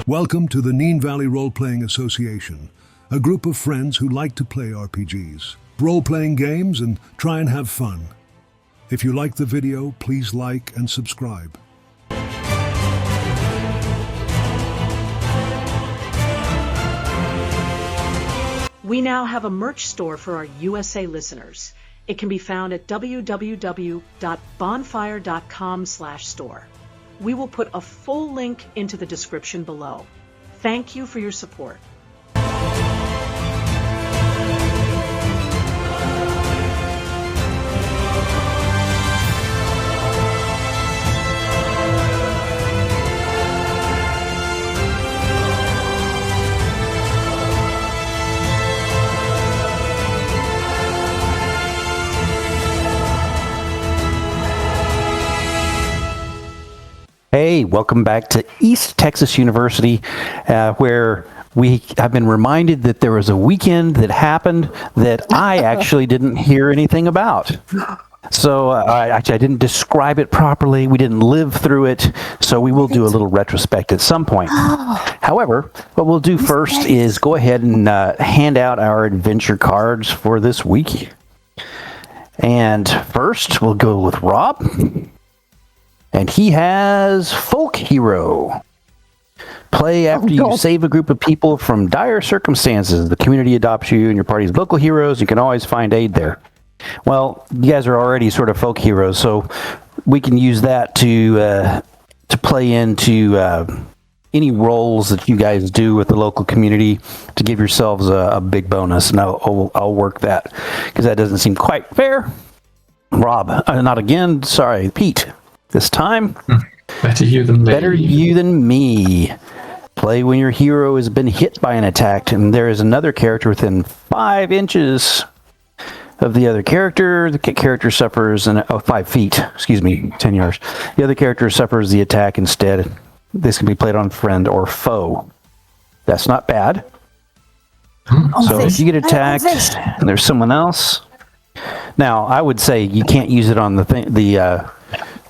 Welcome to the Neen Valley Role-Playing Association, a group of friends who like to play RPGs, role-playing games, and try and have fun. If you like the video, please like and subscribe. We now have a merch store for our USA listeners. It can be found at www.bonfire.com/store. We will put a full link into the description below. Thank you for your support. Hey, welcome back to East Texas University, where we have been reminded that there was a weekend that happened that I actually didn't hear anything about. So I didn't describe it properly. We didn't live through it. So we will do a little retrospect at some point. However, what we'll do first is go ahead and hand out our adventure cards for this week. And first, we'll go with Rob. And he has Folk Hero. Play after you save a group of people from dire circumstances. The community adopts you and your party's local heroes. You can always find aid there. Well, you guys are already sort of folk heroes, so we can use that to play into any roles that you guys do with the local community to give yourselves a big bonus. And I'll work that, because that doesn't seem quite fair. Rob, not again. Sorry, Pete. This time, better you than me. Better you than me. Play when your hero has been hit by an attack, and there is another character within 5 inches of the other character. The character suffers 5 feet. 10 yards. The other character suffers the attack instead. This can be played on friend or foe. That's not bad. So if you get attacked and there's someone else, now I would say you can't use it on the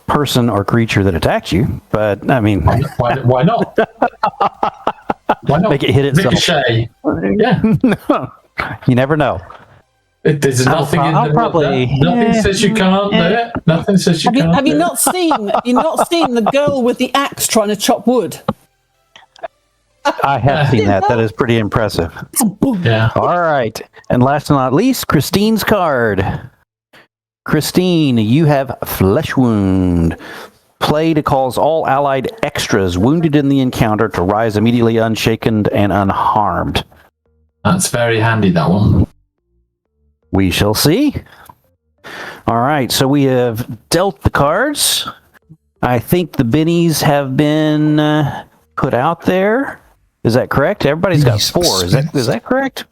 person or creature that attacked you, but I mean, why not? Why not? Make it hit itself. Ricochet. Yeah. No, you never know. There's nothing in the nothing says you can't do it. Nothing says you can't. Have you not seen the girl with the axe trying to chop wood? I have seen that. That is pretty impressive. Yeah. All right, and last but not least, Christine's card. Christine, you have Flesh Wound. Play to cause all allied extras wounded in the encounter to rise immediately unshaken and unharmed. That's very handy, that one. We shall see. All right, so we have dealt the cards. I think the bennies have been put out there. Is that correct? Everybody's got 4. Is that correct?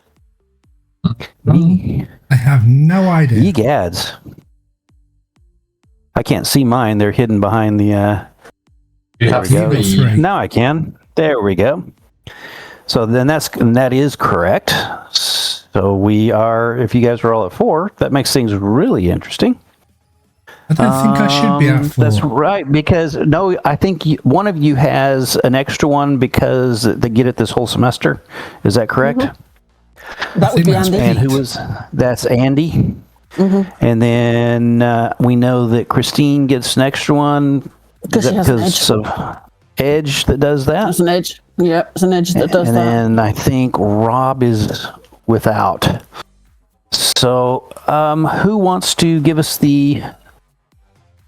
I have no idea. Ye gads. I can't see mine. They're hidden behind the... You have 3. Now I can. There we go. So then that is correct. So we are, if you guys are all at 4, that makes things really interesting. I don't think I should be at 4. That's right, because, no, I think one of you has an extra one because they get it this whole semester. Is that correct? Mm-hmm. That would be Andy. And that's Andy. Mm-hmm. And then we know that Christine gets an extra one. Because she has an edge. Of Edge that does that? It's an edge. Yeah, it's an edge that does that. And then I think Rob is without. So who wants to give us the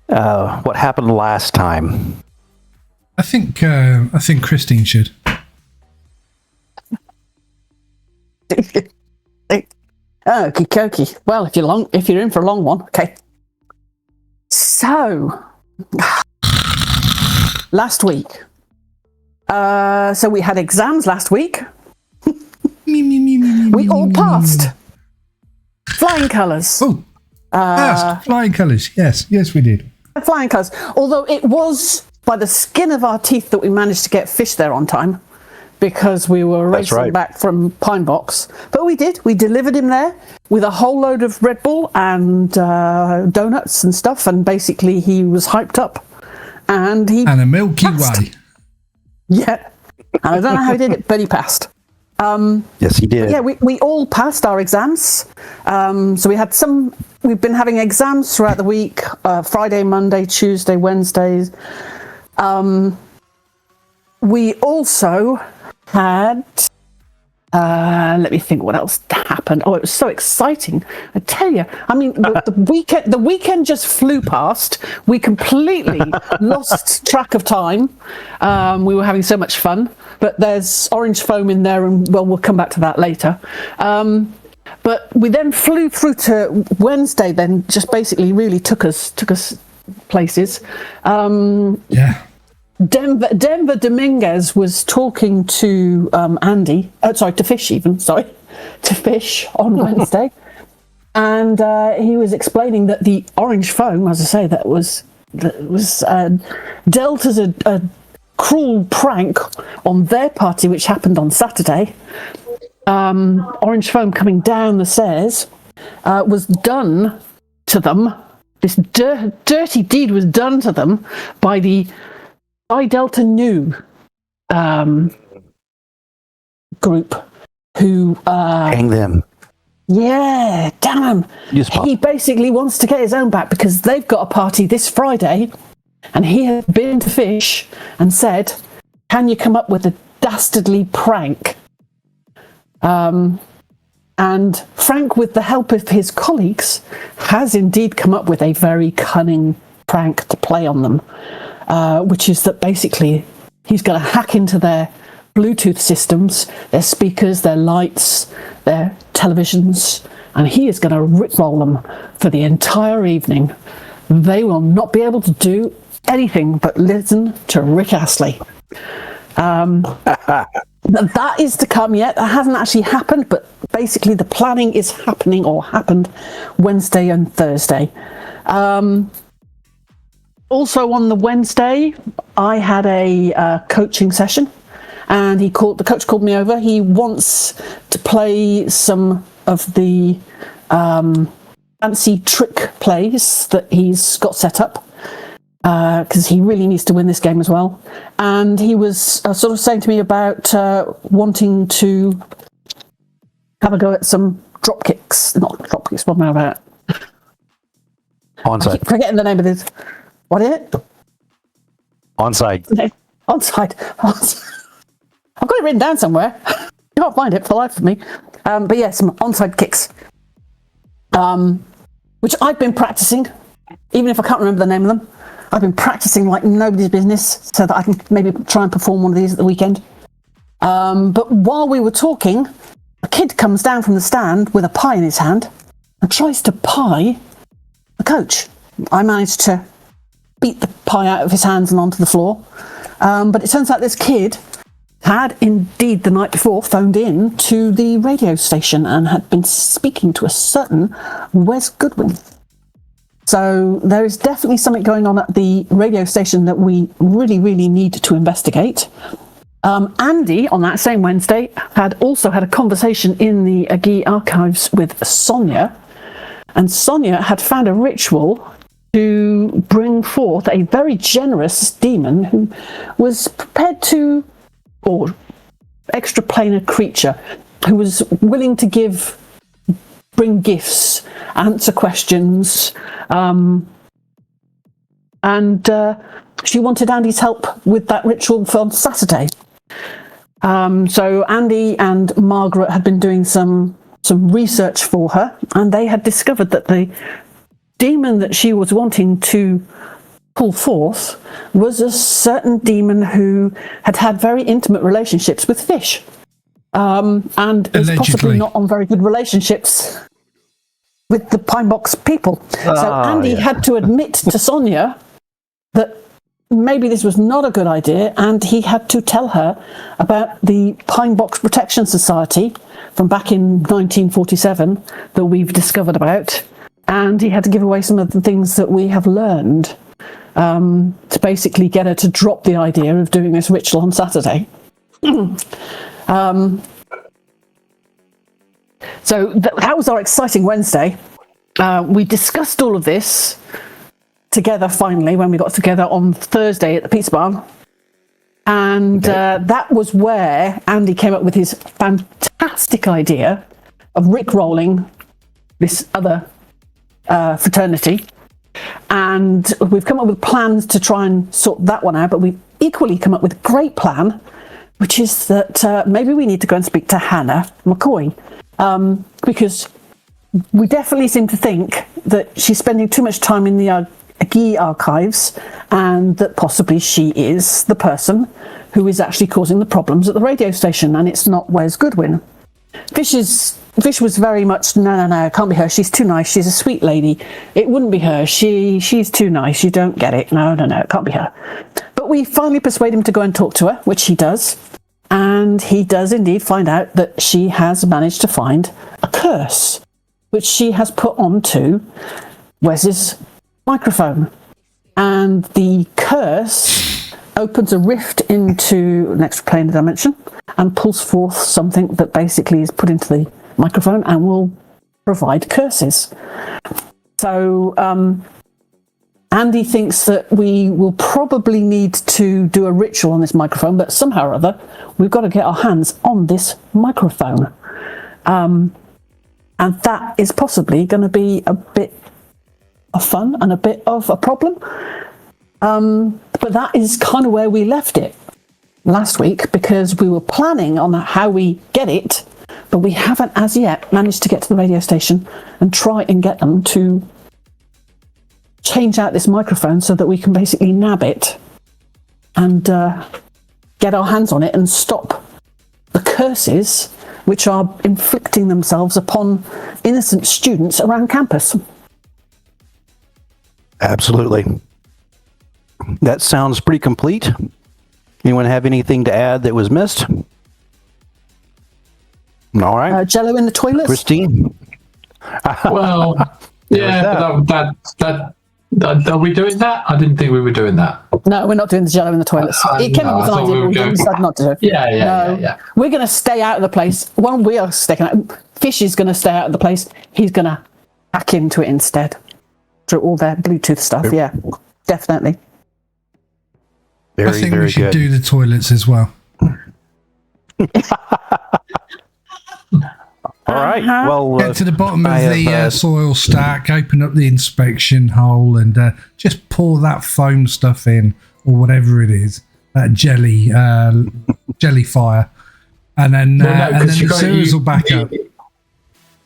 what happened last time? I think Christine should. Okie dokie. Well, if you're in for a long one, okay. So last week. So we had exams last week. We all passed. Flying colours. Oh, passed. Flying colours. Yes, we did. Flying colours. Although it was by the skin of our teeth that we managed to get fish there on time, because we were racing back from Pine Box. But we did. We delivered him there with a whole load of Red Bull and donuts and stuff, and basically he was hyped up. And a Milky Way. Yeah. And I don't know how he did it, but he passed. Yes, he did. Yeah, we all passed our exams. So we've been having exams throughout the week, Friday, Monday, Tuesday, Wednesdays. We also had, let me think what else happened. Oh, it was so exciting. I tell you, I mean, the weekend just flew past. We completely lost track of time. We were having so much fun, but there's orange foam in there, and well, we'll come back to that later. But we then flew through to Wednesday, then just basically really took us places. Yeah. Denver Dominguez was talking to Andy, to Fish on Wednesday, and he was explaining that the orange foam, as I say, that was dealt as a cruel prank on their party, which happened on Saturday. Orange foam coming down the stairs was done to them. This dirty deed was done to them by the Phi Delta Nu group, who Hang them. Yeah, damn him. He basically wants to get his own back because they've got a party this Friday, and he has been to Fish and said, "Can you come up with a dastardly prank?" And Frank, with the help of his colleagues, has indeed come up with a very cunning prank to play on them, which is that basically he's going to hack into their Bluetooth systems, their speakers, their lights, their televisions, and he is going to rickroll them for the entire evening. They will not be able to do anything but listen to Rick Astley. That is to come yet. That hasn't actually happened, but basically the planning is happening, or happened, Wednesday and Thursday. Also on the Wednesday, I had a coaching session, and the coach called me over. He wants to play some of the fancy trick plays that he's got set up, because he really needs to win this game as well. And he was sort of saying to me about wanting to have a go at some drop kicks. Not drop kicks, what am I about? Onside. I keep forgetting the name of this. What is it? Onside. No, onside. I've got it written down somewhere. I can't find it for the life of me. But yeah, some onside kicks, which I've been practicing, even if I can't remember the name of them. I've been practicing like nobody's business so that I can maybe try and perform one of these at the weekend. But while we were talking, a kid comes down from the stand with a pie in his hand and tries to pie the coach. I managed to beat the pie out of his hands and onto the floor. But it turns out this kid had indeed the night before phoned in to the radio station and had been speaking to a certain Wes Goodwin. So there is definitely something going on at the radio station that we really, really need to investigate. Andy, on that same Wednesday, had also had a conversation in the Aggie archives with Sonia. And Sonia had found a ritual to bring forth a very generous demon who was prepared to, or extraplanar creature, who was willing to bring gifts, answer questions, and she wanted Andy's help with that ritual for Saturday. So Andy and Margaret had been doing some research for her, and they had discovered that the demon that she was wanting to pull forth was a certain demon who had had very intimate relationships with fish, and is possibly not on very good relationships with the Pine Box people. So Andy had to admit to Sonia that maybe this was not a good idea, and he had to tell her about the Pine Box Protection Society from back in 1947 that we've discovered about, and he had to give away some of the things that we have learned to basically get her to drop the idea of doing this ritual on Saturday. So that was our exciting Wednesday. We discussed all of this together finally when we got together on Thursday at the Pizza Barn. And that was where Andy came up with his fantastic idea of rickrolling this other fraternity. And we've come up with plans to try and sort that one out, but we've equally come up with a great plan, which is that maybe we need to go and speak to Hannah McCoy, because we definitely seem to think that she's spending too much time in the Aggie archives, and that possibly she is the person who is actually causing the problems at the radio station, and it's not Wes Goodwin. Fish was very much, no, it can't be her. She's too nice. She's a sweet lady. It wouldn't be her. She's too nice. You don't get it. No, it can't be her. But we finally persuade him to go and talk to her, which he does. And he does indeed find out that she has managed to find a curse, which she has put onto Wes's microphone. And the curse opens a rift into an extra plane dimension and pulls forth something that basically is put into the microphone and will provide curses. So Andy thinks that we will probably need to do a ritual on this microphone, but somehow or other we've got to get our hands on this microphone. And that is possibly going to be a bit of fun and a bit of a problem. But that is kind of where we left it last week, because we were planning on how we get it, but we haven't as yet managed to get to the radio station and try and get them to change out this microphone so that we can basically nab it and get our hands on it and stop the curses which are inflicting themselves upon innocent students around campus. Absolutely. That sounds pretty complete. Anyone have anything to add that was missed? All right. Jello in the toilets? Christine? Well, yeah, that are we doing that? I didn't think we were doing that. No, we're not doing the Jello in the toilets. It came up with an idea, but we decided not to do it. Yeah. We're going to stay out of the place. Well, we are sticking out. Fish is going to stay out of the place. He's going to hack into it instead through all their Bluetooth stuff. Yeah, definitely. I think we should do the toilets as well. All right. Well, get to the bottom of the soil stack, open up the inspection hole, and just pour that foam stuff in, or whatever it is, that jelly fire, and then the sewers will back up.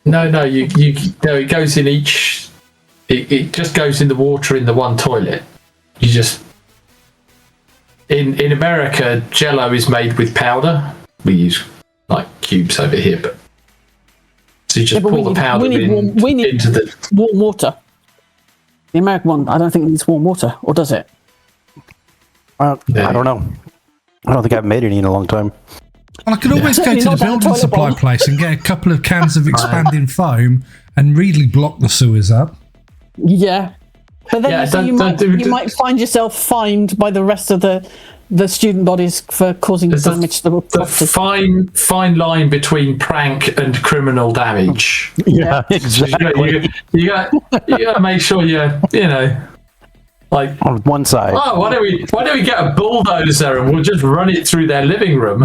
No, it goes in each. It just goes in the water in the one toilet. You just in America, Jello is made with powder. We use like cubes over here, but so you just pour the powder into the warm water. The American one, I don't think it needs warm water, or does it? I don't know. I don't think I've made any in a long time. Well, I could always go to the building supply place and get a couple of cans of expanding foam and really block the sewers up. Yeah. But then you might find yourself fined by the rest of the student bodies for causing damage to the property. Fine line between prank and criminal damage. Yeah, exactly. You got to make sure like on one side. Oh, why don't we get a bulldozer and we'll just run it through their living room?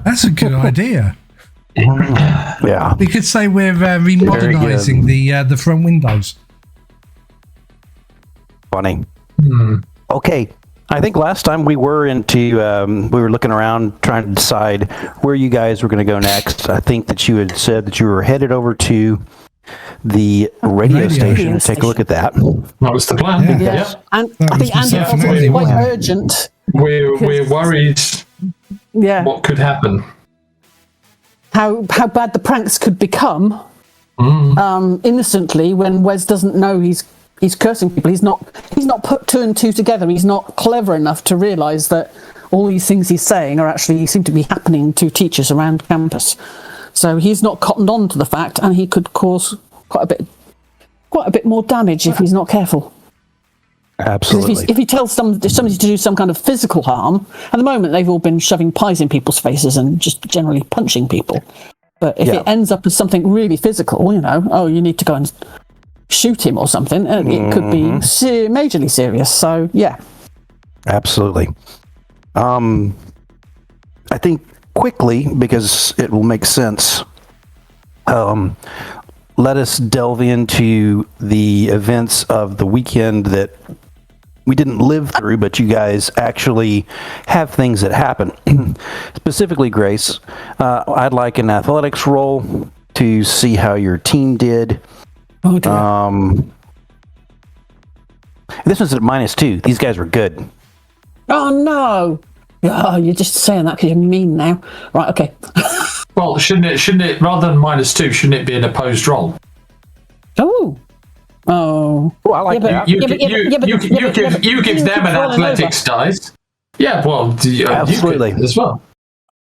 That's a good idea. Yeah, we could say we're remodernising the front windows. Funny. Okay, I think last time we were looking around trying to decide where you guys were going to go next. I think that you had said that you were headed over to the radio station to take a look at that. That was the plan. Yeah. And I think Andy felt it was quite urgent. We're worried. Yeah. What could happen? How bad the pranks could become innocently when Wes doesn't know he's cursing people. He's not put two and two together. He's not clever enough to realise that all these things he's saying seem to be happening to teachers around campus. So he's not cottoned on to the fact, and he could cause quite a bit more damage if he's not careful. Absolutely. If he tells somebody to do some kind of physical harm, at the moment they've all been shoving pies in people's faces and just generally punching people. But if it ends up as something really physical, you need to go and shoot him or something, it could be majorly serious. So, yeah. Absolutely. I think quickly, because it will make sense, let us delve into the events of the weekend that we didn't live through, but you guys actually have things that happen. Specifically, Grace, I'd like an athletics roll to see how your team did. Okay. This one's at -2. These guys were good. Oh, no. Oh, you're just saying that because you're mean now. Right, okay. Well, shouldn't it, rather than -2, shouldn't it be an opposed roll? Oh. Oh, I like that. You give them an athletics dice. Yeah, well, absolutely you could as well.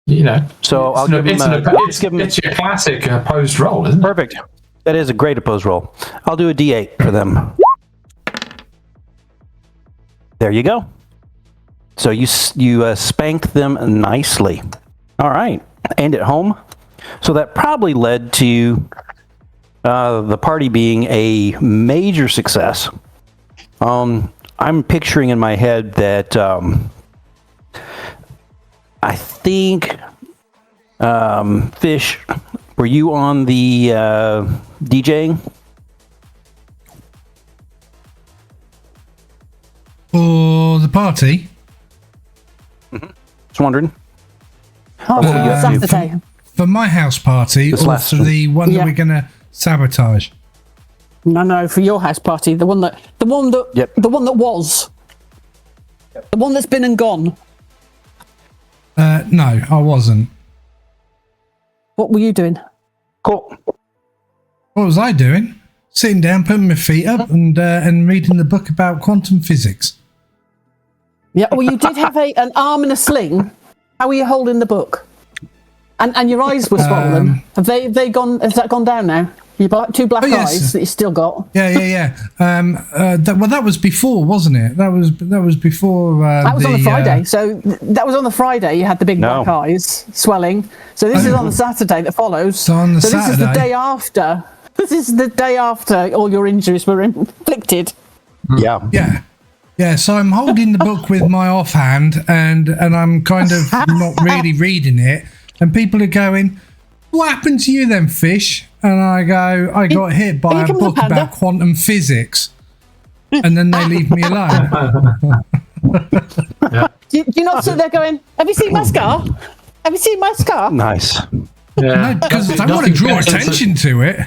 You know, so I'll give them it's your classic opposed roll, isn't it? Perfect. That is a great opposed roll. I'll do a D8 for them. There you go. So you spanked them nicely. All right, and at home. So that probably led to the party being a major success. I'm picturing in my head that I think Fish, were you on the DJing? For the party? Just wondering. Oh, Saturday. For my house party, or for the one that we're going to sabotage? No, for your house party, the one that was, the one that's been and gone. No, I wasn't. What were you doing? Cool. What was I doing? Sitting down, putting my feet up, and reading the book about quantum physics. Yeah, well, you did have an arm in a sling. How were you holding the book? And your eyes were swollen. Have they gone? Has that gone down now? You two black eyes that you still got. Yeah. That was before, wasn't it? That was before. That was on the Friday. So that was on the Friday. You had the big black eyes swelling. So this is on the Saturday that follows. So this is the day after. This is the day after all your injuries were inflicted. Yeah. So I'm holding the book with my offhand, and I'm kind of not really reading it. And people are going, "What happened to you then, Fish?" And I go, "I got hit by a book about quantum physics." And then they leave me alone. Do you not sit there going, "Have you seen my scar? Have you seen my scar?" Nice. Yeah. No, because I want to draw attention to it.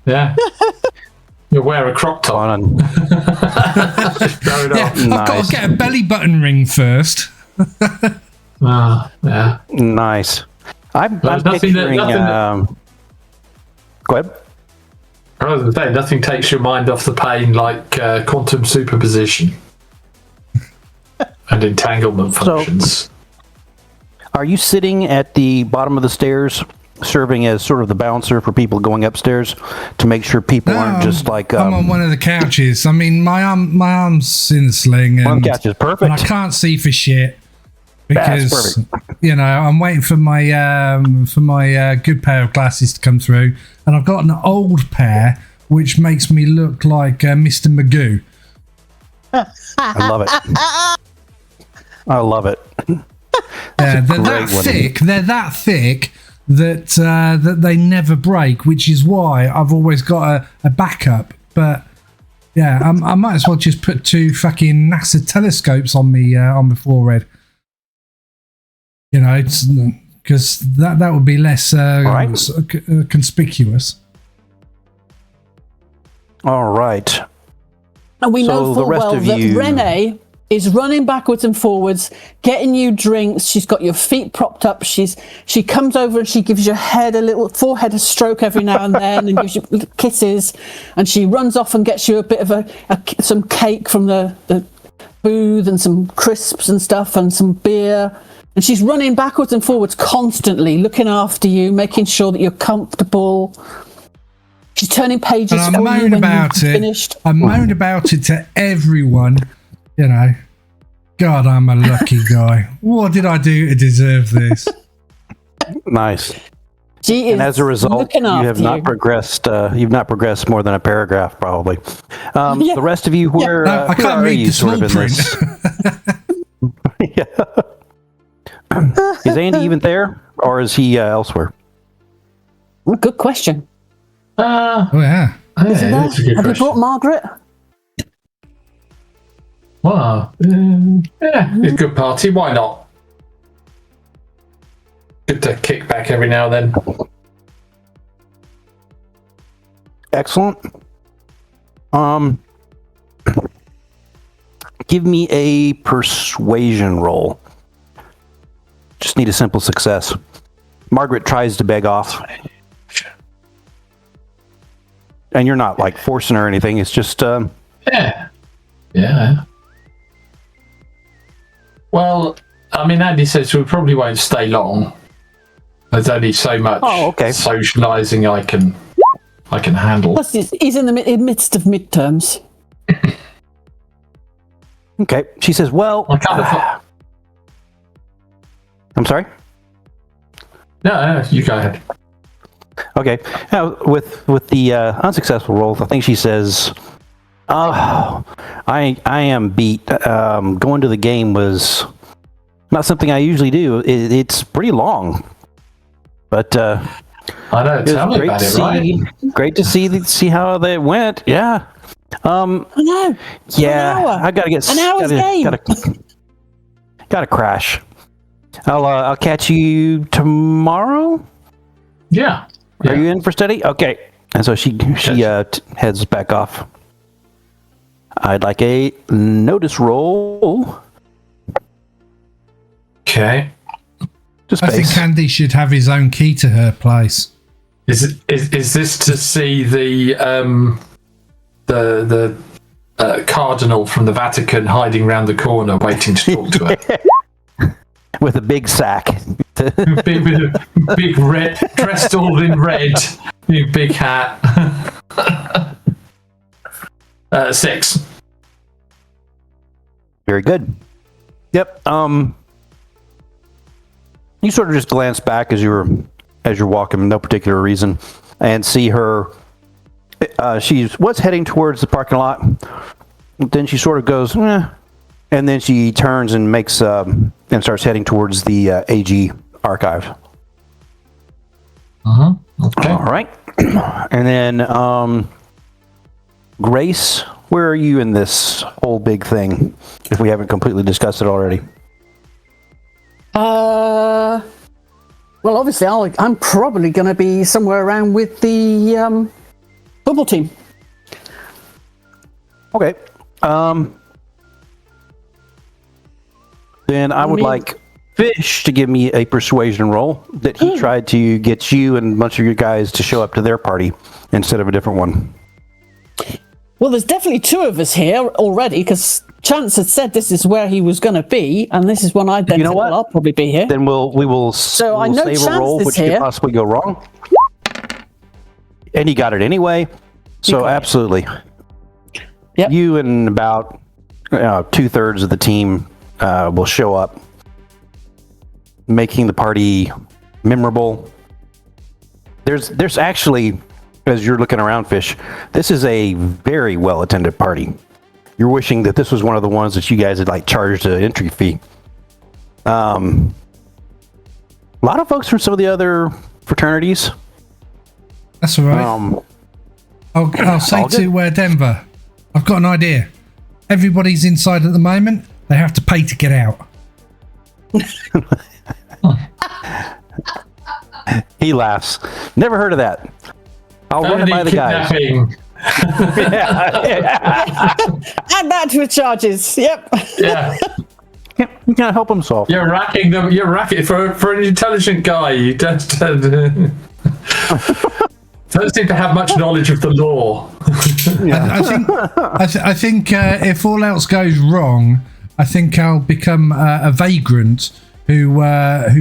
Yeah. You wear a crop top on. Just throw it off. I've got to get a belly button ring first. Yeah. Nice. I'm picturing. Go ahead. I was going to say, nothing takes your mind off the pain like quantum superposition and entanglement functions. So, are you sitting at the bottom of the stairs, serving as sort of the bouncer for people going upstairs to make sure people aren't just like? I'm on one of the couches. I mean, my arm's in the sling, and one couch is perfect. And I can't see for shit. Because I'm waiting for my good pair of glasses to come through, and I've got an old pair which makes me look like Mr. Magoo. I love it. I love it. Yeah, they're that thick. They're that thick that they never break, which is why I've always got a backup. But yeah, I might as well just put 2 fucking NASA telescopes on my forehead. It's because that would be less conspicuous. All right. And we know full well that Renee is running backwards and forwards, getting you drinks. She's got your feet propped up. She comes over and she gives your head a forehead a stroke every now and then, and gives you kisses. And she runs off and gets you a bit of some cake from the booth and some crisps and stuff and some beer. And she's running backwards and forwards constantly, looking after you, making sure that you're comfortable. She's turning pages for you when you've finished. I moan about it to everyone. God, I'm a lucky guy. What did I do to deserve this? Nice. She is and as a result, you have not you. progressed. You've not progressed more than a paragraph, probably. The rest of you, where I where can't are read you the sort small of in print. this? Is Andy even there, or is he elsewhere? Good question. Oh yeah. Is he there? Have you brought Margaret? Wow. Yeah, it's a good party. Why not? Good to kick back every now and then. Excellent. Give me a persuasion roll. Just need a simple success. Margaret tries to beg off. And you're not like forcing her or anything. It's just Yeah. Well, I mean, Andy says we probably won't stay long. There's only so much socialising I can handle. Plus, he's in the midst of midterms. Okay. She says, well, I kind of thought... I'm sorry? No, you go ahead. Okay. Now, with the unsuccessful rolls, I think she says, "Oh, I am beat. Going to the game was not something I usually do. It's pretty long, but I know. Tell me about it, right? Great to see how they went. Yeah. I know. Yeah. An hour. I gotta get an hour's game. Gotta crash. I'll catch you tomorrow. Yeah. Are you in for study? Okay. And so she heads back off. I'd like a notice roll. Okay. I think Andy should have his own key to her place. Is this to see the cardinal from the Vatican hiding around the corner, waiting to talk to her? With a big sack. big red, dressed all in red, big hat. 6. Very good. Yep. You sort of just glance back as you're walking, no particular reason, and see her. She was heading towards the parking lot. Then she sort of goes, and then she turns and makes and starts heading towards the AG archive. Okay. All right. And then Grace, where are you in this whole big thing? If we haven't completely discussed it already. Well, obviously, I'm probably going to be somewhere around with the football team. Okay. Then I would like Fish to give me a persuasion roll that he tried to get you and a bunch of your guys to show up to their party instead of a different one. Well, there's definitely 2 of us here already, because Chance had said this is where he was going to be, and this is when I then said, well, I'll probably be here. Then we will I know save Chance a roll, which here. could possibly go wrong. And he got it anyway. So absolutely. Yep. You and about 2/3 of the team will show up, making the party memorable. There's actually, as you're looking around, Fish, this is a very well attended party. You're wishing that this was one of the ones that you guys had like charged an entry fee. A lot of folks from some of the other fraternities. That's all right. I'll say to Denver, I've got an idea. Everybody's inside at the moment. They have to pay to get out. He laughs. Never heard of that. I'll run it by the guys. Add that to the charges. Yep. Yeah. You can't help himself. You're racking them. You're racking for an intelligent guy. You don't seem to have much knowledge of the law. I think if all else goes wrong, I think I'll become a vagrant who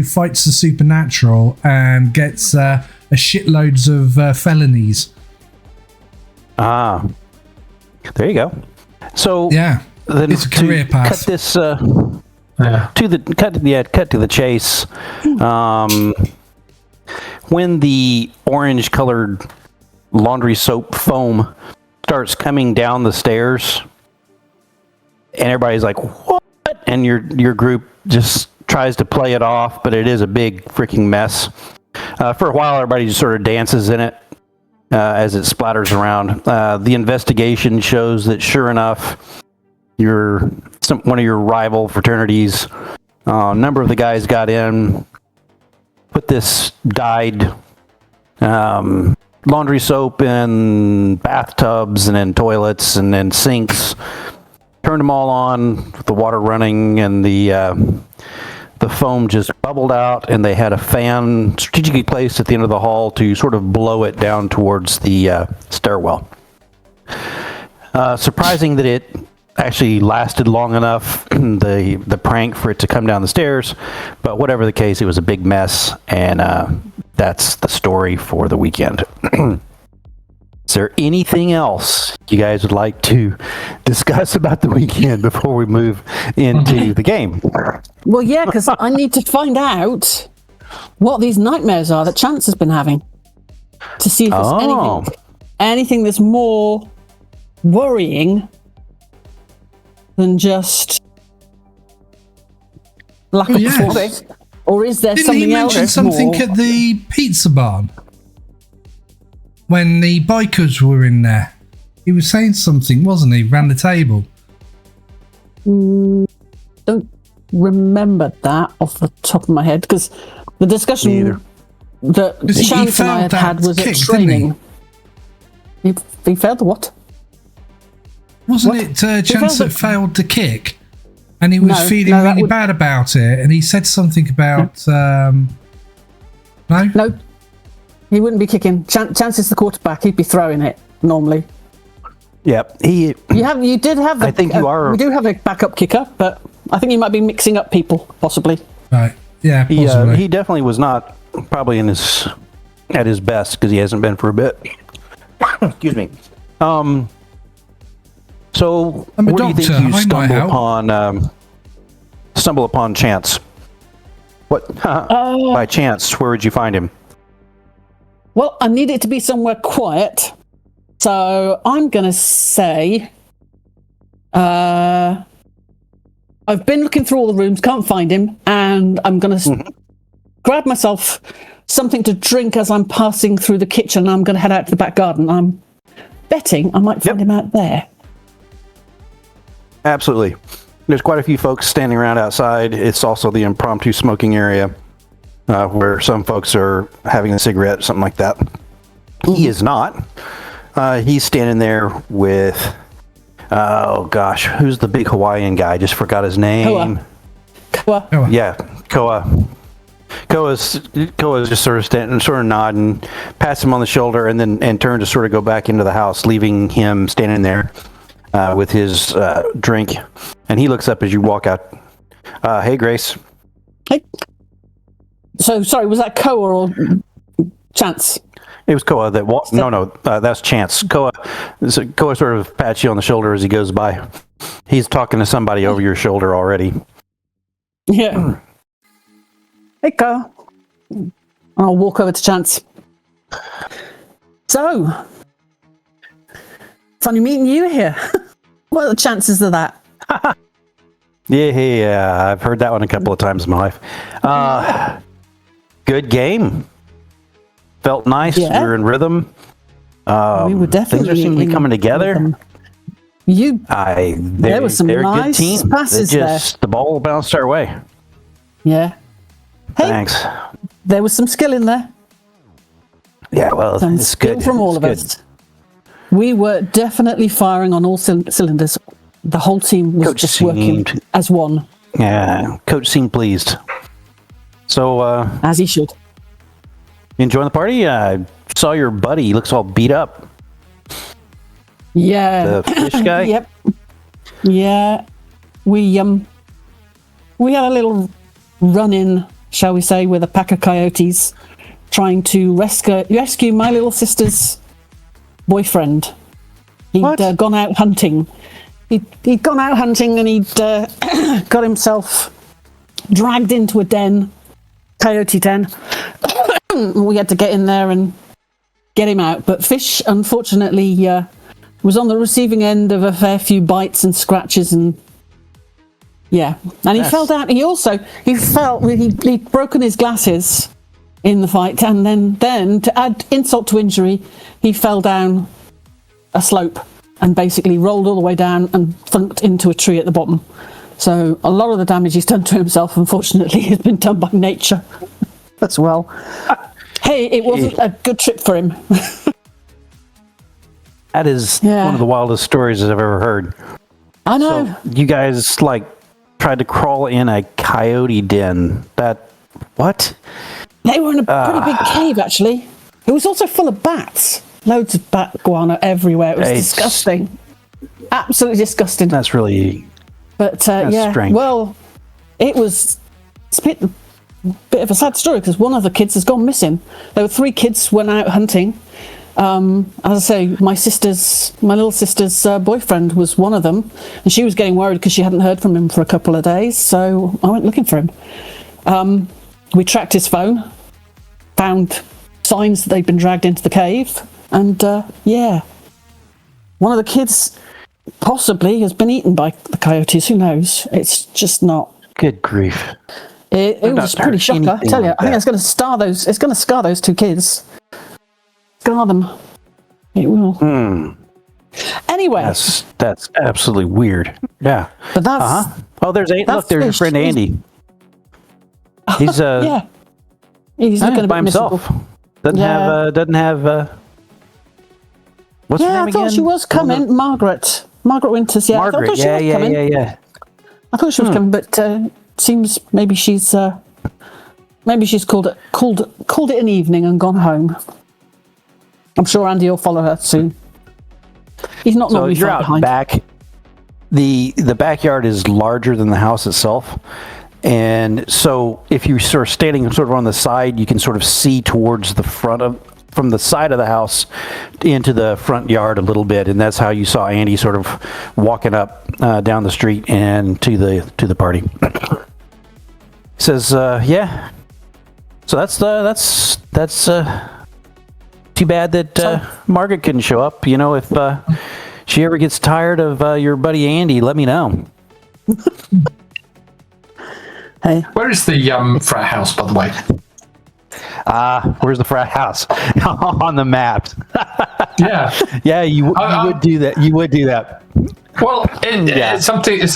fights the supernatural and gets a shitloads of felonies. Ah, there you go. So yeah, then it's a career path. Cut this cut to the chase. when the orange-colored laundry soap foam starts coming down the stairs, and everybody's like, "What?" And your group just tries to play it off, but it is a big freaking mess. For a while, everybody just sort of dances in it as it splatters around. The investigation shows that, sure enough, one of your rival fraternities, a number of the guys got in, put this dyed laundry soap in bathtubs and in toilets and in sinks, turned them all on with the water running, and the foam just bubbled out, and they had a fan strategically placed at the end of the hall to sort of blow it down towards the stairwell. Surprising that it actually lasted long enough, the prank, for it to come down the stairs, but whatever the case, it was a big mess, and that's the story for the weekend. Is there anything else you guys would like to discuss about the weekend before we move into the game? Well, yeah, because I need to find out what these nightmares are that Chance has been having, to see if there's anything that's more worrying than just lack of performance. Or is there something else? Didn't he mention something at the pizza barn when the bikers were in there? He was saying something, wasn't he? Around the table. Don't remember that off the top of my head, because the discussion that Chance and I had was at training. He failed the what? Wasn't it Chance that failed the kick? And he was feeling really bad about it, and he said something about No, he wouldn't be kicking. Chance is the quarterback; he'd be throwing it normally. Yep, you did have. I think you are. We do have a backup kicker, but I think you might be mixing up people, possibly. Right? Yeah, possibly. He definitely was not probably at his best, because he hasn't been for a bit. Excuse me. So, where do you think you stumble upon Chance? What? By chance, where would you find him? Well, I need it to be somewhere quiet, so I'm going to say I've been looking through all the rooms, can't find him, and I'm going to grab myself something to drink as I'm passing through the kitchen. I'm going to head out to the back garden. I'm betting I might find him out there. Absolutely. There's quite a few folks standing around outside. It's also the impromptu smoking area where some folks are having a cigarette, something like that. He is not. He's standing there with, who's the big Hawaiian guy? Just forgot his name. Koa. Yeah, Koa. Koa's just sort of standing, sort of nodding, pats him on the shoulder, and then turn to sort of go back into the house, leaving him standing there with his drink. And he looks up as you walk out. Hey, Grace. Hey. So, sorry, was that Koa or Chance? It was Koa that walked. No, that's Chance. Koa sort of pats you on the shoulder as he goes by. He's talking to somebody over your shoulder already. Yeah. Hey, Koa. I'll walk over to Chance. So, funny meeting you here. What are the chances of that? Yeah, I've heard that one a couple of times in my life. Good game. Felt nice. Yeah. We were in rhythm. We were definitely things seem to be coming together. There were some nice passes there. The ball bounced our way. Yeah. Hey, thanks. There was some skill in there. Yeah, well, some it's skill good. from all of us. We were definitely firing on all cylinders. The whole team was just working as one. Yeah, Coach seemed pleased. So, as he should. You enjoying the party? I saw your buddy. He looks all beat up. Yeah. The fish guy? Yep. Yeah. We had a little run-in, shall we say, with a pack of coyotes trying to rescue my little sister's boyfriend. He'd gone out hunting. He'd gone out hunting and he'd got himself dragged into a den, coyote den, We had to get in there and get him out. But Fish, unfortunately, was on the receiving end of a fair few bites and scratches, and he fell down. He'd broken his glasses in the fight, and then to add insult to injury, he fell down a slope and basically rolled all the way down and thunked into a tree at the bottom. So a lot of the damage he's done to himself, unfortunately, has been done by nature as well. Hey, it wasn't a good trip for him. That is one of the wildest stories I've ever heard. I know. So you guys tried to crawl in a coyote den. What? They were in a pretty big cave, actually. It was also full of bats. Loads of bat guano everywhere. It was disgusting. Absolutely disgusting. That's really... But strange. Well, it's a bit of a sad story because one of the kids has gone missing. There were 3 kids went out hunting. As I say, my little sister's boyfriend was one of them, and she was getting worried because she hadn't heard from him for a couple of days. So I went looking for him. We tracked his phone, found signs that they'd been dragged into the cave, and one of the kids possibly has been eaten by the coyotes. Who knows? It's just not. Good grief! It was pretty shocking. I tell you, I think it's going to scar those. It's going to scar those 2 kids. Scar them. It will. Anyway, that's absolutely weird. Yeah. But that's. Oh, there's your friend Andy. He's he's looking by himself. Doesn't have. What's her name again? I thought she was coming. Margaret Winters. Yeah, Margaret. I thought she was coming. Yeah. I thought she was coming, but seems maybe she's called it an evening and gone home. I'm sure Andy will follow her soon. He's not normally you're out behind. Back. The backyard is larger than the house itself, and so if you're sort of standing sort of on the side, you can sort of see towards the from the side of the house into the front yard a little bit, and that's how you saw Andy sort of walking up down the street and to the party. Says, yeah. So that's too bad that Margaret couldn't show up. You know, if she ever gets tired of your buddy Andy, let me know. Hey, where is the frat house, by the way? Where's the frat house? On the maps. Yeah, you would do that. You would do that. Well, it's something. You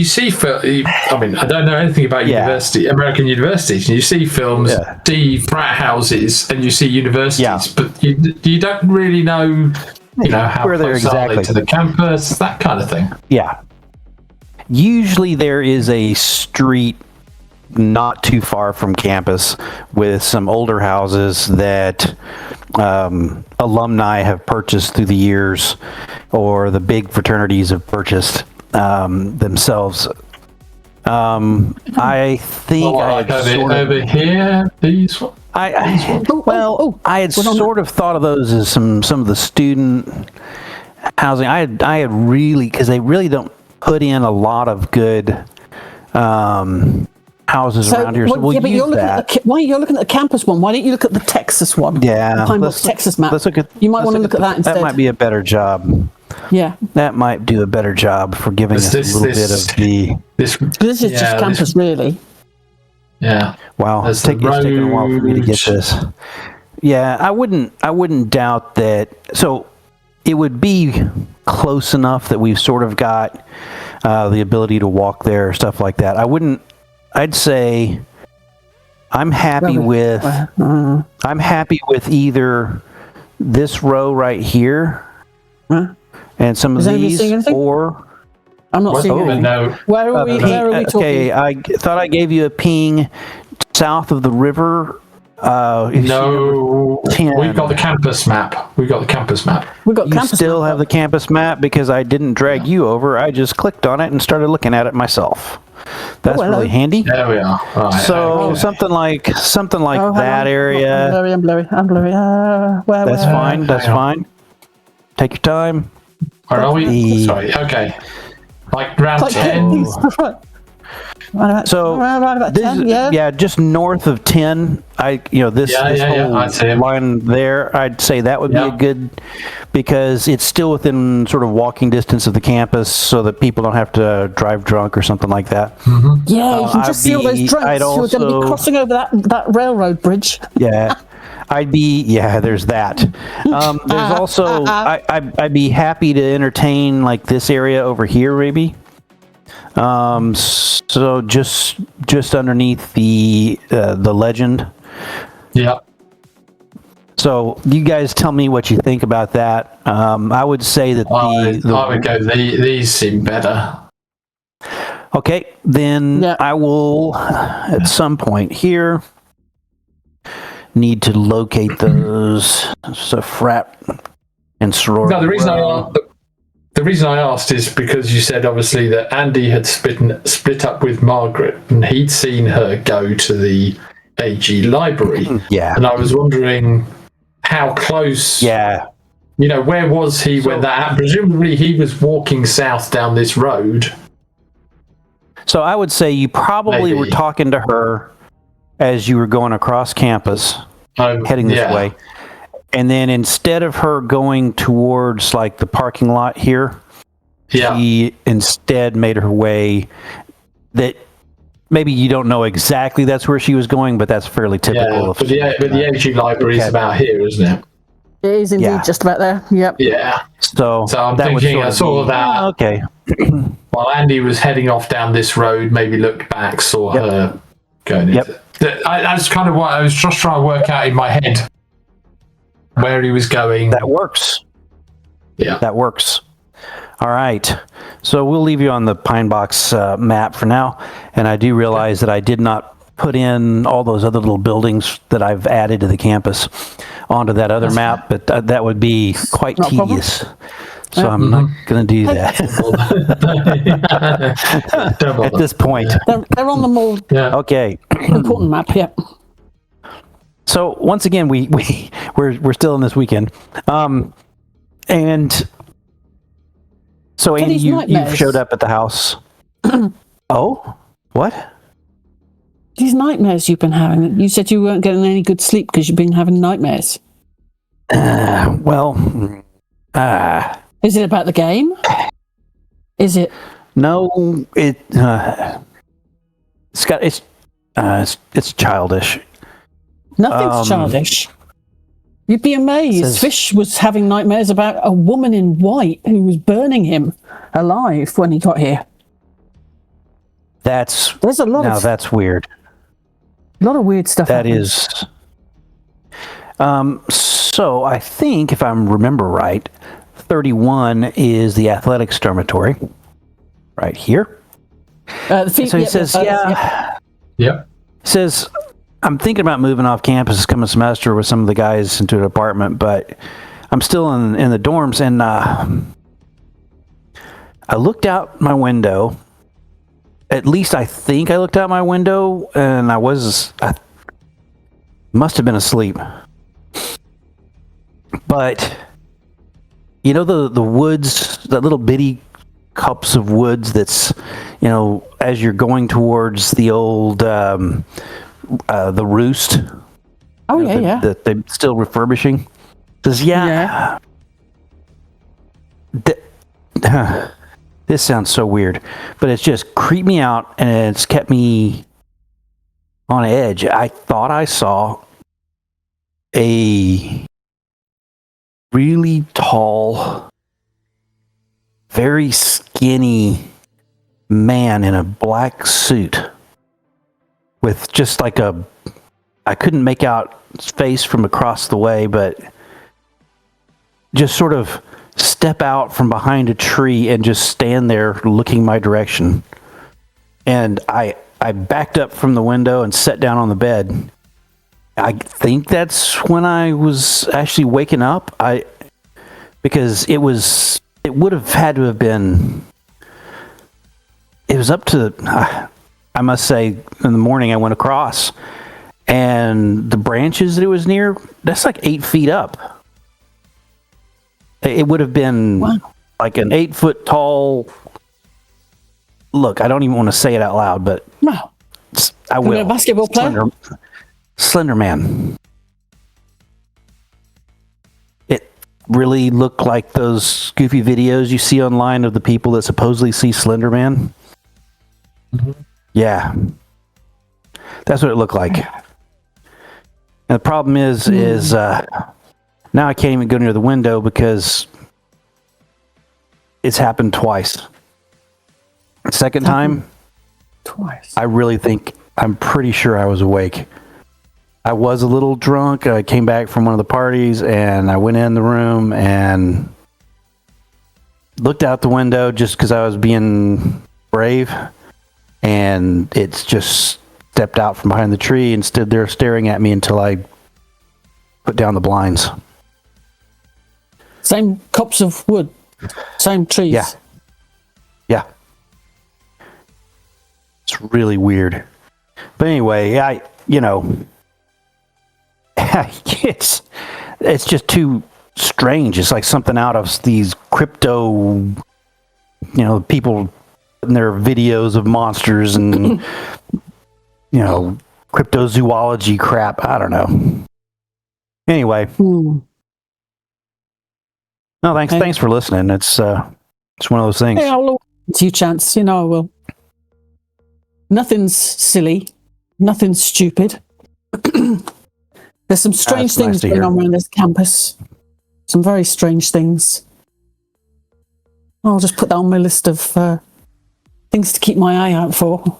see, I mean, I don't know anything about American universities, and you see films, see frat houses, and you see universities, but you don't really know, how where they're exactly to the campus, that kind of thing. Yeah. Usually there is a street not too far from campus with some older houses that alumni have purchased through the years, or the big fraternities have purchased themselves. I think over here, these ones. I had sort of thought of those as some of the student housing. I had really, because they really don't put in a lot of good houses around here. So we'll use that. Why you're looking at the campus one? Why don't you look at the Texas one? Yeah, the Texas map. You might want to look at that instead. That might be a better job. Yeah, that might do a better job for giving us a little bit of the. This is just campus, really. Yeah. Wow, it's taking a while for me to get this. Yeah, I wouldn't doubt that. So it would be close enough that we've sort of got the ability to walk there, stuff like that. I'd say I'm happy with either this row right here and some of these, or I'm not seeing anything. No. Where are we talking? Okay, I thought I gave you a ping south of the river. No, we've got the campus map. You still have the campus map because I didn't drag you over. I just clicked on it and started looking at it myself. That's really handy. There we are. Right, so something like that area. I'm blurry. That's fine. That's fine. Take your time. Where are we? Sorry. Okay. Like round 10. Right about 10, yeah, just north of 10. This whole line there, I'd say that would be a good, because it's still within sort of walking distance of the campus, so that people don't have to drive drunk or something like that. Mm-hmm. Yeah, you can just see all those drunks who are going to be crossing over that railroad bridge. Yeah. There's that. There's also, I'd be happy to entertain like this area over here, maybe. So just underneath the legend. Yeah. So you guys tell me what you think about that. I would say that I would go. These seem better. Okay, then I will at some point here need to locate those. So frat and sorority. No, the reason I asked is because you said obviously that Andy had split up with Margaret and he'd seen her go to the AG library. Yeah. And I was wondering how close. Yeah. Where was he when that happened? Presumably he was walking south down this road. So I would say you probably were talking to her as you were going across campus, heading this way. And then instead of her going towards like the parking lot here, she instead made her way that maybe you don't know exactly that's where she was going, but that's fairly typical. But the AG library is about here, isn't it? It is indeed just about there. Yep. Yeah. So I'm thinking I saw that. Okay. While Andy was heading off down this road, maybe looked back, saw her going into it. That's kind of what I was just trying to work out in my head. Where he was going. That works. Yeah. That works. All right. So we'll leave you on the Pine Box map for now. And I do realize that I did not put in all those other little buildings that I've added to the campus onto that other map, but that would be quite tedious. So I'm not going to do that at this point. They're on the more Okay. important map, So once again, we're still in this weekend, and so Andy, you showed up at the house. Oh, what? These nightmares you've been having. You said you weren't getting any good sleep because you've been having nightmares. Is it about the game? Is it? No, it's childish. Nothing's childish. You'd be amazed. Fish was having nightmares about a woman in white who was burning him alive when he got here. That's weird. A lot of weird stuff. That is. So I think if I remember right, 31 is the athletics dormitory, right here. So he says, says, I'm thinking about moving off campus this coming semester with some of the guys into an apartment, but I'm still in the dorms. And I looked out my window. At least I think I looked out my window, and I must have been asleep. But the woods, that little bitty cups of woods that's, as you're going towards the old the roost. Oh that they're still refurbishing. Says this sounds so weird, but it's just creeped me out and it's kept me on edge. I thought I saw a really tall, very skinny man in a black suit with just like I couldn't make out his face from across the way, but just sort of step out from behind a tree and just stand there looking my direction. And I backed up from the window and sat down on the bed. I think that's when I was actually waking up. Because it would have had to have been, it was up to, I must say, in the morning I went across, and the branches that it was near, that's like 8 feet up. It would have been like an 8 foot tall, look, I don't even want to say it out loud, but No. I will. A basketball player? Slender Man. It really looked like those goofy videos you see online of the people that supposedly see Slender Man. Mm-hmm. Yeah. That's what it looked like. And the problem is now I can't even go near the window because it's happened twice. Second time, twice. I'm pretty sure I was awake. I was a little drunk. I came back from one of the parties and I went in the room and looked out the window just because I was being brave. And it's just stepped out from behind the tree and stood there staring at me until I put down the blinds. Same copse of wood, same trees. Yeah. It's really weird. But anyway, it's just too strange. It's like something out of these crypto, people in their videos of monsters and cryptozoology crap. I don't know. Anyway. No, thanks for listening. It's one of those things. Hey, I'll give you a chance. I will. Nothing's silly. Nothing's stupid. There's some strange things going on around this campus. Some very strange things. I'll just put that on my list of things to keep my eye out for.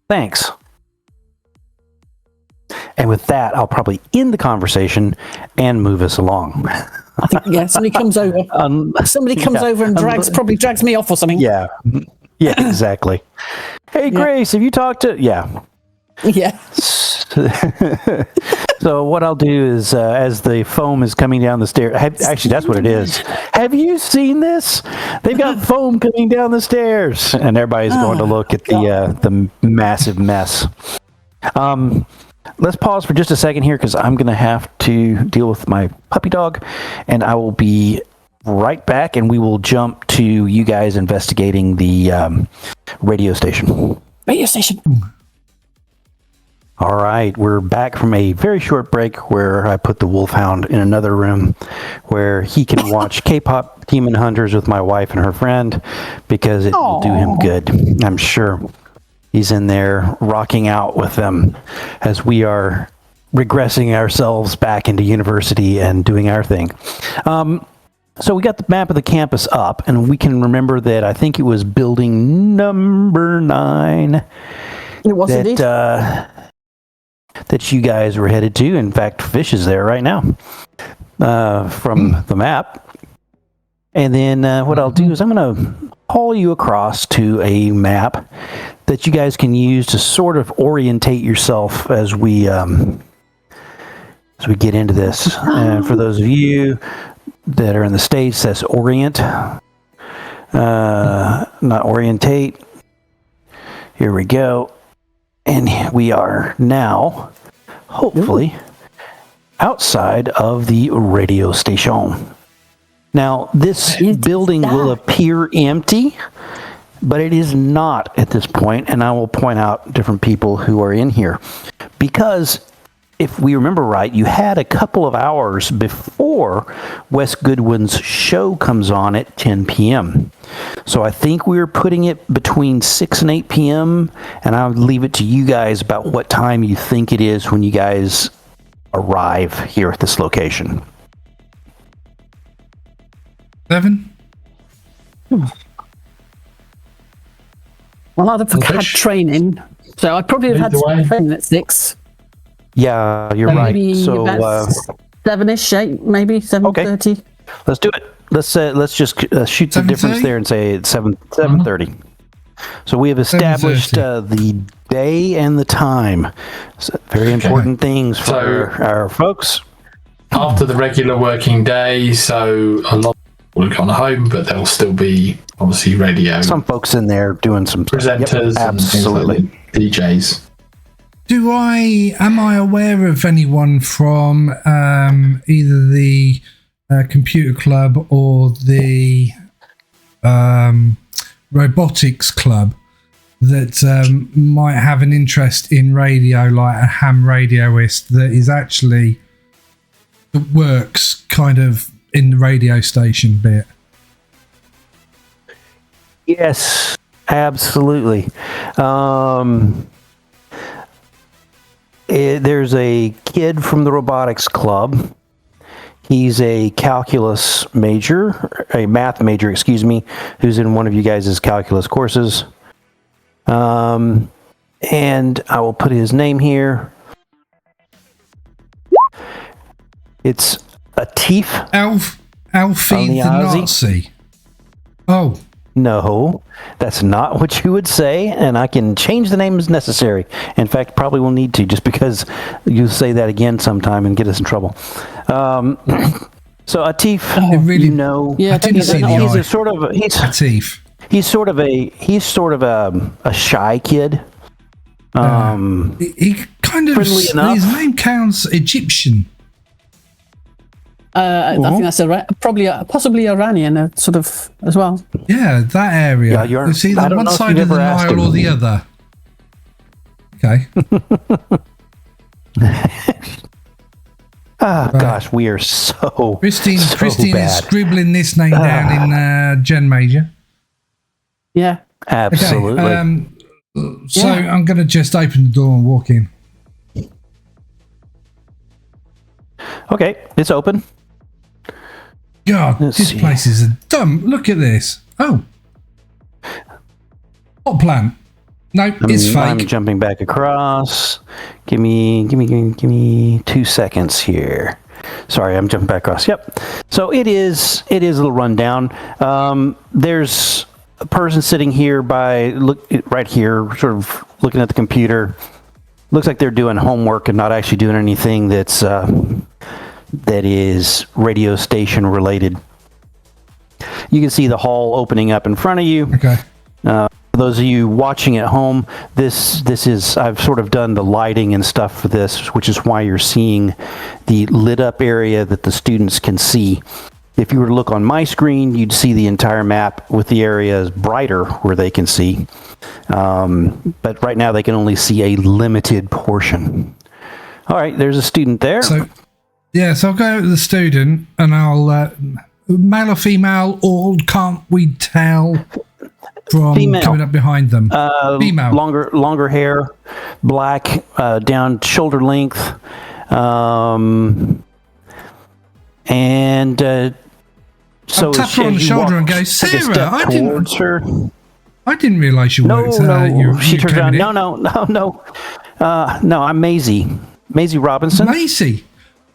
Thanks. And with that, I'll probably end the conversation and move us along. I think, somebody comes over. Over and probably drags me off or something. Yeah, exactly. Hey, Grace, have you talked to... Yeah. So what I'll do is, as the foam is coming down the stairs... Actually, that's what it is. Have you seen this? They've got foam coming down the stairs. And everybody's going to look at the massive mess. Let's pause for just a second here because I'm going to have to deal with my puppy dog, and I will be right back, and we will jump to you guys investigating the radio station. Radio station. All right, we're back from a very short break where I put the wolfhound in another room where he can watch K-pop Demon Hunters with my wife and her friend because it will do him good, I'm sure. He's in there rocking out with them as we are regressing ourselves back into university and doing our thing. So we got the map of the campus up, and we can remember that I think it was building number 9. It was indeed. That you guys were headed to. In fact, Fish is there right now from the map. And then what I'll do is I'm going to haul you across to a map that you guys can use to sort of orientate yourself as we get into this. And for those of you that are in the States, that's orient, not orientate. Here we go. And we are now, hopefully, outside of the radio station. Now, this building will appear empty, but it is not at this point, and I will point out different people who are in here. Because, if we remember right, you had a couple of hours before Wes Goodwin's show comes on at 10 p.m. So I think we were putting it between 6 and 8 p.m., and I'll leave it to you guys about what time you think it is when you guys arrive here at this location. 7? Well, I'd have had training, so I probably have had some training at 6. Yeah, you're maybe right. So 7-ish, 8, maybe 7:30. Okay. Let's do it. Let's just shoot the difference there and say it's 7:30. So we have established the day and the time. So very important things for our folks. After the regular working day, so a lot of people have gone home, but there'll still be obviously radio. Some folks in there doing some presenters, and absolutely, things like DJs. Am I aware of anyone from either the computer club or the robotics club that might have an interest in radio, like a ham radioist that works kind of in the radio station bit. Yes, absolutely. There's a kid from the robotics club. He's a calculus major, a math major, excuse me, who's in one of you guys' calculus courses. And I will put his name here. It's Atif. Alfie the Nazi. Oh. No, that's not what you would say, and I can change the name as necessary. In fact, probably will need to, just because you'll say that again sometime and get us in trouble. So Atif, really, you know, yeah, I he's a sort of Atif. He's sort of a shy kid. He kind of his name counts Egyptian. I think that's possibly Iranian, sort of as well. Yeah, that area. Yeah, it's either one side of the Nile or the other. Okay. Gosh, we are so. Christine bad. is scribbling this name down in Gen Major. Yeah. Absolutely. Okay, so I'm going to just open the door and walk in. Okay, it's open. God, this place is dumb. Look at this. Oh. Hot plant. No, it's fake. I'm jumping back across. Give me 2 seconds here. Sorry, I'm jumping back across. Yep. So it is a little rundown. There's a person sitting here right here, sort of looking at the computer. Looks like they're doing homework and not actually doing anything that is radio station related. You can see the hall opening up in front of you. Okay. For those of you watching at home, this is, I've sort of done the lighting and stuff for this, which is why you're seeing the lit up area that the students can see. If you were to look on my screen, you'd see the entire map with the areas brighter where they can see. But right now they can only see a limited portion. All right, there's a student there. So I'll go to the student and I'll male or female, or can't we tell from female. Coming up behind them? Female, longer hair, black, down shoulder length, and so I'll tap her on the shoulder and go, Sarah, I didn't realise you worked. No, she turns around. No, I'm Maisie Robinson. Maisie.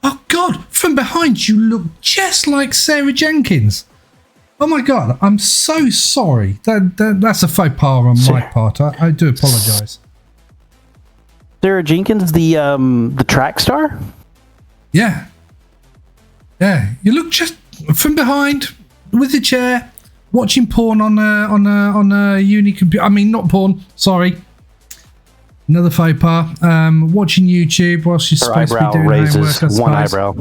Oh, God, from behind you look just like Sarah Jenkins. Oh, my God, I'm so sorry. That's a faux pas on my part. I do apologise. Sarah Jenkins, the track star? Yeah. Yeah, you look just from behind with the chair, watching porn on a uni computer. I mean, not porn, sorry. Another faux pas. Watching YouTube while she's supposed to be doing homework. One eyebrow.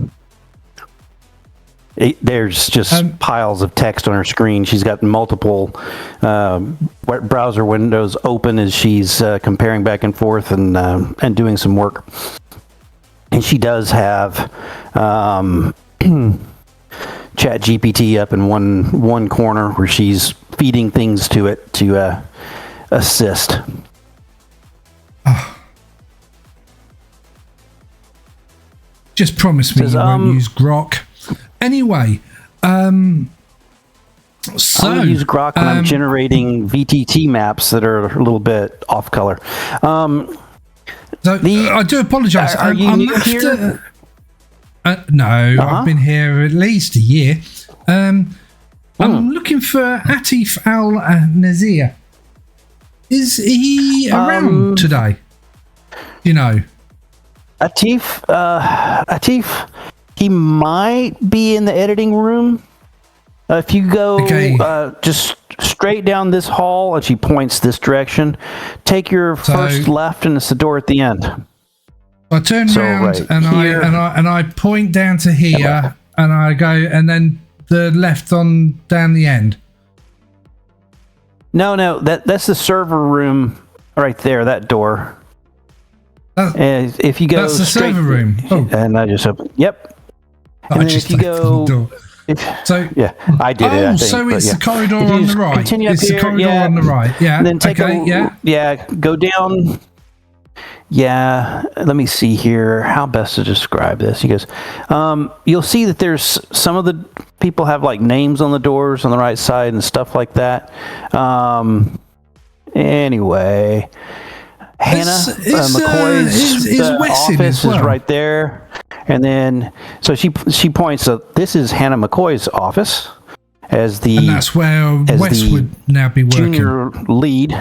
There's just piles of text on her screen. She's got multiple browser windows open as she's comparing back and forth and doing some work. And she does have ChatGPT up in one corner where she's feeding things to it to assist. Just promise me you won't use Grok. Anyway, so I'm gonna use Grok when I'm generating VTT maps that are a little bit off color. I do apologise. Are you new here? No, I've been here at least a year. I'm looking for Atif Al Nazir. Is he around today? You know, Atif, he might be in the editing room. If you go just straight down this hall, and she points this direction, take your first left, and it's the door at the end. I turn around and I point down to here, and I go, and then the left on down the end. No, that's the server room right there, that door. And if you go that's the straight, server room. Oh. And I just open. Yep. And then if you go, yeah, I did it. I think, so it's the corridor If you on the just right. continue up It's the here, corridor on the right. Yeah. And then take yeah. go down. Yeah, let me see here. How best to describe this? He goes, you'll see that there's some of the people have like names on the doors on the right side and stuff like that. Anyway, Hannah McCoy's office is right there. And then, so she points out, this is Hannah McCoy's office and that's where Wes would now be working. Junior lead.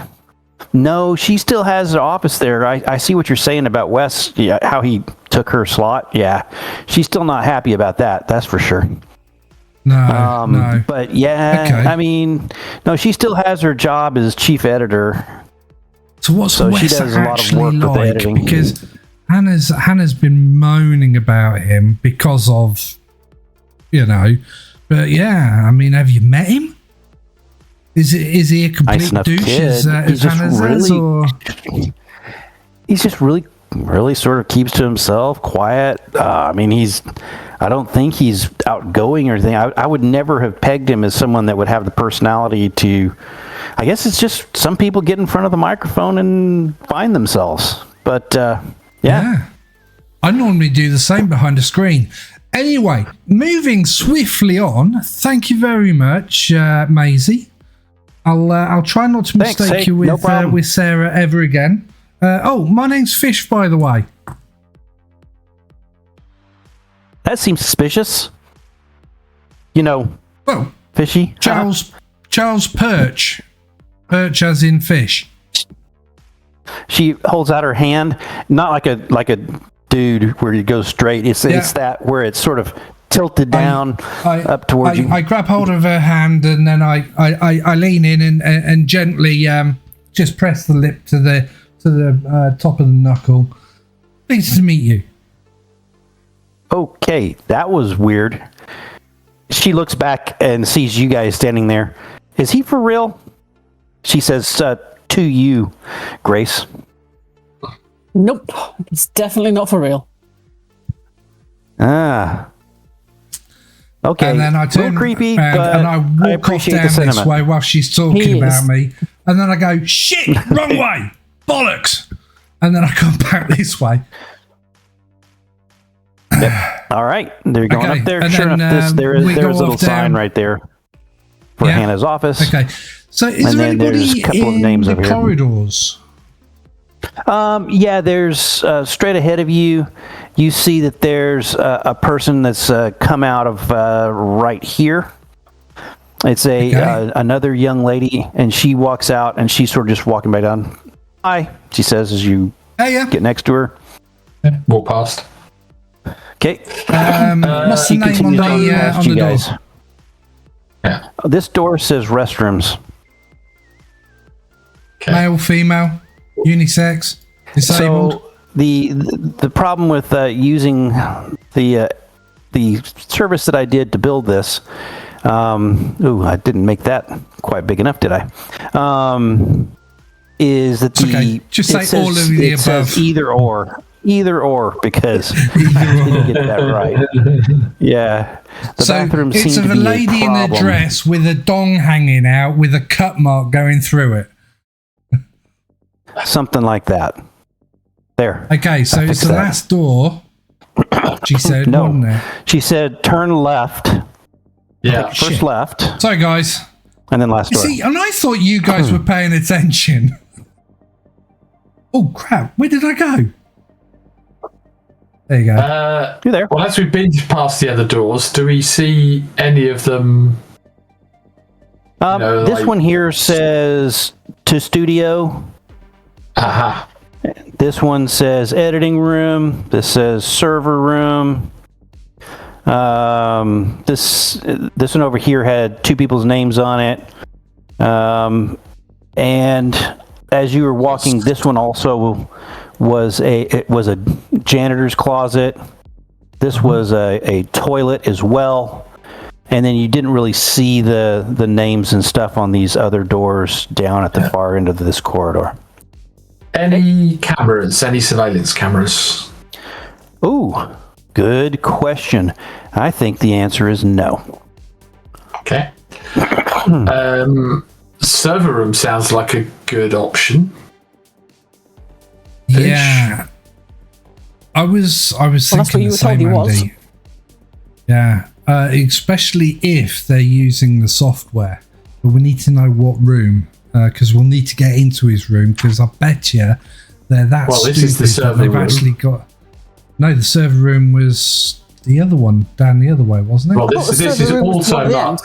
No, she still has an office there. I see what you're saying about Wes, how he took her slot. Yeah, she's still not happy about that. That's for sure. No. But yeah, okay. I mean, no, she still has her job as chief editor. So what's Wes she does a lot of work with the editing. Because Hannah's been moaning about him because of, but yeah, I mean, have you met him? Is he a complete douche? As Hannah says, or? He's just really sort of keeps to himself, quiet. I mean, I don't think he's outgoing or anything. I would never have pegged him as someone that would have the personality to. I guess it's just some people get in front of the microphone and find themselves. But yeah. I normally do the same behind a screen. Anyway, moving swiftly on. Thank you very much, Maisie. I'll try not to mistake you with Sarah ever again. My name's Fish, by the way. That seems suspicious. Fishy. Charles Perch. Perch as in fish. She holds out her hand, not like a dude where you go straight. It's that where it's sort of tilted down up towards you. I grab hold of her hand and then I lean in and gently just press the lip to the top of the knuckle. Pleased to meet you. Okay, that was weird. She looks back and sees you guys standing there. Is he for real? She says to you, Grace. Nope, it's definitely not for real. Okay, and then I turn creepy, and I walk off down this way while she's talking about me. And then I go, shit, wrong way, bollocks. And then I come back this way. Yep. All right, they're going up there. And sure then, enough, there's a little sign right there for Hannah's office. Okay, so is there anybody in the corridors? There's straight ahead of you. You see that there's a person that's come out of right here. It's another young lady, and she walks out, and she's sort of just walking by down. Hi, she says as you get next to her. Walk past. Okay. What's the name on the door? Yeah. This door says restrooms. Okay. Male, female, unisex, disabled. So the problem with using the service that I did to build this, I didn't make that quite big enough, did I? Is that just say all of the above. Either or, because I didn't get that right. Yeah. The bathroom it's seemed of to a be lady in a dress with a dong hanging out with a cut mark going through it. Something like that. There. Okay, so it's the last door. She said, no. Wasn't it? She said, turn left. Yeah. First left. Sorry, guys. And then last door. See, and I thought you guys were paying attention. Oh, crap. Where did I go? There you go. You're there. Well, as we've been past the other doors, do we see any of them? This one here says to studio. Aha. This one says editing room. This says server room. This one over here had two people's names on it. And as you were walking, this one also was a janitor's closet. This was a toilet as well. and then you didn't really see the names and stuff on these other doors down at the far end of this corridor. Any cameras? Any surveillance cameras? Ooh, good question. I think the answer is no. Okay. Server room sounds like a good option. Yeah. I was thinking the same, Andy. Yeah. Especially if they're using the software. But we need to know what room, because we'll need to get into his room, because I bet you they're that stupid this is the server they've room. Actually got... No, the server room was the other one, down the other way, wasn't it? Well, this is also marked.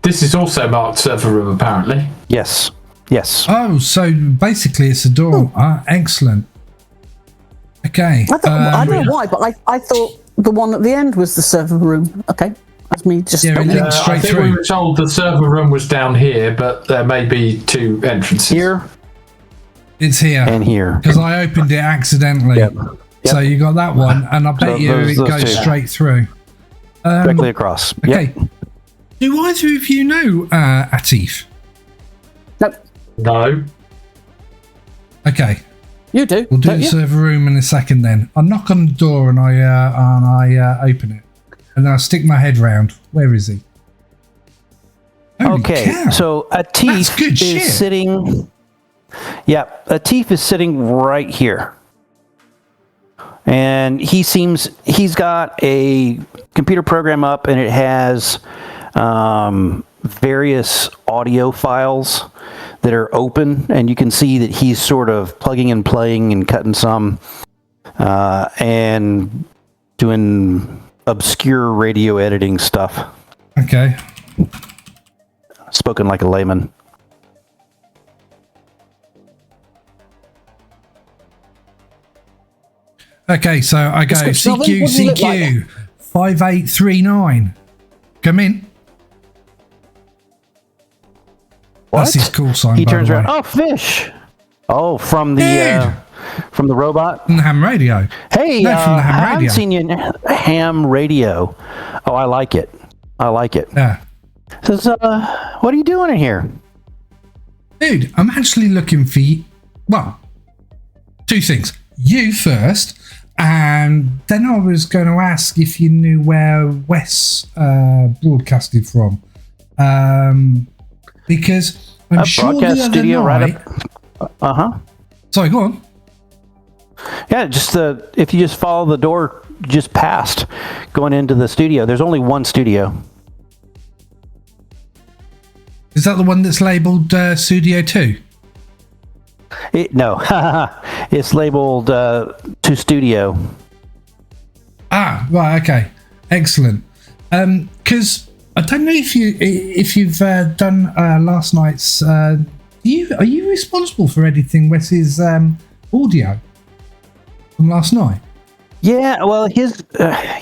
This is also marked server room, apparently. Yes. Oh, so basically it's a door. Excellent. Okay. I don't know why, but I thought the one at the end was the server room. Okay. That's me just... Yeah, it links I straight think through. we were told the server room was down here, but there may be two entrances. Here It's here. and here. Because I opened it accidentally. Yep. So you got that one, and I bet you those it goes two. straight through. Directly across. Okay. Yep. Do either of you know Atif? No, No. Okay. you do. We'll do don't the you? server room in a second then. I knock on the door and I open it. And then I stick my head round. Where is he? Holy Okay, cow. so That's Atif good is shit. sitting. Yeah, Atif is sitting right here, and he's got a computer program up, and it has various audio files that are open, and you can see that he's sort of plugging and playing and cutting some, and doing obscure radio editing stuff. Okay. Spoken like a layman. Okay, so I go Description of him? CQ, What does he look CQ, 5839. Come in. That's his call sign. He by turns the way. around. Oh, fish! Oh, from the robot. From the ham radio. Hey, No, from the I ham haven't radio. seen you in ham radio. Oh, I like it. Yeah. Says, what are you doing in here? Dude, I'm actually looking for you. Well, two things. You first, and then I was going to ask if you knew where Wes broadcasted from. Because I'm sure the broadcast other studio night... right up. Sorry, go on. Yeah, just if you just follow the door just past going into the studio, there's only one studio. Is that the one that's labelled Studio 2? No, it's labeled to studio. Ah, right, okay. Excellent. Because I don't know if you've done last night's... are you responsible for editing Wes's audio from last night? Yeah, well, his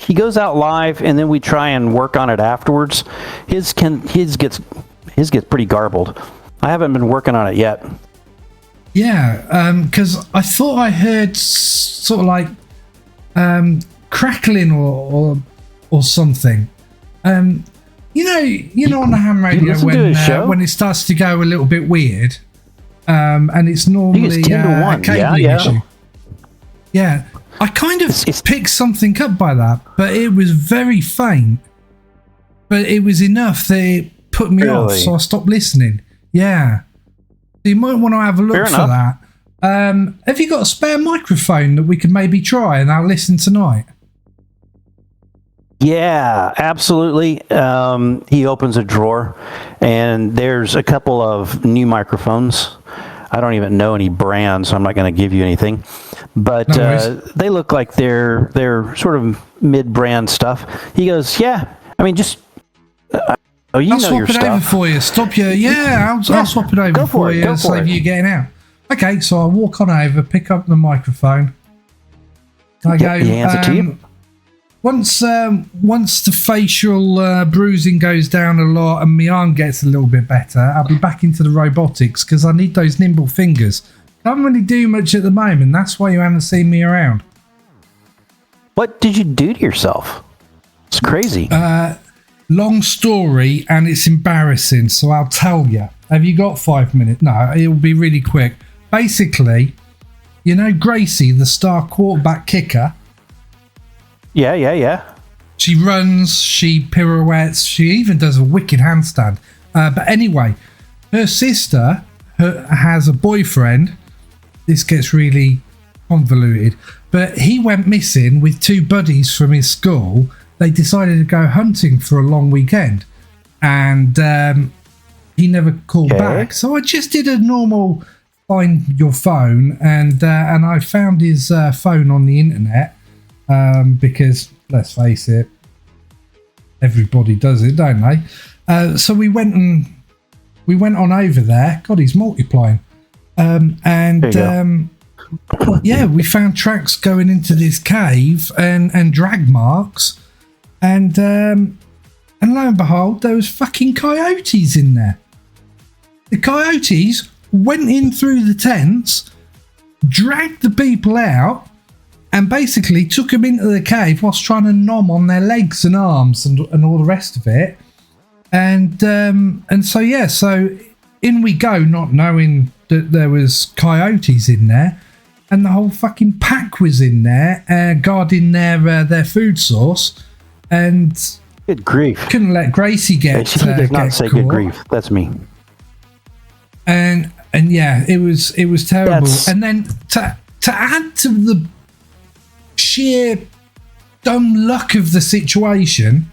he goes out live, and then we try and work on it afterwards. His gets pretty garbled. I haven't been working on it yet. Yeah, because I thought I heard sort of like crackling or something. You know, on the ham radio when it starts to go a little bit weird, and it's normally a cabling issue. Yeah, I kind of picked something up by that, but it was very faint. But it was enough that it put me off, so I stopped listening. Yeah. So you might want to have a look for that. Have you got a spare microphone that we could maybe try and I'll listen tonight? Yeah, absolutely. He opens a drawer, and there's a couple of new microphones. I don't even know any brands, so I'm not going to give you anything. But they look like they're sort of mid-brand stuff. He goes, yeah, I mean, just... I'll swap it over for you. Stop you. Yeah, I'll swap it over for you. Save you getting out. Okay, so I walk on over, pick up the microphone. I go. He hands it to you. Once the facial bruising goes down a lot and my arm gets a little bit better, I'll be back into the robotics because I need those nimble fingers. Can't really do much at the moment. That's why you haven't seen me around. What did you do to yourself? It's crazy. long story and it's embarrassing, so I'll tell you. Have you got 5 minutes? No, it'll be really quick. Basically, you know Gracie, the star quarterback kicker? Yeah. She runs, she pirouettes, she even does a wicked handstand. But anyway, her sister has a boyfriend. This gets really convoluted. But he went missing with 2 buddies from his school. They decided to go hunting for a long weekend. And he never called back. So I just did a normal find your phone. And I found his phone on the internet. Because, let's face it, everybody does it, don't they? So we went on over there. God, he's multiplying. We found tracks going into this cave and drag marks, and lo and behold, there was fucking coyotes in there. The coyotes went in through the tents, dragged the people out, and basically took them into the cave whilst trying to nom on their legs and arms and all the rest of it. So in we go, not knowing that there was coyotes in there, and the whole fucking pack was in there, guarding their food source, and good grief, couldn't let Gracie get. She does not say good grief. That's me. And yeah, it was terrible. And then to add to the sheer dumb luck of the situation,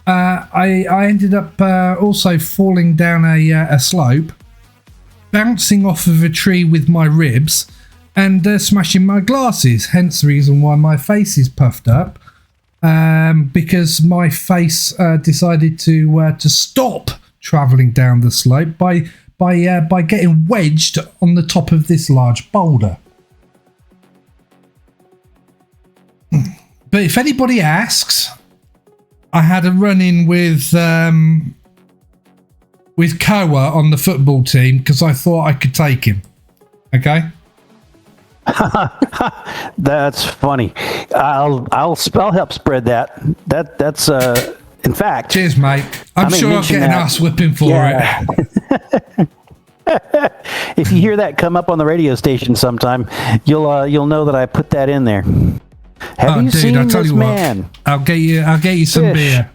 I ended up also falling down a slope, bouncing off of a tree with my ribs, and smashing my glasses. Hence the reason why my face is puffed up, because my face decided to stop travelling down the slope by getting wedged on the top of this large boulder. But if anybody asks, I had a run-in with Koa on the football team because I thought I could take him. Okay? That's funny. I'll help spread that. That's in fact. Cheers, mate. I'm sure I'll get an ass whipping for it. If you hear that come up on the radio station sometime, you'll know that I put that in there. Have you seen this man? I'll get you some beer.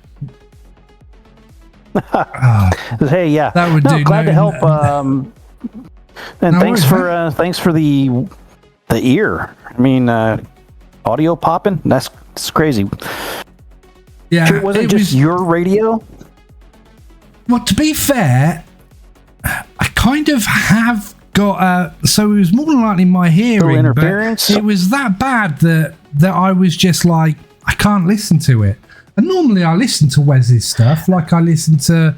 Hey, yeah. That would do. Glad to help. And thanks for the ear. I mean, audio popping. That's crazy. Yeah, was it just your radio? Well, to be fair, I kind of have got so it was more than likely my hearing. Interference. But it was that bad that I was just like, I can't listen to it. And normally I listen to Wes's stuff, like I listened to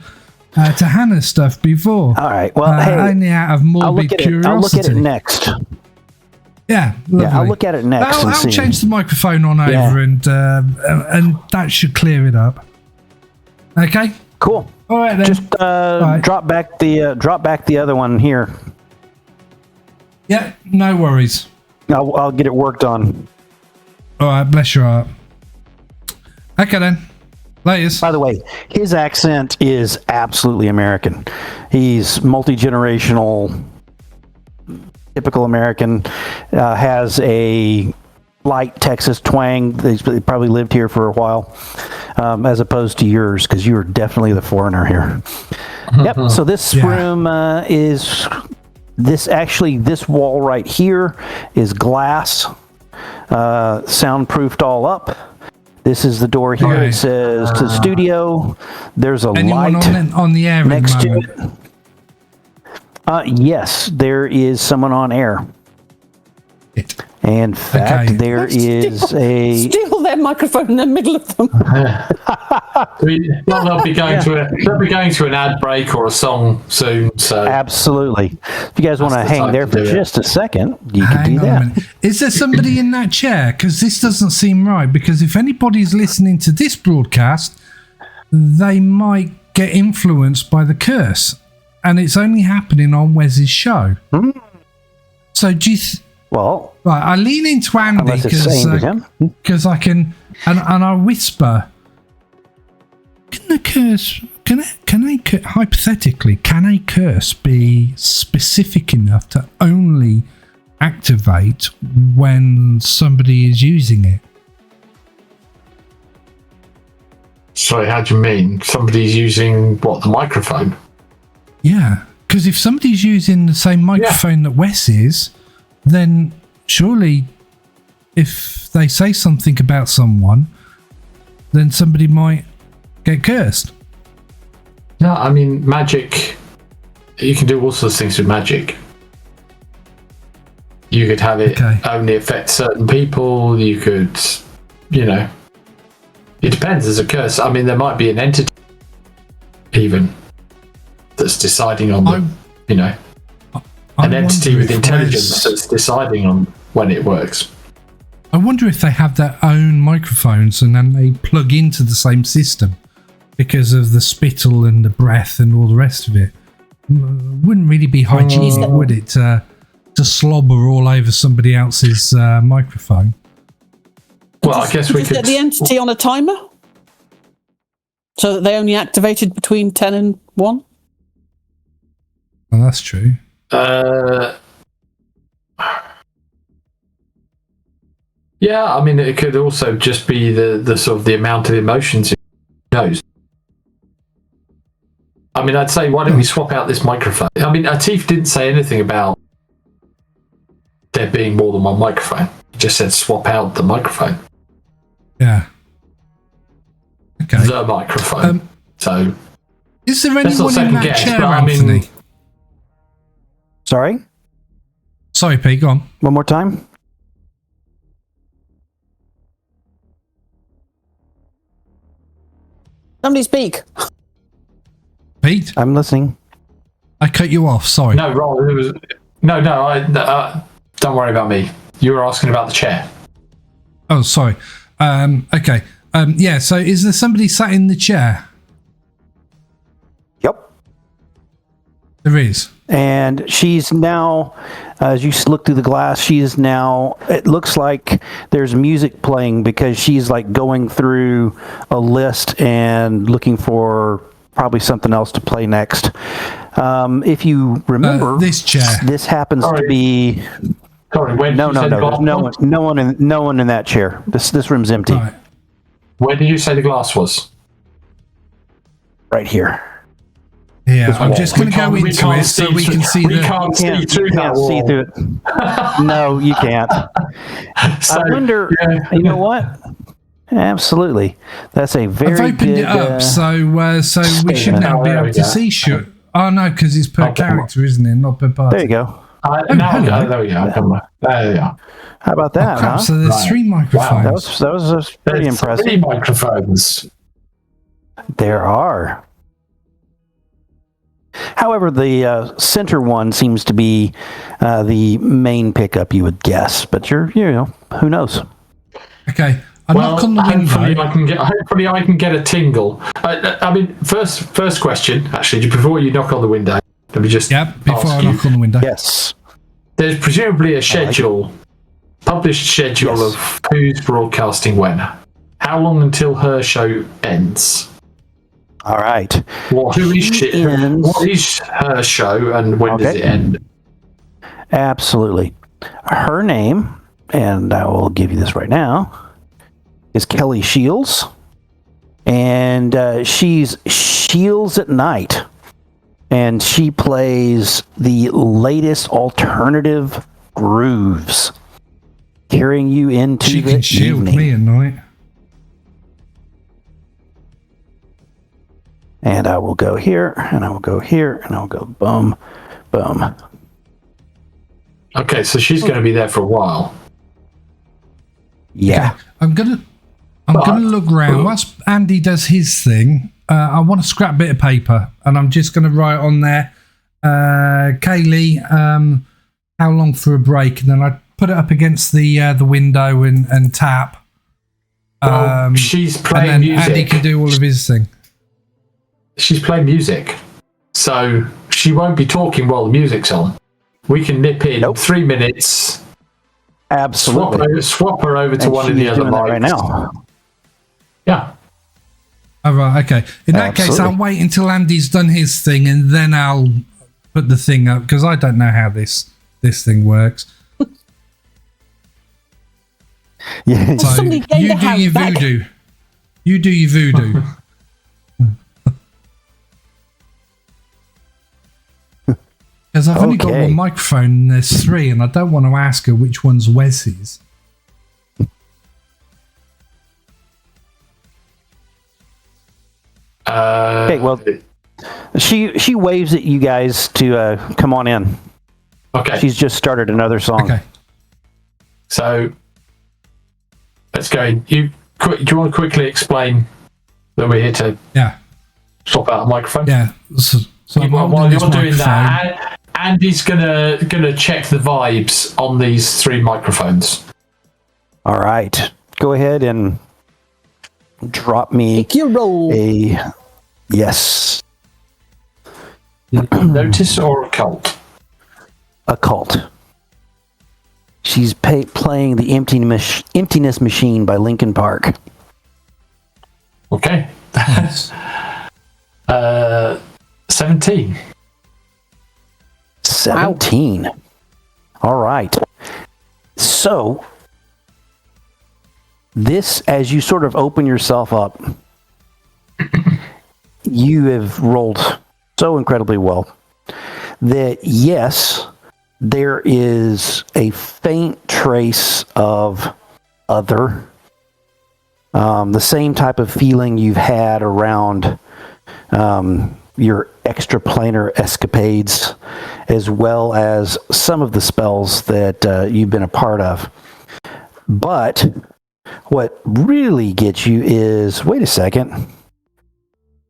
Hannah's stuff before. All right. Well, hey, only out of morbid curiosity. I'll look at it next. Yeah, lovely. Yeah, I'll look at it next. I'll change the microphone on over, and that should clear it up. Okay. Cool. All right then. Just drop back the other one here. Yeah, no worries. I'll get it worked on. All right, bless your heart. Okay then. Laters. By the way, his accent is absolutely American. He's multi-generational, typical American, has a light Texas twang. He's probably lived here for a while, as opposed to yours, because you are definitely the foreigner here. Yep. So this room is this wall right here is glass, soundproofed all up. This is the door here. Okay. It says to the studio. There's a light on the air next to it. Yes, there is someone on air. In fact, there is steal their microphone in the middle of them. They'll be going to an ad break or a song soon. So absolutely. If you guys want to hang there for just a second, you can do that. Is there somebody in that chair? Because this doesn't seem right. Because if anybody's listening to this broadcast, they might get influenced by the curse, and it's only happening on Wes's show. So do you? Well, right, I lean into Andy because I can, and I whisper, can a curse? Hypothetically, can a curse be specific enough to only activate when somebody is using it? Sorry, how do you mean? Somebody's using what, the microphone? Yeah, because if somebody's using the same microphone that Wes is, then surely if they say something about someone, then somebody might get cursed. No, I mean, magic, you can do all sorts of things with magic. You could have it only affect certain people. You could, it depends. There's a curse. I mean, there might be an entity even that's deciding on an entity with intelligence that's deciding on when it works. I wonder if they have their own microphones and then they plug into the same system because of the spittle and the breath and all the rest of it. Wouldn't really be hygienic, would it, to slobber all over somebody else's microphone? Well, I guess we could set the entity on a timer so that they only activated between 10 and 1. Well, that's true. Yeah, I mean, it could also just be the sort of the amount of emotions it knows. I mean, I'd say, why don't we swap out this microphone? I mean, Atif didn't say anything about there being more than one microphone. He just said swap out the microphone. Yeah. Okay. The microphone. So, is there anyone in that chair, Anthony? Sorry, Pete, go on. one more time. Somebody speak. Pete? I'm listening. I cut you off, sorry. No, Rob, it was... No, don't worry about me. You were asking about the chair. Oh, sorry. Okay. Yeah, so is there somebody sat in the chair? Yep. There is. And she's now, as you look through the glass, she is now, it looks like there's music playing because she's like going through a list and looking for probably something else to play next. If you remember, this chair. This happens to be... Sorry, when No. There's no one in that chair. This room's empty. Right. Where did you say the glass was? Right here. Yeah, I'm just going to go into it so we can see we can't see through that wall. See through it. No, you can't. So, I wonder. yeah. You know what? Absolutely, that's a very I've opened good, it up, so we should now be able to see shit. Oh no, because it's per character, isn't it? Not per party. There you go. There we go. There we are. How about that? Crap, huh? so there's 3 microphones. That was pretty There's impressive. 3 microphones. There are. However, the center one seems to be the main pickup, you would guess. But who knows? Okay, I knock on the window. Hopefully, I can get a tingle. I mean, first question, actually, before you knock on the window, let me just before I knock on the window. Yes. There's presumably a schedule, published schedule of who's broadcasting when. How long until her show ends? All right. What is her show and when does it end? Absolutely. Her name, and I will give you this right now, is Kelly Shields. And she's Shields at Night. And she plays the latest alternative grooves, carrying you into she the can shield evening. me at night. And I will go here, and I will go here, and I will go boom, boom. Okay, so she's going to be there for a while. Yeah. Okay, I'm gonna look round. Whilst Andy does his thing, I want a scrap bit of paper, and I'm just going to write on there, Kaylee, how long for a break, and then I put it up against the window and tap. Well, she's playing and then music. Andy can do all of his thing. She's playing music, so she won't be talking while the music's on. We can nip in 3 minutes. Absolutely. Swap her over to And one of the she's other doing that mics right now. Yeah. Oh, right, okay. In that case, I'll wait until Andy's done his thing and then I'll put the thing up because I don't know how this thing works. Yeah. So you do your voodoo. You do your voodoo. Because I've only got one microphone and there's three, and I don't want to ask her which one's Wes's. Okay, well, she waves at you guys to come on in. Okay. She's just started another song. Okay. So let's go. Do you want to quickly explain that we're here to swap out a microphone? Yeah. So while you're doing that, Andy's gonna check the vibes on these three microphones. All right. Go ahead and drop me a yes. Notice or occult? Occult. She's playing the Emptiness Machine by Linkin Park. Okay. 17. 17. Wow. All right. So, this, as you sort of open yourself up, you have rolled so incredibly well that, yes, there is a faint trace of other. The same type of feeling you've had around your extraplanar escapades, as well as some of the spells that you've been a part of. But what really gets you is, wait a second,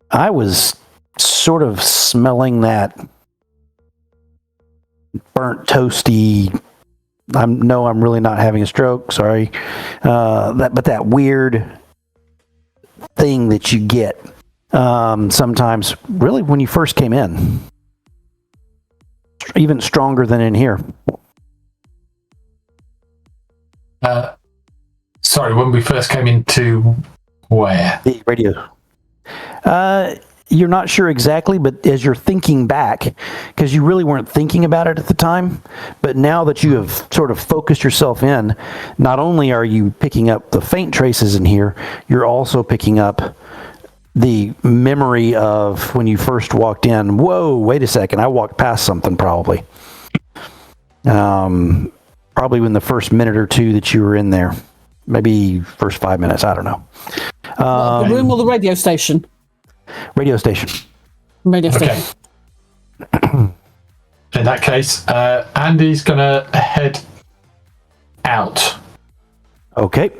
I was sort of smelling that burnt toasty, I'm really not having a stroke, sorry, but that weird thing that you get sometimes, really, when you first came in, even stronger than in here. Sorry, when we first came into where? The radio. You're not sure exactly, but as you're thinking back, because you really weren't thinking about it at the time, but now that you have sort of focused yourself in, not only are you picking up the faint traces in here, you're also picking up the memory of when you first walked in. Whoa, wait a second, I walked past something probably. Probably in the first minute or two that you were in there. Maybe first 5 minutes, I don't know. The room or the radio station? Radio station. Radio station. Okay. In that case, Andy's gonna head out. Okay.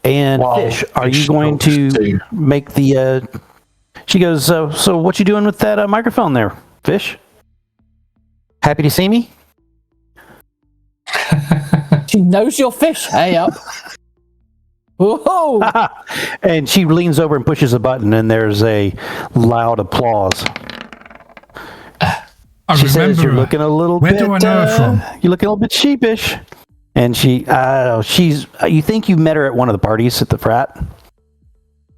And Fish, are you going to make the... She goes, so what you doing with that microphone there, Fish? Happy to see me? She knows your fish. Hey up. Whoa! And she leans over and pushes a button, and there's a loud applause. She says, "You're looking a little bit. Where do I know her from? You're looking a little bit sheepish." And she's. You think you met her at one of the parties at the frat?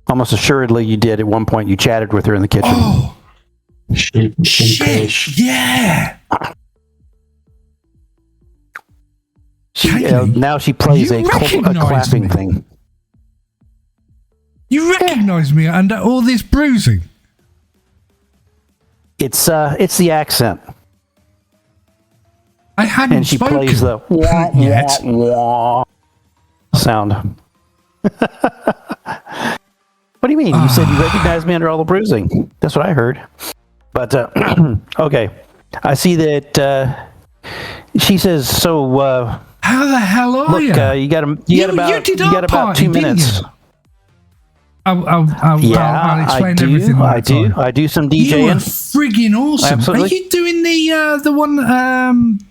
Almost assuredly, you did at one point. You chatted with her in the kitchen. Oh, Sheepish. yeah. Now she plays a clapping thing. You recognise me under all this bruising? It's the accent. I hadn't and she spoken plays the yet. Sound. What do you mean? You said you recognized me under all the bruising. That's what I heard. But okay, I see that she says. So how the hell are you? Look, you got about 2 minutes. I'll explain everything. I do some DJing. You are friggin' awesome. Absolutely. Are you doing the one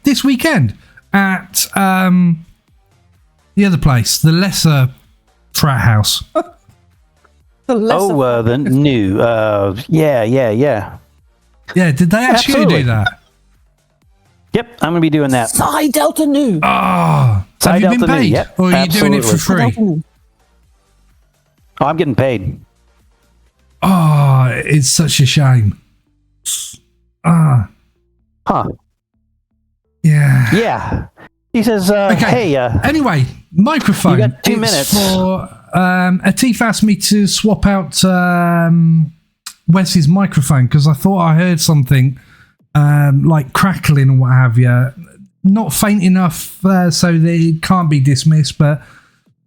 this weekend at the other place, the lesser frat house? The new. Yeah. Yeah, did they actually do that? Yep, I'm going to be doing that. Psi Delta Nu. Oh, have you been paid? Yep, or are you doing it for free? Oh, I'm getting paid. Oh, it's such a shame. Huh. Yeah. Yeah. He says, hey, anyway, microphone. You got 2 minutes. For, Atif asked me to swap out Wes's microphone because I thought I heard something like crackling and what have you. Not faint enough so that it can't be dismissed, but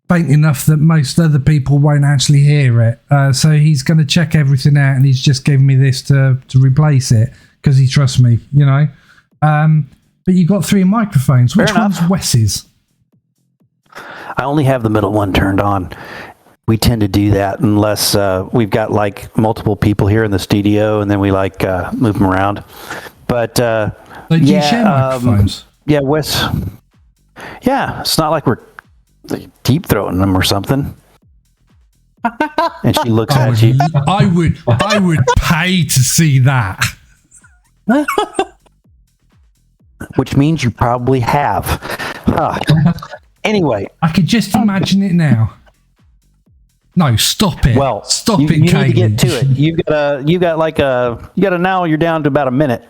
faint enough that most other people won't actually hear it. So he's going to check everything out, and he's just given me this to replace it because he trusts me, you know. But you got 3 microphones. Which one's Wes's? I only have the middle one turned on. We tend to do that unless we've got like multiple people here in the studio, and then we like move them around. But do you share microphones? Yeah, Wes. Yeah, it's not like we're deep throating them or something. And she looks at you. I would pay to see that. Which means you probably have. Anyway, I could just imagine it now. No, stop it. Well, stop you it, need Kate. to get to it. You got now. You're down to about a minute.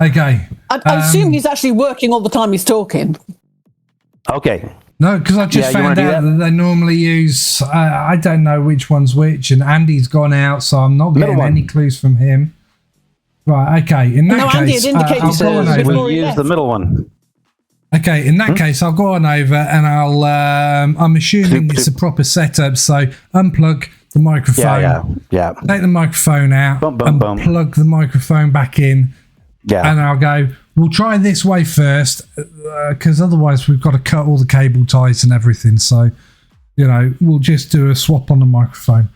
Okay. I assume he's actually working all the time he's talking. Okay. No, because I just found out that they normally use. I don't know which one's which, and Andy's gone out, so I'm not getting any clues from him. Right. Okay. In that case, Andy says we'll use the middle one. Okay, in that case, I'll go on over and I'll. I'm assuming it's a proper setup, so unplug the microphone. Yeah. Take the microphone out and plug the microphone back in. Yeah. And I'll go. We'll try this way first, because otherwise we've got to cut all the cable ties and everything. So, you know, we'll just do a swap on the microphone.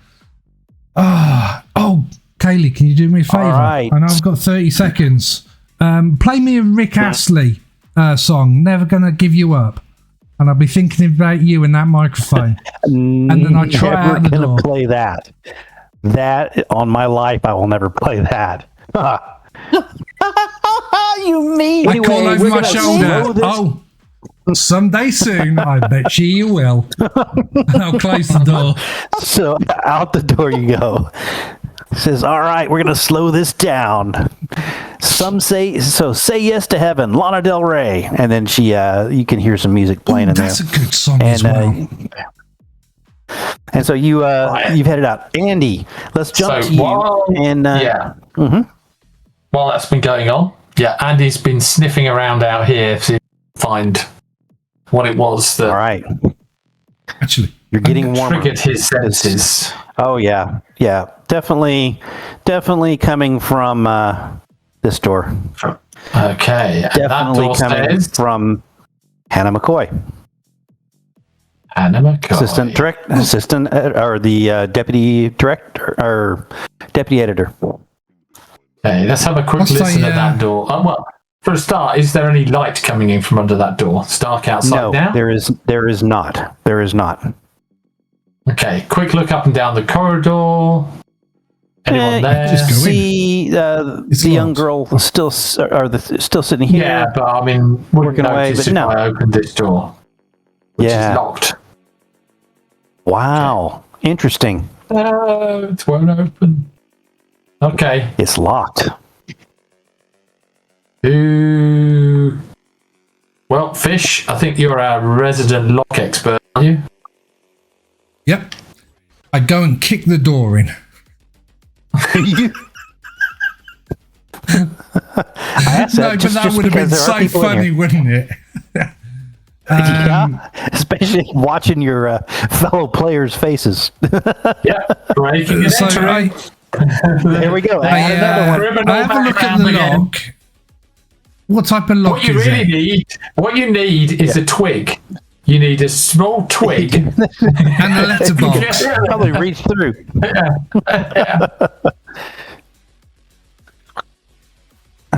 Oh, Kaylee, can you do me a favour? Right. I know I've got 30 seconds. Play me a Rick Astley song, Never Gonna Give You Up. And I'll be thinking about you in that microphone. And then I try out the door. Never gonna play that. That, on my life, I will never play that. You mean? I call over my shoulder. Oh, someday soon, I bet you will. And I'll close the door. So out the door you go. Says, all right, we're going to slow this down. Some say, so say yes to heaven, Lana Del Rey. And then she, you can hear some music playing in there. That's a good song as well. And so you, you've headed out. Andy, let's jump to you. And, while that's been going on, Andy's been sniffing around out here to find what it was that all right. Actually, you're getting warmer. Triggered his senses. Oh, yeah. Yeah. Definitely coming from this door. Okay. Definitely coming from Hannah McCoy. Hannah McCoy. Assistant, or the deputy director, or deputy editor. Okay, let's have a quick listen at that door. Well, for a start, is there any light coming in from under that door? It's dark outside now? No, there is not. There is not. Okay, quick look up and down the corridor. Anyone there? Just go see the young girl still sitting here. Yeah, but I mean, working away. But no, I opened this door, which is locked. Wow, interesting. It won't open. Okay, it's locked. Well, Fish, I think you're our resident lock expert, aren't you? Yep. I'd go and kick the door in. I asked no, but that would have been so funny, wouldn't it? Yeah, especially watching your fellow players' faces. Yeah, breaking and entering. There we go. I have a look at the lock. What type of lock is it? What you need is a twig. You need a small twig and a letterbox. Probably reach through.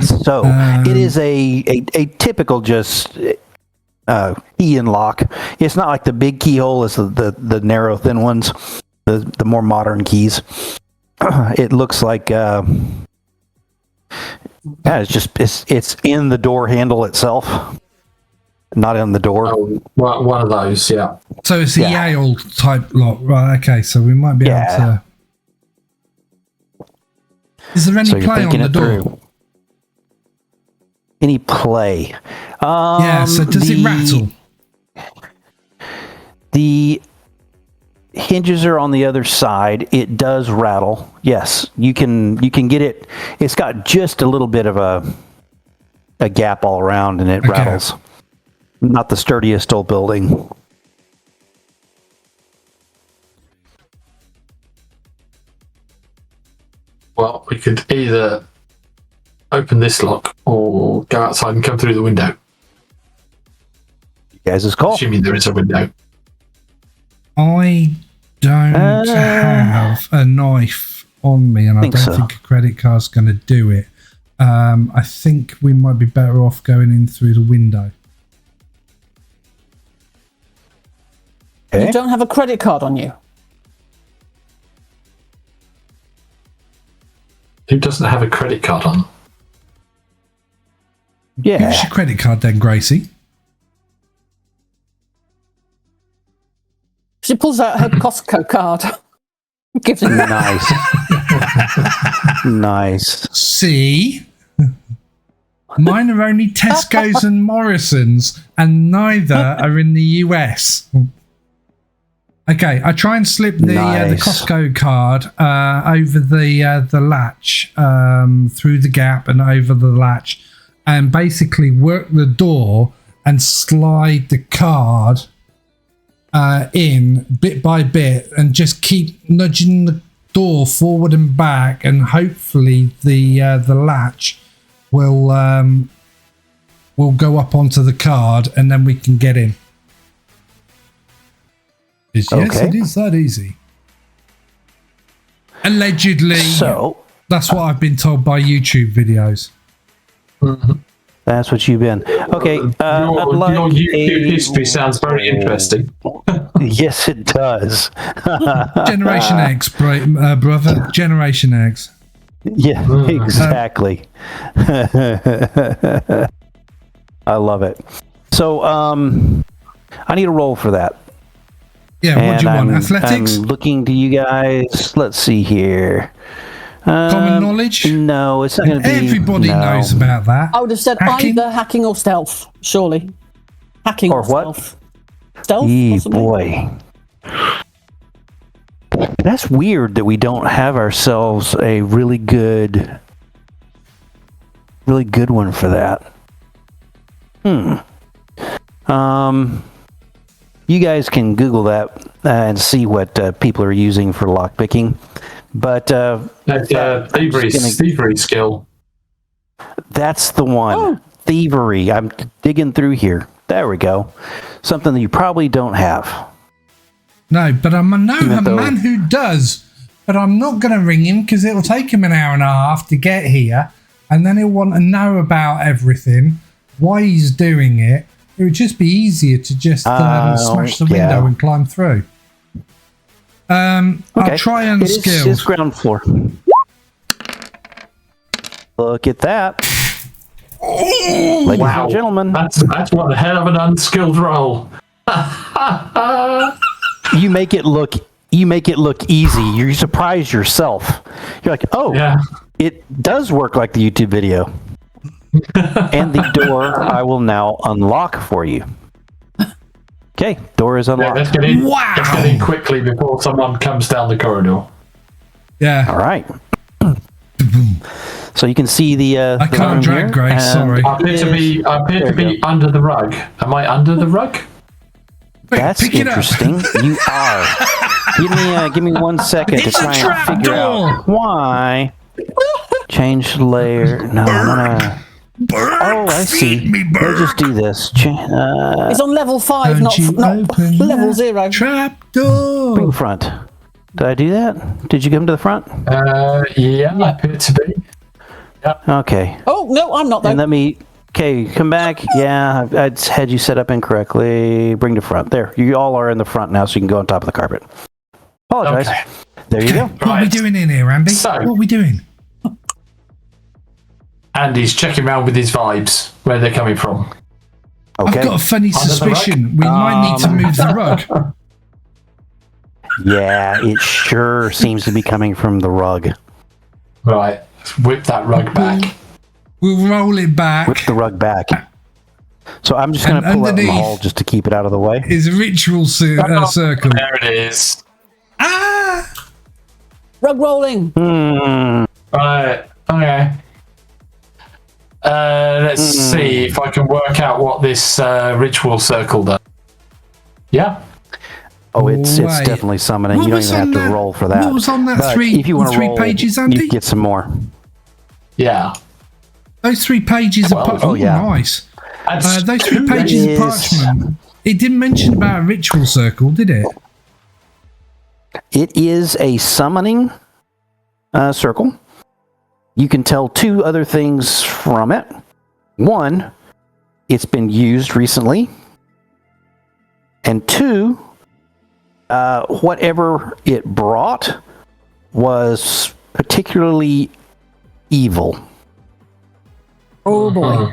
So it is a typical just key and lock. It's not like the big keyhole. It's the narrow, thin ones. The more modern keys. It looks like it's in the door handle itself. Not on the door. Oh, one of those, yeah. So it's a Yale type lock, right? Okay, so we might be able to. Is there any play on the door? Through. Any play? Yeah. So does it rattle? The hinges are on the other side. It does rattle. Yes, you can get it. It's got just a little bit of a gap all around, and it rattles. Not the sturdiest old building. Well, we could either open this lock or go outside and come through the window. You guys' call. Assuming there is a window. I don't have a knife on me, and I don't think a credit card's going to do it. I think we might be better off going in through the window. Okay. You don't have a credit card on you? Who doesn't have a credit card on? Yeah. Give us your credit card then, Gracie. She pulls out her Costco card. Gives it Nice. Nice. See? Mine are only Tesco's and Morrison's, and neither are in the US. Okay, I try and slip the Costco card over the latch, through the gap and over the latch, and basically work the door and slide the card in bit by bit, and just keep nudging the door forward and back, and hopefully the latch will go up onto the card, and then we can get in. Yes, it is that easy. Allegedly. So that's what I've been told by YouTube videos. that's what you've been. Okay. Your YouTube history sounds very interesting. Yes, it does. Generation X, brother. Generation X. Yeah, exactly. I love it. So, I need a roll for that. Yeah, what do you want? Athletics? I'm looking to you guys. Let's see here. Common knowledge? No, it's not going to be. Everybody knows about that. I would have said either hacking or stealth, surely. Hacking or what? stealth. Stealth, possibly? Boy. That's weird that we don't have ourselves a really good one for that. You guys can Google that and see what people are using for lockpicking. But thievery skill. That's the one. Oh. Thievery. I'm digging through here. There we go. Something that you probably don't have. No, but I know a man who does. But I'm not going to ring him because it'll take him an hour and a half to get here. And then he'll want to know about everything, why he's doing it. It would just be easier to just smash the window and climb through. I'll try unskilled. It's ground floor. Look at that. Ladies and gentlemen. That's one hell of an unskilled roll. You make it look easy. You surprise yourself. You're like, oh, yeah. It does work like the YouTube video. And the door I will now unlock for you. Okay, door is unlocked. Let's get in. Wow. Let's get in quickly before someone comes down the corridor. Yeah. All right. So you can see the. I can't drag Grace. Sorry. I appear to be under the rug. Am I under the rug? That's interesting. You are. Give me 1 second to try and figure out why. Change layer. No, I'm gonna. Oh, I see. Let's just do this. It's on level 5, not level 0. Trap door. Bring the front. Did I do that? Did you come to the front? Yeah, I appear to be. Yep. Okay. Oh, no, I'm not there. And okay, come back. Yeah, I had you set up incorrectly. Bring the front. There. You all are in the front now, so you can go on top of the carpet. Apologize. Okay. There you go. What are we doing in here, Andy? What are we doing? Andy's checking around with his vibes, where they're coming from. Okay. I've got a funny suspicion. We might need to move the rug. Yeah, it sure seems to be coming from the rug. Right. Whip that rug back. We'll roll it back. Whip the rug back. So I'm just going to pull it in the hall just to keep it out of the way. Is a ritual circle. There it is. Ah! Rug rolling. Right. Okay. Let's see if I can work out what this ritual circle does. Yeah. Oh, it's definitely summoning. You don't even have to roll for that. What was on that but three, if you want to roll, pages, Andy? you get some more. Yeah. Those 3 pages of parchment. Oh, yeah. Nice. Those 3 pages of parchment. It didn't mention about a ritual circle, did it? It is a summoning circle. You can tell 2 other things from it. 1, it's been used recently. And 2, whatever it brought was particularly evil. Oh boy.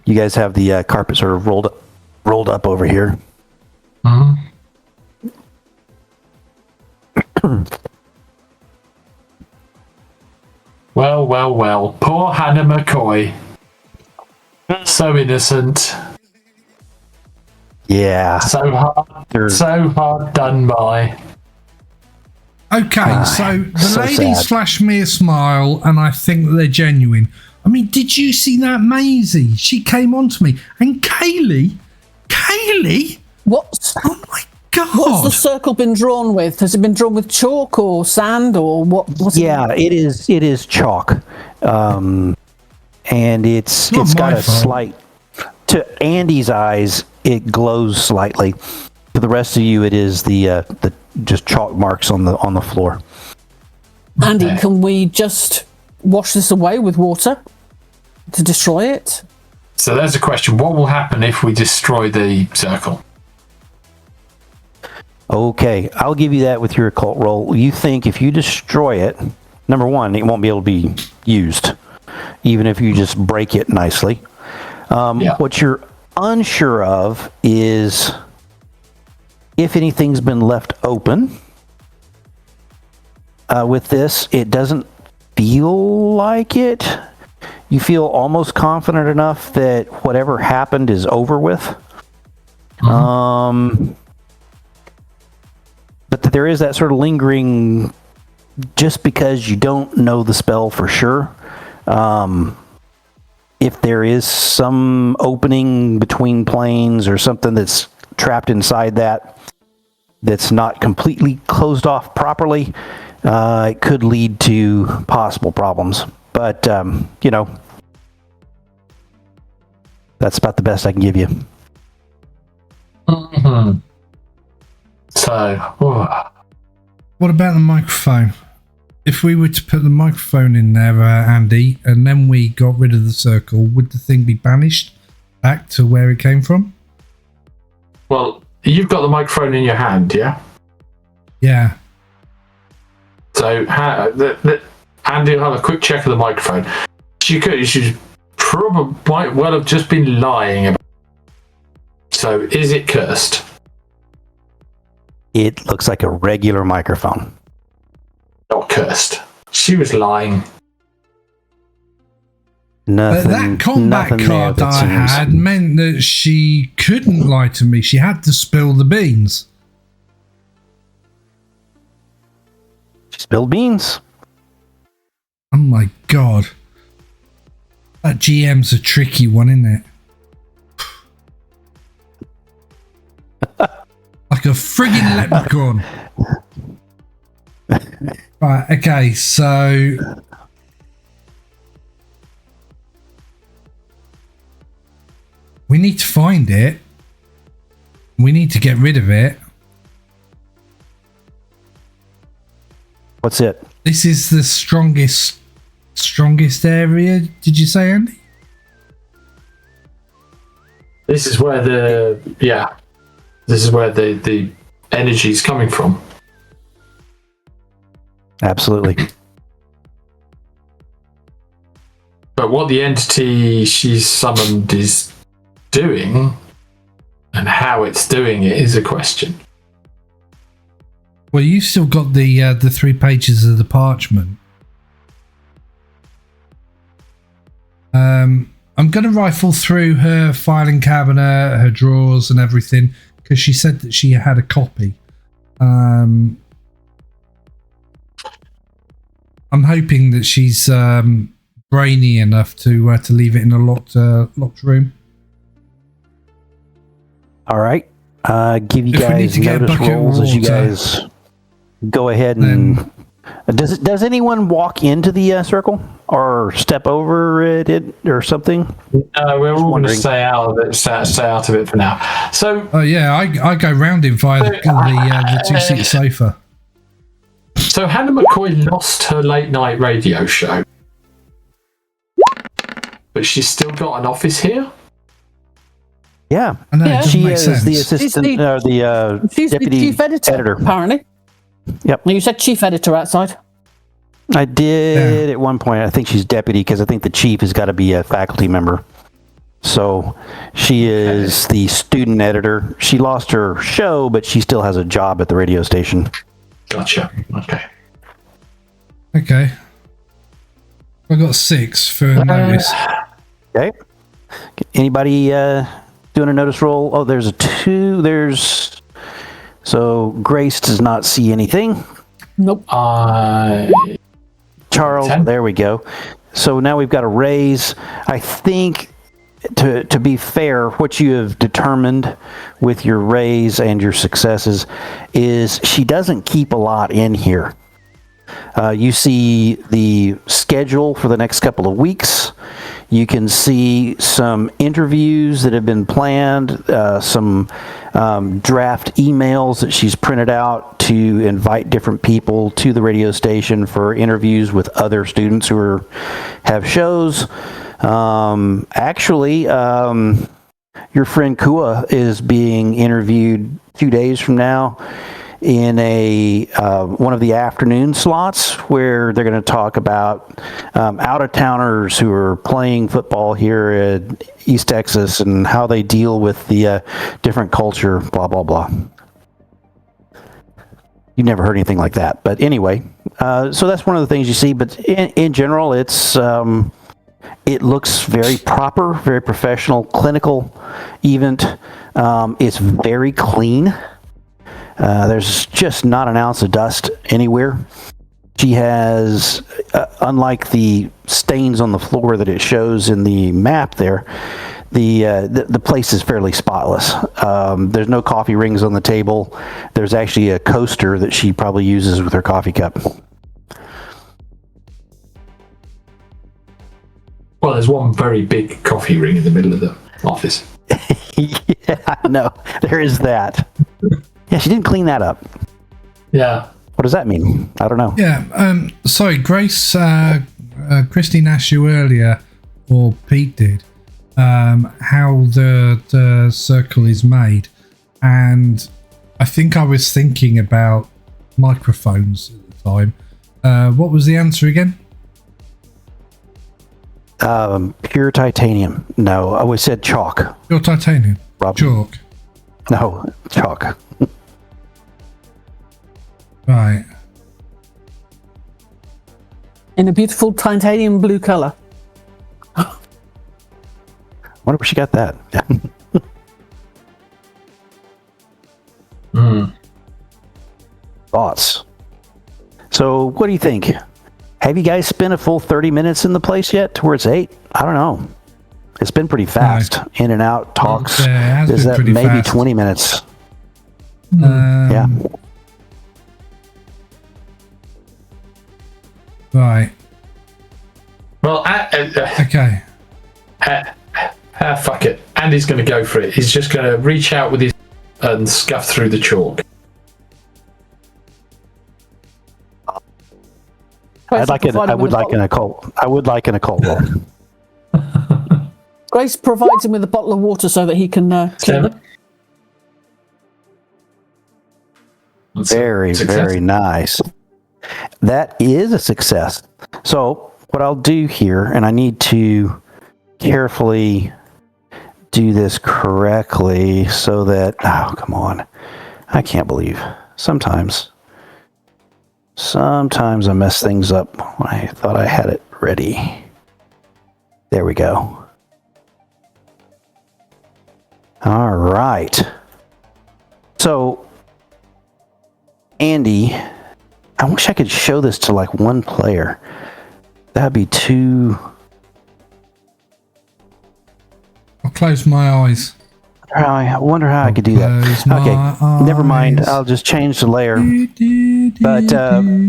You guys have the carpet sort of rolled up over here. Well. Poor Hannah McCoy. So innocent. Yeah. So hard done by. Okay, so the so ladies sad. flash me a smile, and I think they're genuine. I mean, did you see that Maisie? She came on to me. And Kaylee? What's Oh my God. the circle been drawn with? Has it been drawn with chalk or sand or what? Yeah, it is chalk. And it's Not got my a fault. slight, to Andy's eyes, it glows slightly. For the rest of you, it is the just chalk marks on the floor. Andy, can we just wash this away with water to destroy it? So there's a question. What will happen if we destroy the circle? Okay, I'll give you that with your occult roll. You think if you destroy it, number 1, it won't be able to be used, even if you just break it nicely. What you're unsure of is if anything's been left open. With this, it doesn't feel like it. You feel almost confident enough that whatever happened is over with. But there is that sort of lingering, just because you don't know the spell for sure. If there is some opening between planes or something that's trapped inside that's not completely closed off properly, it could lead to possible problems. But, that's about the best I can give you. So, What about the microphone? If we were to put the microphone in there, Andy, and then we got rid of the circle, would the thing be banished back to where it came from? well, you've got the microphone in your hand, yeah? Yeah. So, Andy will have a quick check of the microphone. She probably might well have just been lying about. So, is it cursed? It looks like a regular microphone. Not cursed. She was lying. Nothing. But that combat nothing card there that I seems- had meant that she couldn't lie to me. She had to spill the beans. She spilled beans. Oh my God. That GM's a tricky one, isn't it? Like a friggin' leprechaun. Right, okay, so we need to find it. We need to get rid of it. What's it? This is the strongest area, did you say, Andy? This is where the energy is coming from. Absolutely. But what the entity she's summoned is doing and how it's doing it is a question. Well, you still got the 3 pages of the parchment. I'm going to rifle through her filing cabinet, her drawers, and everything because she said that she had a copy. I'm hoping that she's brainy enough to leave it in a locked room. All right. Give you If we need guys to get a notice bucket of rolls as you water, guys go ahead and. Does anyone walk into the circle or step over it or something? We're all going to stay out of it. Stay out of it for now. So. Oh yeah, I go round him via the 2-seat sofa. So Hannah McCoy lost her late night radio show, but she's still got an office here. Yeah, I know. Yeah. she is sense. the assistant, She's deputy the chief editor, apparently. Yep. You said chief editor outside. I did at one point. I think she's deputy because I think the chief has got to be a faculty member. So she is the student editor. She lost her show, but she still has a job at the radio station. Gotcha. Okay. Okay. I got 6 for notice. Okay. Anybody doing a notice roll? Oh, there's a 2. So Grace does not see anything. Nope. Charles, 10. there we go. So now we've got a raise. I think, to be fair, what you have determined with your raise and your successes is she doesn't keep a lot in here. You see the schedule for the next couple of weeks. You can see some interviews that have been planned, some draft emails that she's printed out to invite different people to the radio station for interviews with other students who have shows. Actually, your friend Kua is being interviewed 2 days from now in a one of the afternoon slots where they're going to talk about out-of-towners who are playing football here at East Texas and how they deal with the different culture, blah, blah, blah. You never heard anything like that. But anyway, so that's one of the things you see. But in general, it's it looks very proper, very professional, clinical event. It's very clean. There's just not an ounce of dust anywhere. She has, unlike the stains on the floor that it shows in the map there, the place is fairly spotless. There's no coffee rings on the table. There's actually a coaster that she probably uses with her coffee cup. Well, there's one very big coffee ring in the middle of the office. Yeah, no, there is that. Yeah, she didn't clean that up. Yeah. What does that mean? I don't know. Yeah, sorry, Grace, Christine asked you earlier, or Pete did, how the circle is made. And I think I was thinking about microphones at the time. What was the answer again? Pure titanium. No, I always said chalk. Pure titanium. Rob. Chalk. No, chalk. Right. In a beautiful titanium blue colour. I wonder where she got that. Thoughts. So, what do you think? Have you guys spent a full 30 minutes in the place yet to where it's 8? I don't know. It's been pretty fast. Right. In and out, talks. Yeah, it has Is been that pretty maybe fast. 20 minutes? Yeah. Right. Well, Okay. fuck it. Andy's going to go for it. He's just going to reach out with his and scuff through the chalk. I would like an occult roll. Grace provides him with a bottle of water so that he can clean it. Very, very nice. That is a success. So what I'll do here, and I need to carefully do this correctly so that, oh, come on. I can't believe sometimes Sometimes I mess things up. I thought I had it ready. There we go. All right. So, Andy, I wish I could show this to like one player. That'd be too... I'll close my eyes. I wonder how I could do that. Okay, never mind. I'll just change the layer. But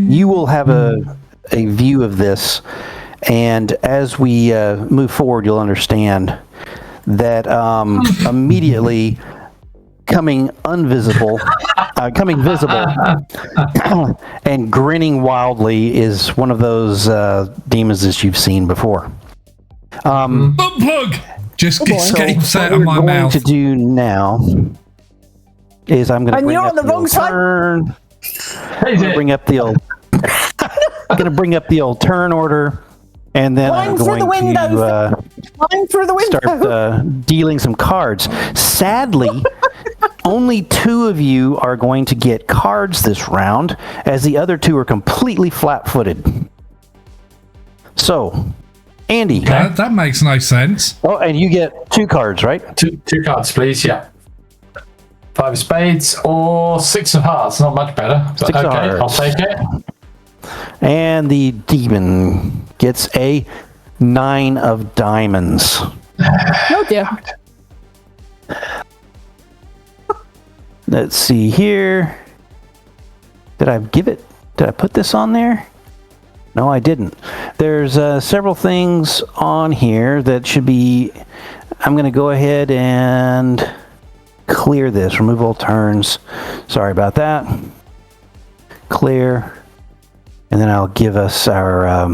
you will have a view of this, and as we move forward, you'll understand that immediately coming visible, and grinning wildly is one of those demons that you've seen before. Butt plug! Just escapes out of my mouth. What we're going to do now is I'm going to bring up the old turn. I'm going to bring up the old. I'm going to bring up the old turn order, and then I'm going to start dealing some cards. Sadly, only 2 of you are going to get cards this round, as the other 2 are completely flat-footed. So, Andy. That makes no sense. Oh, and you get 2 cards, right? Two cards, please. Yeah. 5 of spades or 6 of hearts. Not much better. But 6 of hearts. I'll take it. And the demon gets a 9 of diamonds. Oh dear. Let's see here. Did I put this on there? No, I didn't. There's several things on here that should be... I'm going to go ahead and clear this. Remove all turns. Sorry about that. Clear. And then I'll give us our...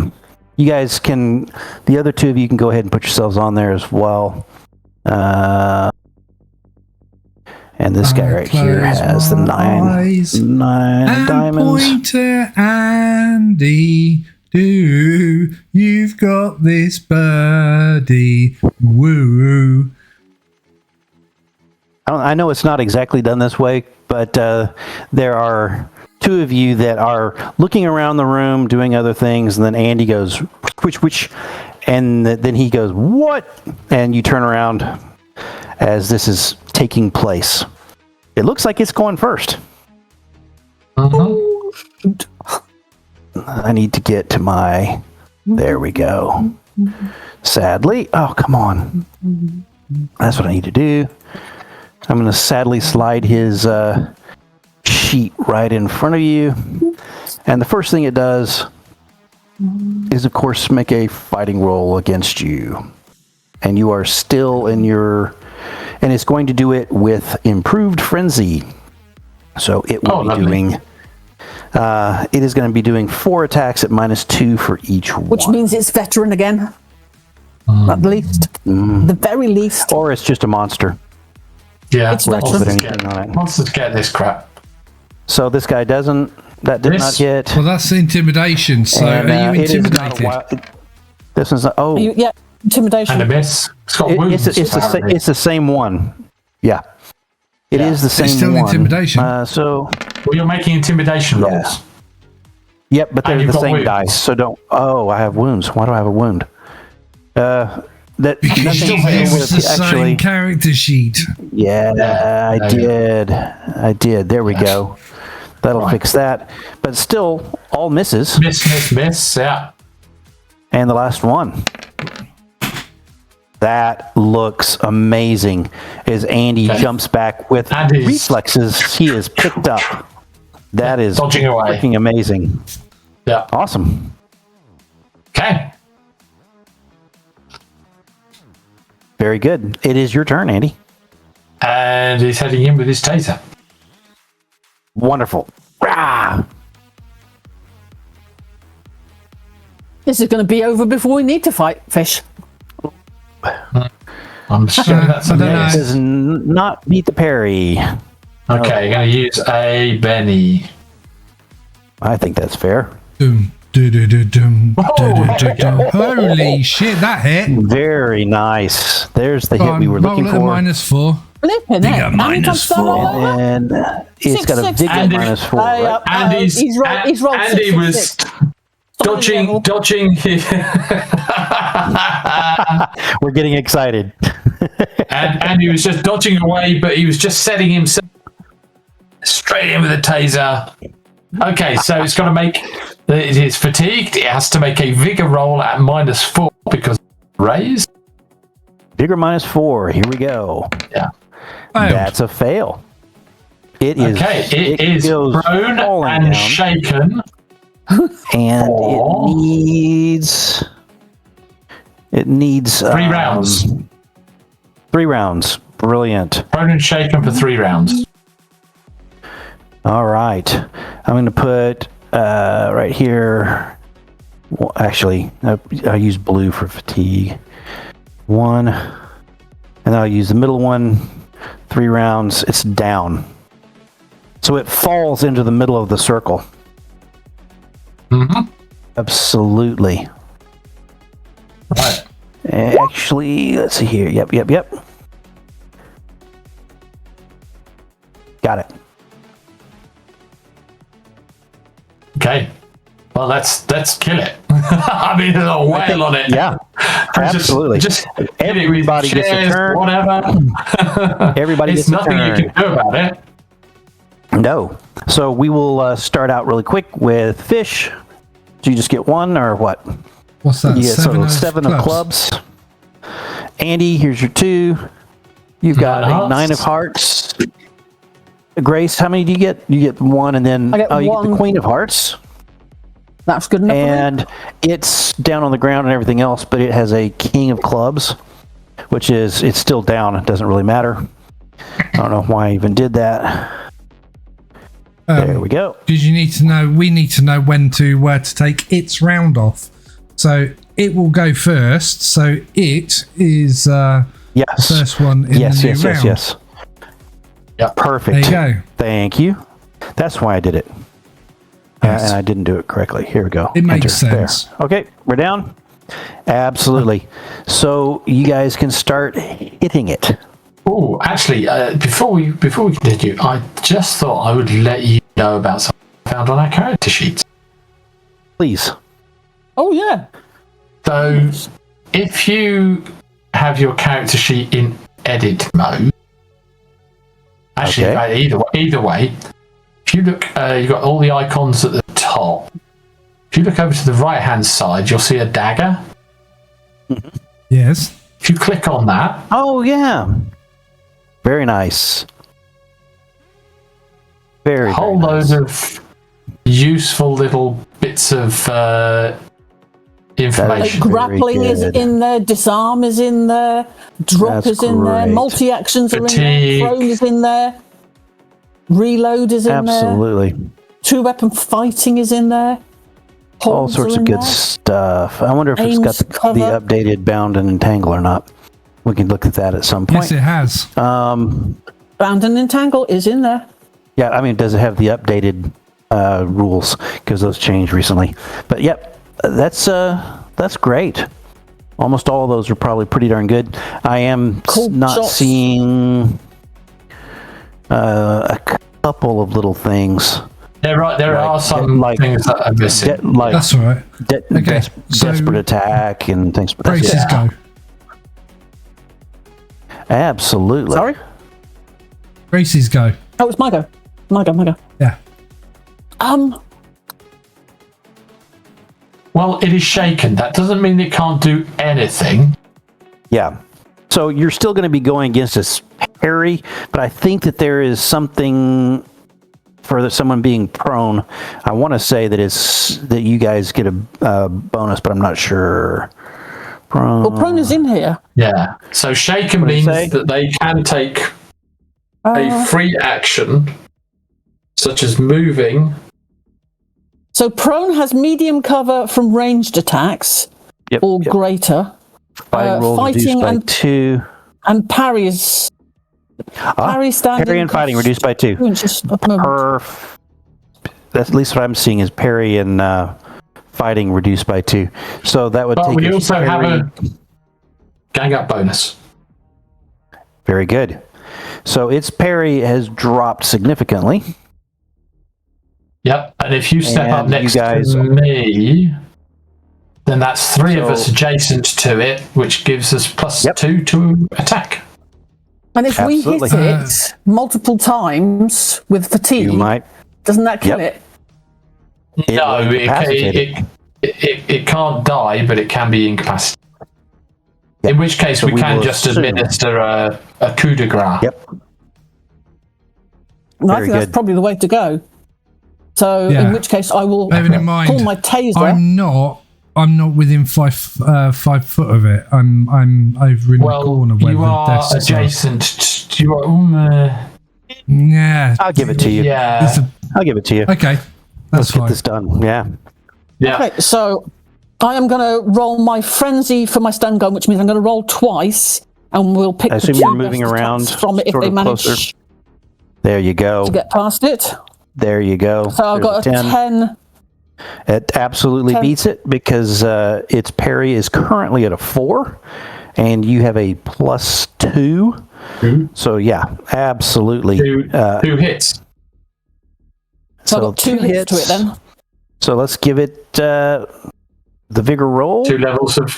you guys can... The other 2 of you can go ahead and put yourselves on there as well. And this guy right here has the 9 diamonds. Pointer Andy, you've got this birdie. Woo. I know it's not exactly done this way, but there are 2 of you that are looking around the room, doing other things, and then Andy goes, which, and then he goes, what? And you turn around as this is taking place. It looks like it's going first. I need to get to my... There we go. Sadly... Oh, come on. That's what I need to do. I'm going to sadly slide his sheet right in front of you. And the first thing it does is, of course, make a fighting roll against you. And you are still in your... And it's going to do it with improved frenzy. So it will be doing... it is going to be doing 4 attacks at -2 for each one. Which means it's veteran again. At least. The very least. Or it's just a monster. Yeah, it's veteran. Monsters get this crap. So this guy doesn't... That did not get... Well, that's intimidation. So and, are you intimidated? This one's... Oh. Yeah, intimidation. And a miss. It's got wounds. It's the same one. Yeah. It is the same one. It's still intimidation. So... Well, you're making intimidation rolls. Yep, but they're the same wounds. dice. So don't... Oh, I have wounds. Why do I have a wound? Because you used the same character sheet. Yeah, I did. There we go. That'll fix that. But still, all misses. Miss, yeah. And the last one. That looks amazing. As Andy jumps back with reflexes, he is picked up. That is dodging away. Freaking amazing. Yeah. Awesome. Okay. Very good. It is your turn, Andy. And he's heading in with his taser. Wonderful. Rah! This is going to be over before we need to fight fish. I'm assuming that's a miss. Does not beat the parry. Okay, you're going to use a Benny. I think that's fair. Holy shit, that hit. Very nice. There's the hit we were looking for. -4. Flipping it. -4. And it's got a vigor minus 4. Right? He's rolled Andy was dodging. We're getting excited. and he was just dodging away, but he was just setting himself straight in with a taser. Okay, so it's got to make. It is fatigued. It has to make a vigor roll at -4 because raised. Vigor -4. Here we go. Yeah, that's a fail. It is. Okay, it is prone and down. Shaken. And it needs 3 rounds. 3 rounds. Brilliant. Prone and shaken for 3 rounds. All right. I'm going to put right here. Well, actually, I use blue for fatigue. 1, and I'll use the middle one. 3 rounds. It's down, so it falls into the middle of the circle. Mm-hmm. Absolutely. Right. Actually, let's see here. Yep. Got it. Okay. Well, let's kill it. I mean, there's a whale on it. Yeah, absolutely. Just everybody gets a turn. Whatever. Everybody gets a turn. There's nothing you can do about it. No. So we will start out really quick with fish. Do you just get 1 or what? What's that? Yeah, seven of clubs. Andy, here's your 2. You've got a 9 of hearts. Grace, how many do you get? You get 1, and then you get the Queen of Hearts. That's good enough. And it's down on the ground and everything else, but it has a King of Clubs, which is it's still down. It doesn't really matter. I don't know why I even did that. There we go. Because we need to know when to take its round off. So it will go first. So it is the first one in the new round. Yes. Yeah, perfect. There you go. Thank you. That's why I did it. Yes. And I didn't do it correctly. Here we go. It makes sense. There. Okay, we're down. Absolutely. So you guys can start hitting it. Oh, actually, before we continue, I just thought I would let you know about something I found on our character sheets. Please. Oh yeah. So, if you have your character sheet in edit mode, actually, either way, if you look, you've got all the icons at the top. If you look over to the right-hand side, you'll see a dagger. Yes. If you click on that. Oh yeah. Very nice. Very whole nice. load of useful little bits of information. Grappling is in there, disarm is in there, drop is in there, multi-actions are in there, prone is in there, reload is in there. Absolutely. 2-weapon fighting is in there. All sorts of good stuff. I wonder if it's got the updated bound and entangle or not. We can look at that at some point. Yes, it has. Bound and entangle is in there. Yeah, I mean, does it have the updated rules? Because those changed recently. But yep, that's great. Almost all of those are probably pretty darn good. I am not seeing a couple of little things. There are some things that are missing. That's all right. Desperate attack and things. Braces go. Absolutely. Sorry? Braces go. Oh, it's my go. My go. Yeah. Well, it is shaken. That doesn't mean it can't do anything. Yeah. So you're still going to be going against this parry, but I think that there is something for someone being prone. I want to say that you guys get a bonus, but I'm not sure. Prone. Well, prone is in here. Yeah. So shaken means that they can take a free action, such as moving. So prone has medium cover from ranged attacks or greater. Fighting and 2. And parry is parry standing. Parry and fighting reduced by 2. That's at least what I'm seeing is parry and fighting reduced by 2. So that would take. We also have a gang up bonus. Very good. So its parry has dropped significantly. Yep. And if you step And up next you guys- to me, then that's three of us adjacent to it, which gives us +2 to attack. And if Absolutely. we hit it multiple times with fatigue, You might. doesn't that kill it? No, will incapacitate it can't die, but it can be incapacitated. In which case, So we can will just assume- administer a coup de grace. Yep. And I Very think that's good. probably the way to go. So, Yeah. in which case, I will Bearing in mind, pull my taser. I'm not within 5 foot of it. I'm over in the corner where you the are desks adjacent. You are. Yeah. I'll give it to you. Yeah. I'll give it to you. Okay. Let's That's get fine. this done. Yeah. Yeah. Okay, so I am going to roll my frenzy for my stun gun, which means I'm going to roll twice, and we'll pick I the assume two you're moving best around attacks from it if sort they of manage closer. There you go. to get past it. There you go. So I've There's got a 10. It absolutely 10. beats it because its parry is currently at a 4, and you have a +2. So yeah, absolutely. Two hits. So I've got 2 hits to it then. So let's give it the vigor roll. Two levels of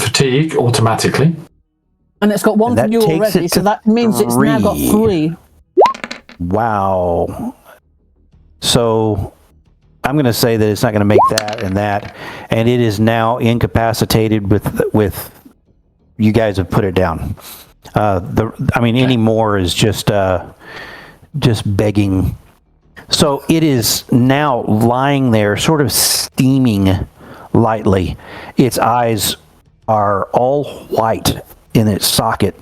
fatigue automatically. And it's got 1 That from you takes already, it so to that means it's now got 3. Wow. So I'm going to say that it's not going to make that, and it is now incapacitated with you guys have put it down. Any more is just begging. So it is now lying there, sort of steaming lightly. Its eyes are all white in its socket.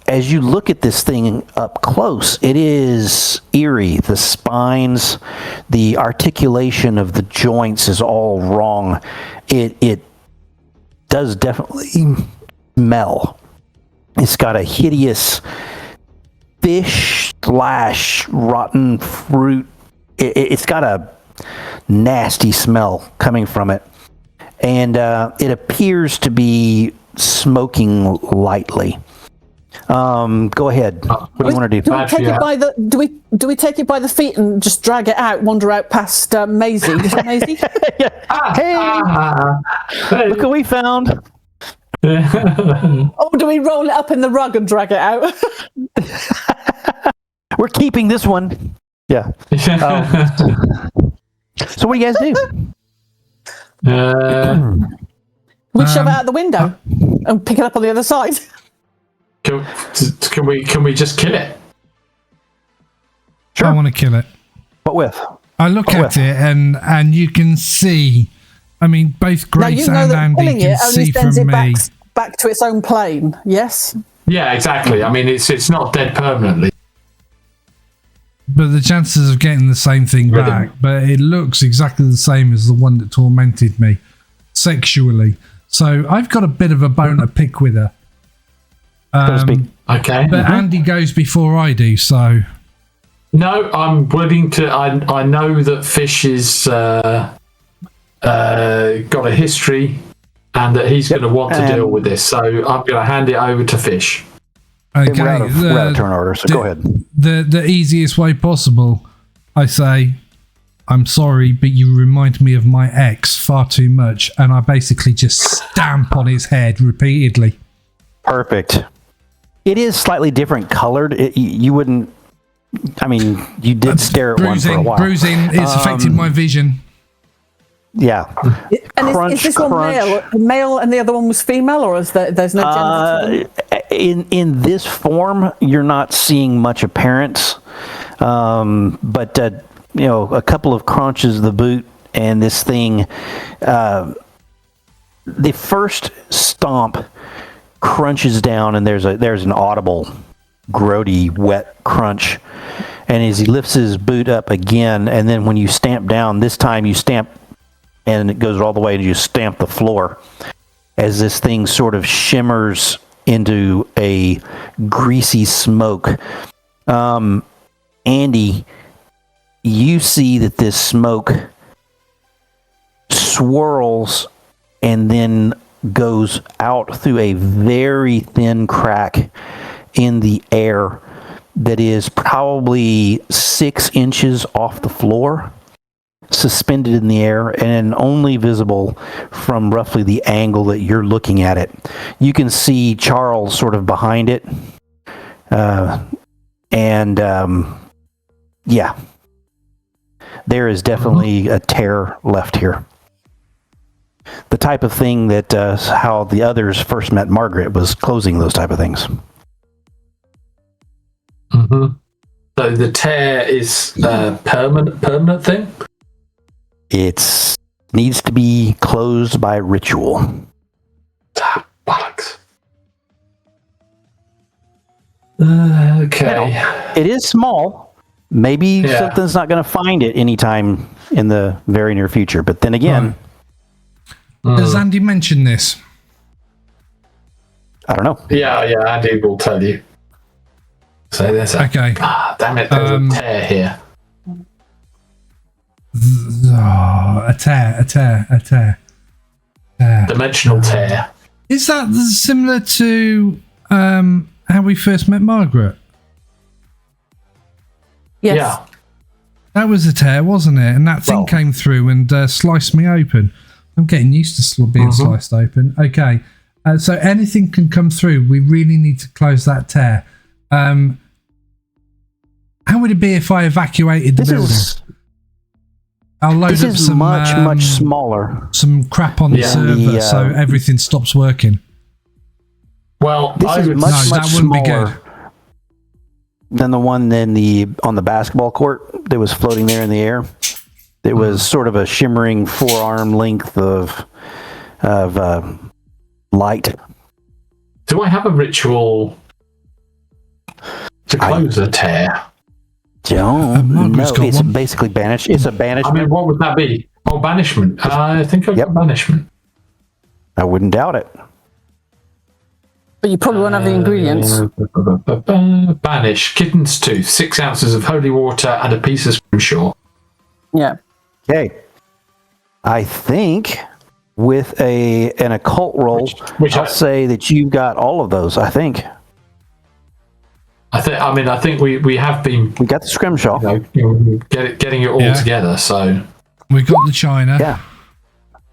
As you look at this thing up close, it is eerie. The spines, the articulation of the joints is all wrong. It does definitely smell. It's got a hideous fish / rotten fruit. It's got a nasty smell coming from it. And it appears to be smoking lightly. Go ahead. What do you want to do? Do we take it by the do we take it by the feet and just drag it out, wander out past Maisie? Is it Maisie? Hey, look what we found. Or do we roll it up in the rug and drag it out? We're keeping this one. Yeah. So what do you guys do? We shove it out the window and pick it up on the other side. Can we just kill it? Sure. I want to kill it. What with? I look at it and you can see. I mean, both Now Grace you know and that Andy killing can it only see sends from it me. back to its own plane. Yes. Yeah, exactly. I mean, it's not dead permanently. But the chances of getting the same thing back, but it looks exactly the same as the one that tormented me sexually. So I've got a bit of a bone to pick with her. So to speak. Okay. But Andy goes before I do, so. No, I'm willing to. I know that Fish is got a history, and that he's going to want to deal with this. So I'm going to hand it over to Fish. Okay, We're out of turn order, so go ahead. The easiest way possible, I say, I'm sorry, but you remind me of my ex far too much, and I basically just stamp on his head repeatedly. Perfect. It is slightly different colored. You wouldn't. I mean, you did stare at one for a while. Bruising, it's affected my vision. Yeah. And is this one male, and the other one was female, or is there's no gender? In this form, you're not seeing much appearance, but a couple of crunches of the boot, and this thing, the first stomp crunches down, and there's an audible, grody, wet crunch, and as he lifts his boot up again, and then when you stamp down, this time you stamp, and it goes all the way, and you stamp the floor, as this thing sort of shimmers into a greasy smoke. Andy, you see that this smoke swirls and then goes out through a very thin crack in the air that is probably 6 inches off the floor, suspended in the air, and only visible from roughly the angle that you're looking at it. You can see Charles sort of behind it. Yeah, there is definitely a tear left here. The type of thing that how the others first met Margaret was closing those type of things. Mm-hmm. So the tear is a permanent thing? It needs to be closed by ritual. Ah, bollocks. Okay. Now, it is small. Maybe something's not going to find it anytime in the very near future. But then again... Right. Does Andy mention this? I don't know. Yeah, Andy will tell you. So there's a... Okay. Damn it, there's a tear here. A tear. Dimensional tear. Is that similar to how we first met Margaret? Yes. Yeah. That was a tear, wasn't it? And that thing came through and sliced me open. I'm getting used to being sliced open. Okay. So anything can come through. We really need to close that tear. How would it be if I evacuated the building? I'll load up some much smaller. Some crap on the server so everything stops working. Well, this is much smaller than the one on the basketball court that was floating there in the air. It was sort of a shimmering forearm length of light. Do I have a ritual to close a tear? Don't know. It's basically banished. It's a banishment. I mean, what would that be? Oh, banishment. I think I've got banishment. I wouldn't doubt it. But you probably won't have the ingredients. Banish. Kitten's tooth. 6 ounces of holy water and a piece of scrimshaw. Yeah. Okay. I think with an occult roll, I'll say that you've got all of those, I think. I think we have been... We got the scrimshaw. Getting it all together, so... We got the china. Yeah.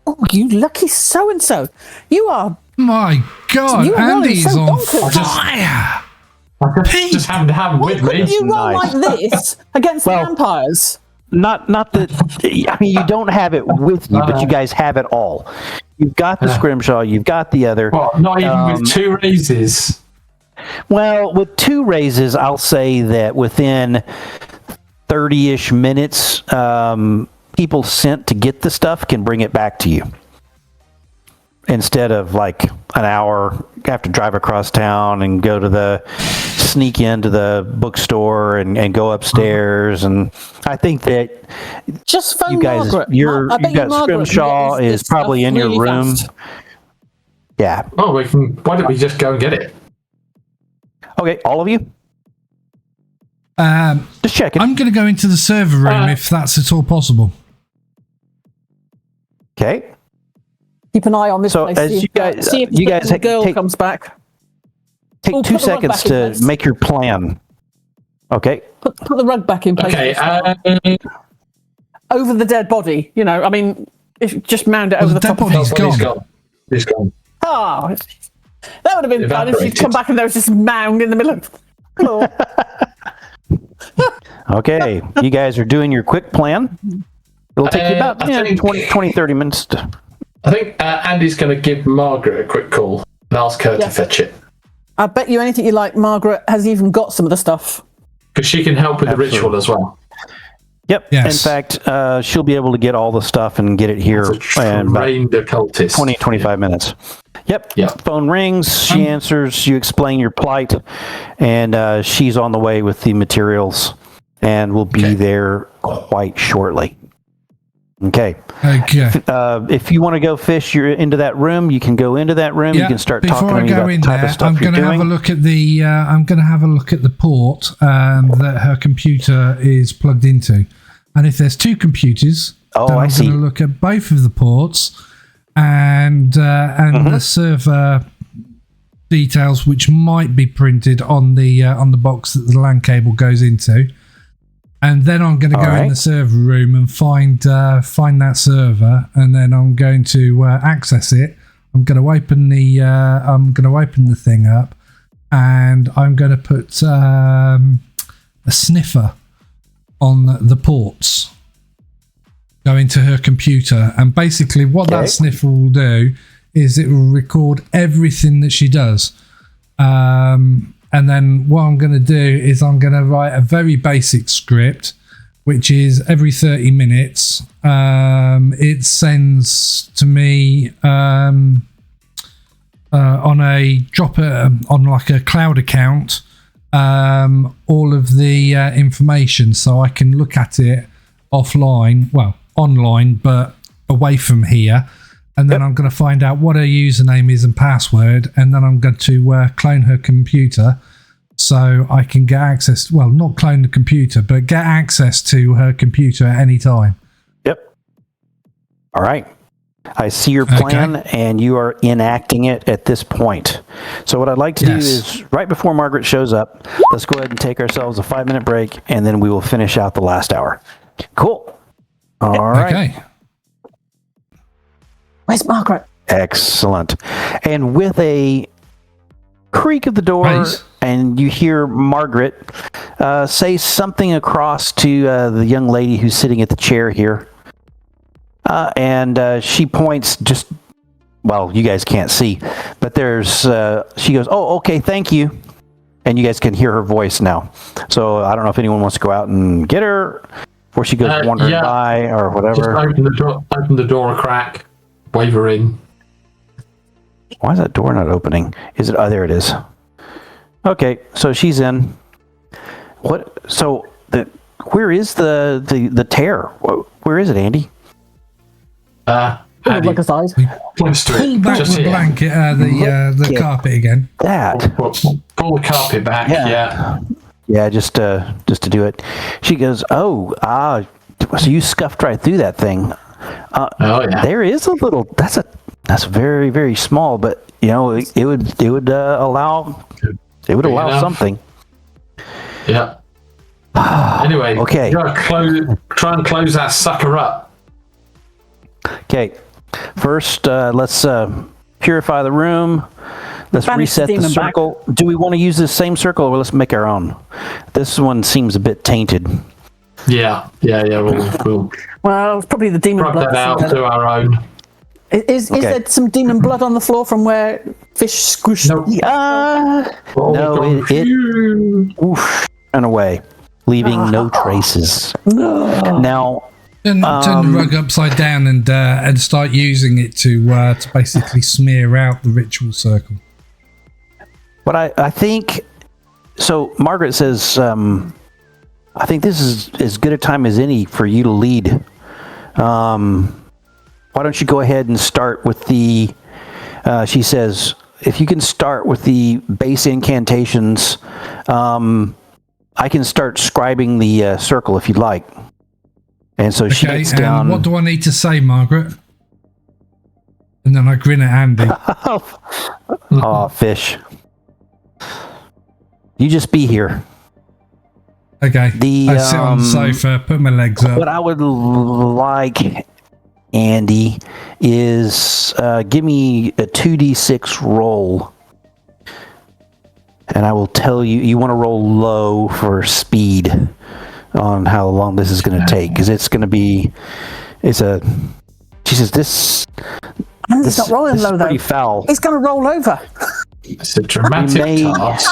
Oh, you lucky so-and-so. You are... My God, Andy's on fire. I just happen to have them with me. You roll like this against the vampires? Not that... I mean, you don't have it with you, but you guys have it all. You've got the scrimshaw, you've got the other... Well, not even with 2 raises. Well, with 2 raises, I'll say that within 30-ish minutes, people sent to get the stuff can bring it back to you. Instead of like an hour, you have to drive across town and sneak into the bookstore and go upstairs. And I think that just phone you guys, Margaret. you got Scrimshaw is probably in your room. Fast. Yeah. Oh, why don't we just go and get it? Okay, all of you? Just checking. I'm going to go into the server room if that's at all possible. Okay. Keep an eye on this place. As you guys, see if the girl comes back. Take 2 seconds to make your plan. Okay. Put the rug back in place. Okay. Over the dead body. You know, I mean, if just mound it over the top of it. He's gone. Oh, that would have been fun if you'd come back and there was this mound in the middle of the floor. Okay, you guys are doing your quick plan. It'll take you about 20, 30 minutes to... I think Andy's going to give Margaret a quick call and ask her to fetch it. I bet you anything you like, Margaret has even got some of the stuff. Because she can help with the ritual as well. Yep. Yes. In fact, she'll be able to get all the stuff and get it here in trained occultist. 20, 25 minutes. Yep. Phone rings. She answers. You explain your plight. And she's on the way with the materials and will be there quite shortly. Okay. If you want to go fish, you're into that room. You can go into that room. You can start talking about the type of stuff I'm going to have a look at the. I'm going to have a look at the port that her computer is plugged into, and if there's 2 computers, then I'm going to look at both of the ports, and the server details which might be printed on the box that the LAN cable goes into, and then I'm going to go in the server room and find that server, and then I'm going to access it. I'm going to open the thing up, and I'm going to put a sniffer on the ports going to her computer, and basically what that sniffer will do is it will record everything that she does, and then what I'm going to do is I'm going to write a very basic script, which is every 30 minutes it sends to me on a dropper on like a cloud account all of the information, so I can look at it offline, well, online, but away from here. And then I'm going to find out what her username is and password, and then I'm going to clone her computer so I can get access, well, not clone the computer, but get access to her computer at any time. Yep. All right. I see your plan, and you are enacting it at this point. So what I'd like to do is, right before Margaret shows up, let's go ahead and take ourselves a 5-minute break, and then we will finish out the last hour. Cool. All right. Okay. Where's Margaret? Excellent. And with a creak of the door, and you hear Margaret say something across to the young lady who's sitting at the chair here. And she points just, well, you guys can't see, but there's, she goes, "Oh, okay, thank you." And you guys can hear her voice now. So I don't know if anyone wants to go out and get her, or she goes wandering by or whatever. Just open the door a crack, wave her in. Why is that door not opening? Is it? Oh, there it is. Okay, so she's in. What? So where is the tear? Where is it, Andy? Like a side. Close to it. Pull back the blanket, the carpet again. That. Pull the carpet back. Yeah, just to do it. She goes, "Oh, so you scuffed right through that thing." There is a little. That's very, very small, but you know it would allow something. Yeah. Anyway, okay. You gotta try and close that sucker up. Okay. First, let's purify the room. Let's reset the circle. Do we want to use this same circle, or let's make our own? This one seems a bit tainted. Yeah. We'll well, it's probably the demon blood. That out to our own. Is there some demon blood on the floor from where fish squished? No, it ran away, leaving no traces. Now, turn the rug upside down and start using it to basically smear out the ritual circle. But I think so. Margaret says, "I think this is as good a time as any for you to lead. Why don't you go ahead and start with the?" She says, "If you can start with the base incantations, I can start scribing the circle if you'd like." And so she gets down. What do I need to say, Margaret? And then I grin at Andy. Oh, fish. You just be here. Okay. I sit on the sofa, put my legs up. What I would like, Andy, is give me a 2d6 roll. And I will tell you, you want to roll low for speed on how long this is going to take, because it's going to be, she says this Andy's not rolling low, though. Pretty foul. It's going to roll over. It's a dramatic task.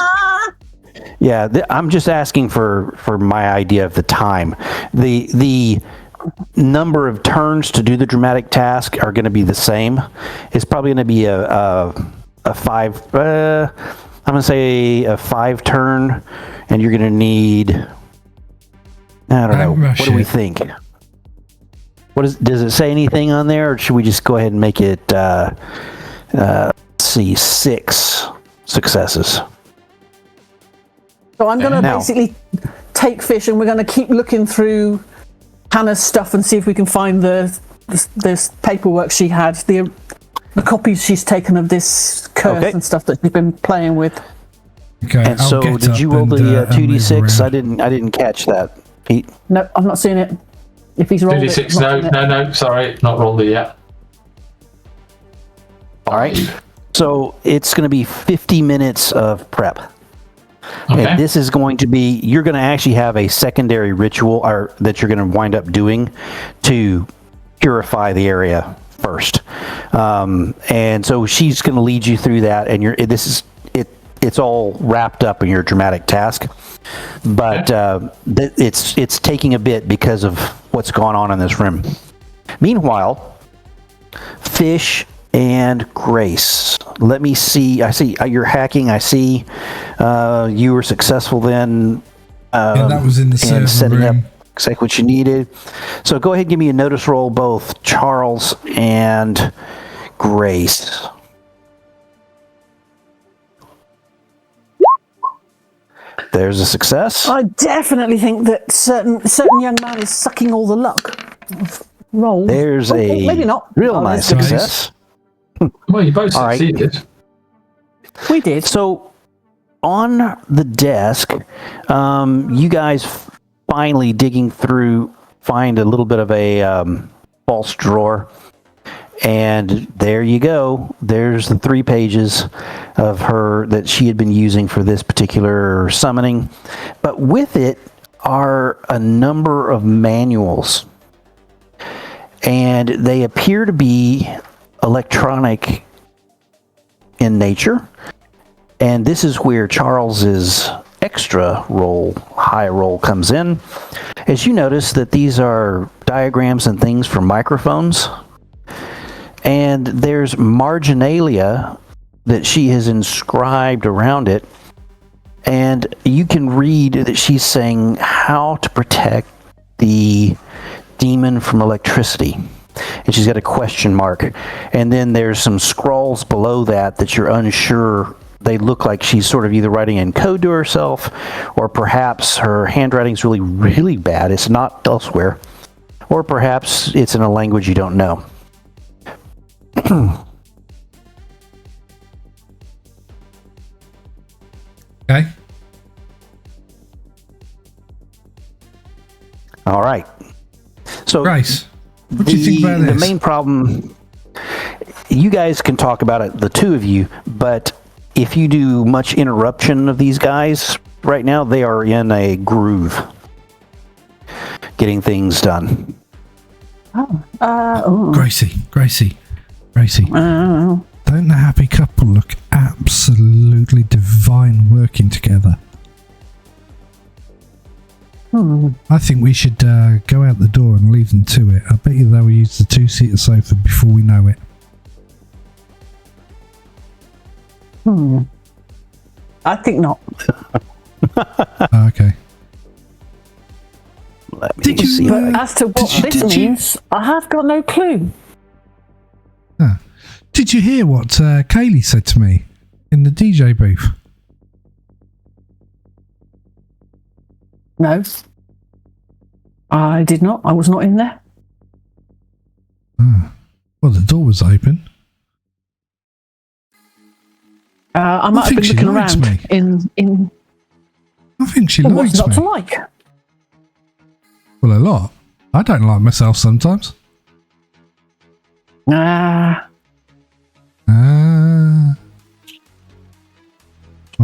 Yeah, I'm just asking for my idea of the time. The number of turns to do the dramatic task are going to be the same. It's probably going to be a 5. I'm going to say a 5 turn, and you're going to need. I don't know. What do we think? Does it say anything on there, or should we just go ahead and make it? Let's see, 6 successes. So I'm going to basically take fish, and we're going to keep looking through Hannah's stuff and see if we can find this paperwork she had, the copies she's taken of this curse Okay. and stuff that she's been playing with. Okay. And I'll so, get did up you roll and, the and move 2d6? around. I didn't catch that, Pete. No, I've not seen it. If he's rolled it, 2d6, I've not seen it. no, sorry, not rolled it yet. All right. So it's going to be 50 minutes of prep. Okay. And this is going to be, you're going to actually have a secondary ritual that you're going to wind up doing to purify the area first. And so she's going to lead you through that, and it's all wrapped up in your dramatic task. But it's taking a bit because of what's going on in this room. Meanwhile, Fish and Grace. Let me see. I see you're hacking. I see you were successful then. Yeah, that was in the server setting room. up exactly what you needed. So go ahead and give me a notice roll, both Charles and Grace. There's a success. I definitely think that certain young man is sucking all the luck. Roll. There's maybe not. real Oh, nice there's- success. Well, you both All right. succeeded. We did. So on the desk, you guys finally digging through, find a little bit of a false drawer. And there you go. There's the 3 pages of her that she had been using for this particular summoning. But with it are a number of manuals. And they appear to be electronic in nature. And this is where Charles's extra roll, high roll, comes in. As you notice that these are diagrams and things for microphones. And there's marginalia that she has inscribed around it. And you can read that she's saying how to protect the demon from electricity. And she's got a question mark. And then there's some scrawls below that you're unsure. They look like she's sort of either writing in code to herself, or perhaps her handwriting's really, really bad. It's not elsewhere. Or perhaps it's in a language you don't know. Okay. All right. So Grace, what do you think about the this? main problem, you guys can talk about it, the two of you, but if you do much interruption of these guys right now, they are in a groove getting things done. Gracie. Don't the happy couple look absolutely divine working together? I think we should go out the door and leave them to it. I bet you they'll use the 2-seater sofa before we know it. I think not. Okay. Let me Did you, see. As to what this means, I have got no clue. Did you hear what Kaylee said to me in the DJ booth? No. I did not. I was not in there. Well, the door was open. I might have think been she looking likes around me. in I think she what's likes not me. to like. Well, a lot. I don't like myself sometimes. My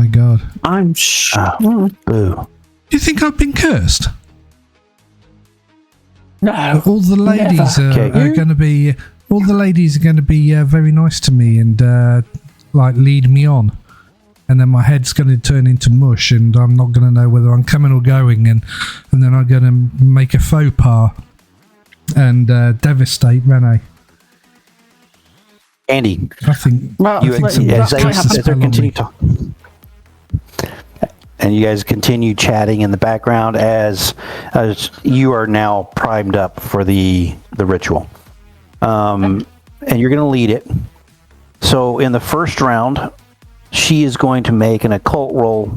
God. I'm Boo. Do you think I've been cursed? No. All the ladies Okay. are going to be. All the ladies are going to be very nice to me and like lead me on, and then my head's going to turn into mush, and I'm not going to know whether I'm coming or going, and then I'm going to make a faux pas and devastate Renee. Andy, I think. Well, you, think as, some as, that they, might as happen. they're continue talking, and you guys continue chatting in the background as you are now primed up for the ritual, and you're going to lead it. So in the first round, she is going to make an occult roll,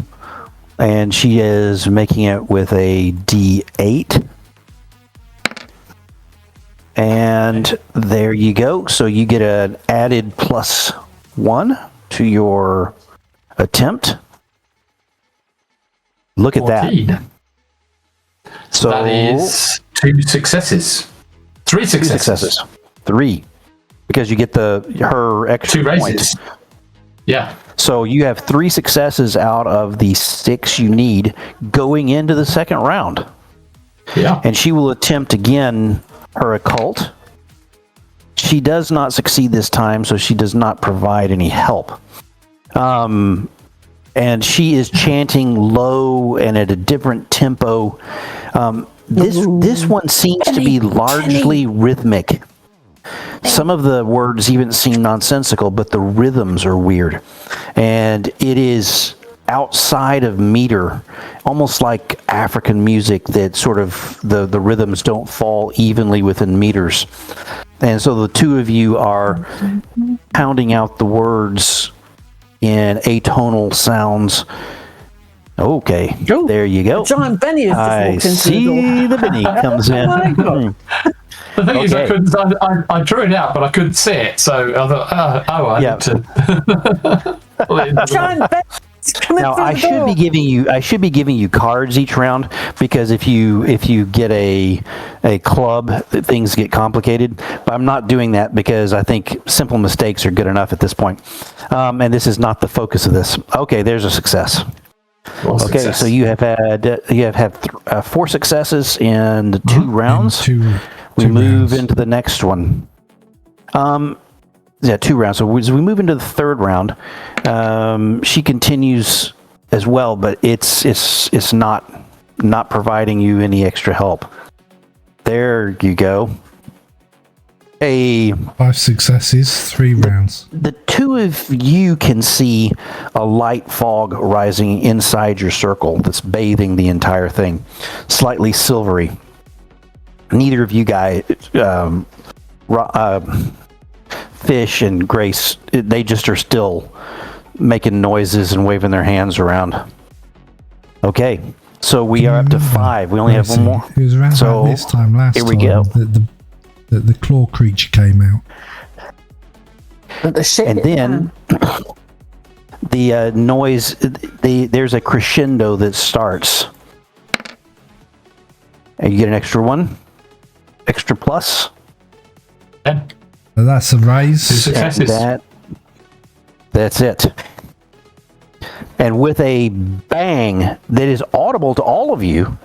and she is making it with a D8. And there you go. So you get an added +1 to your attempt. Look at 14. that. So that is 2 successes. 3 successes. 3. Because you get her extra 2 point. raises. Yeah. So you have 3 successes out of the 6 you need going into the second round. Yeah. And she will attempt again her occult. She does not succeed this time, so she does not provide any help. And she is chanting low and at a different tempo. This one seems to be largely rhythmic. Some of the words even seem nonsensical, but the rhythms are weird. And it is outside of meter, almost like African music that sort of the rhythms don't fall evenly within meters. And so the two of you are pounding out the words in atonal sounds. Okay, there you go. Giant Benny has just walked into see the Benny comes in. Oh my God. The thing is, I drew it out, but I couldn't see it, so I thought, I need to. Giant Benny. Now I should be giving you cards each round, because if you get a club, things get complicated. But I'm not doing that because I think simple mistakes are good enough at this point. And this is not the focus of this. Okay, there's a success. Okay, so you have had 4 successes in 2 rounds. We move into the next one. 2 rounds. So as we move into the third round, she continues as well, but it's not providing you any extra help. There you go. 5 successes, 3 rounds. The two of you can see a light fog rising inside your circle that's bathing the entire thing, slightly silvery. Neither of you guys, Fish and Grace, they just are still making noises and waving their hands around. Okay, so we are up to 5. We only have one more. It was around about this time last time. Here we go. The claw creature came out. And then the noise, there's a crescendo that starts. And you get an extra 1. Extra plus. Yeah. That's a raise. 2 successes. That's it. And with a bang that is audible to all of you,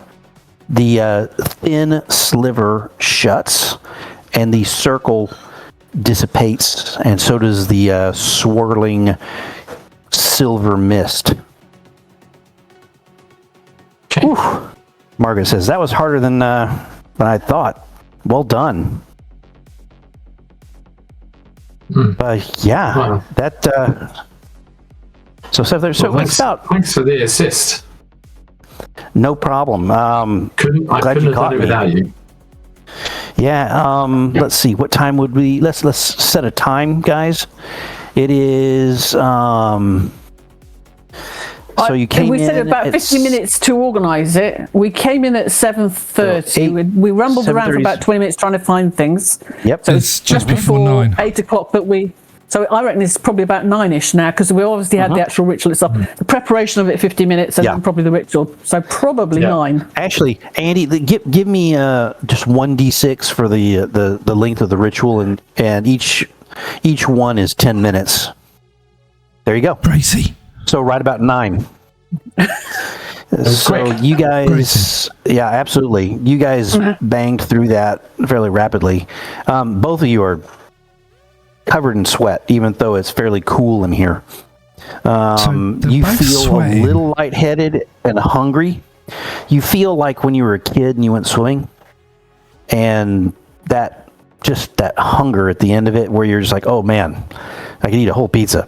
the thin sliver shuts and the circle dissipates, and so does the swirling silver mist. Okay. Whew. Margaret says, that was harder than I thought. Well done. Wow. That. So Seth, thanks for the assist. No problem. I couldn't have done it without you. Yeah. Let's see. What time would we? Let's set a time, guys. It is. So you came in. We said about 50 minutes to organise it. We came in at 7:30. We rumbled around for about 20 minutes trying to find things. Yep. So it's just before 9. 8 o'clock that we. So I reckon it's probably about 9ish now, because we obviously had the actual ritual itself. The preparation of it 50 minutes, and then probably the ritual. So probably 9. Actually, Andy, give me just 1d6 for the length of the ritual, and each one is 10 minutes. There you go. Crazy. So right about 9. So quick. You guys, yeah, absolutely. You guys banged through that fairly rapidly. Both of you are covered in sweat, even though it's fairly cool in here. You feel sweating. A little lightheaded and hungry. You feel like when you were a kid and you went swimming, and that hunger at the end of it, where you're just like, oh man, I could eat a whole pizza.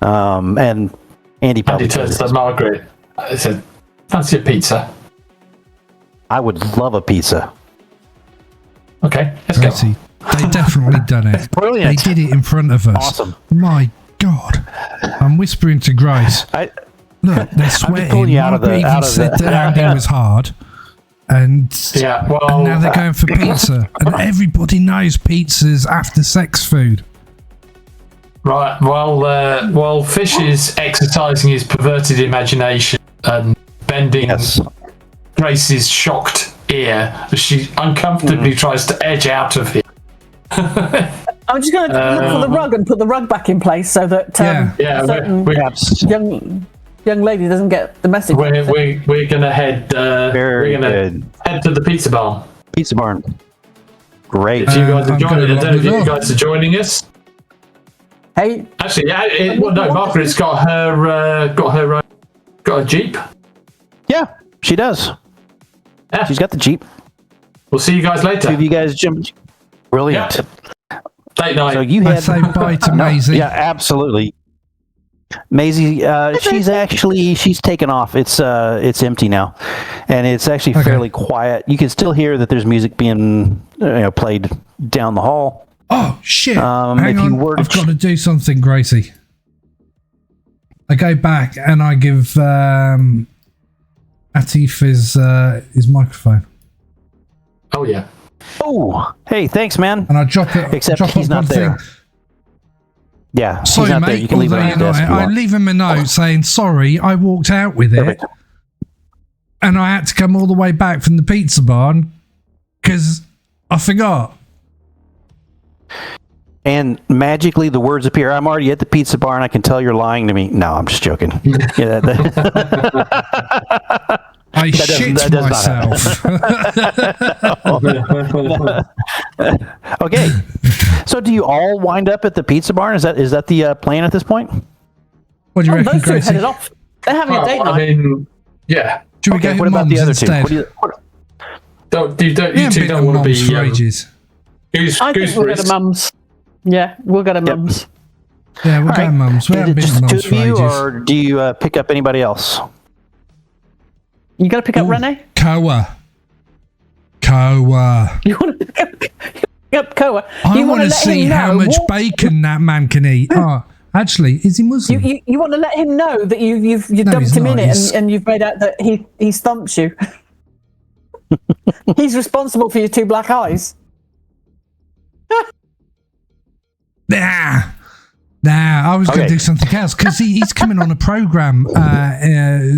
And Andy turns to Margaret. I said, fancy a pizza? I would love a pizza. Okay, let's go. They definitely done it. Brilliant. They did it in front of us. Awesome. My God. I'm whispering to Grace. Look, they're sweating. Margaret even said that Andy was hard. And now they're going for pizza. And everybody knows pizza's after sex food. Right. While Fish is exercising his perverted imagination and bending Grace's shocked ear as she uncomfortably tries to edge out of here. I'm just going to look for the rug and put the rug back in place so that young lady doesn't get the message. We're going to head. We're going to head to the pizza barn. Pizza barn. Great. If you guys are joining, I don't know if you guys are joining us. Hey. Actually, Margaret's got her Jeep. Yeah, she does. Yeah. She's got the Jeep. We'll see you guys later. Two of you guys jump. Brilliant. Yeah. Date night. So you had say bye to Maisie. Yeah, absolutely. Maisie, she's taken off. It's empty now, and it's actually fairly quiet. You can still hear that there's music being played down the hall. Oh shit! Hang on, I've got to do something, Gracie. I go back and I give Atif his microphone. Oh yeah. Oh, hey, thanks, man. And I drop it. Except he's not there. Yeah, sorry, he's not mate. there. You can leave it on the desk. I leave him a note saying sorry. I walked out with it, and I had to come all the way back from the pizza barn because I forgot. And magically, the words appear. I'm already at the pizza barn. I can tell you're lying to me. No, I'm just joking. I shit myself. Okay, so do you all wind up at the pizza barn? Is that the plan at this point? What do you reckon, those two Gracie? headed off. They're having a date night. I mean, yeah. Do we go what about the other two? instead? You two don't want to be for ages. I think we'll go to Mum's. Yeah, we'll go to Mum's. Yeah, we'll go to Mum's. We haven't been to Mum's for ages. Or do you pick up anybody else? You got to pick up Renee? Koa. You want to pick up Koa? I want to see how much bacon that man can eat. Oh, actually, is he Muslim? You want to let him know that you've dumped him in it and you've made out that he stumps you. He's responsible for your two black eyes. Nah, I was going to do something else because he's coming on a program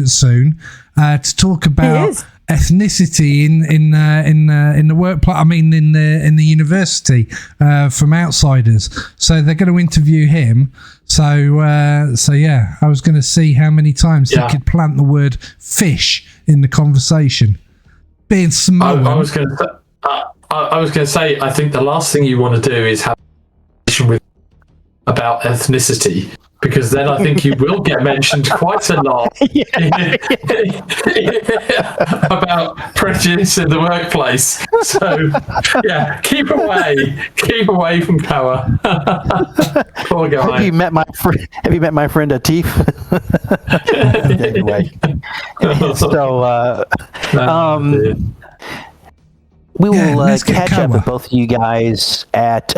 soon to talk about ethnicity in the workplace. I mean, in the university from outsiders. So they're going to interview him. So yeah, I was going to see how many times he could plant the word fish in the conversation. Being Samoan. I was going to say, I think the last thing you want to do is have with about ethnicity, because then I think you will get mentioned quite a lot about prejudice in the workplace. So yeah, keep away from Koa. Poor guy. Have you met my friend Atif? Anyway, we will catch up with both of you guys at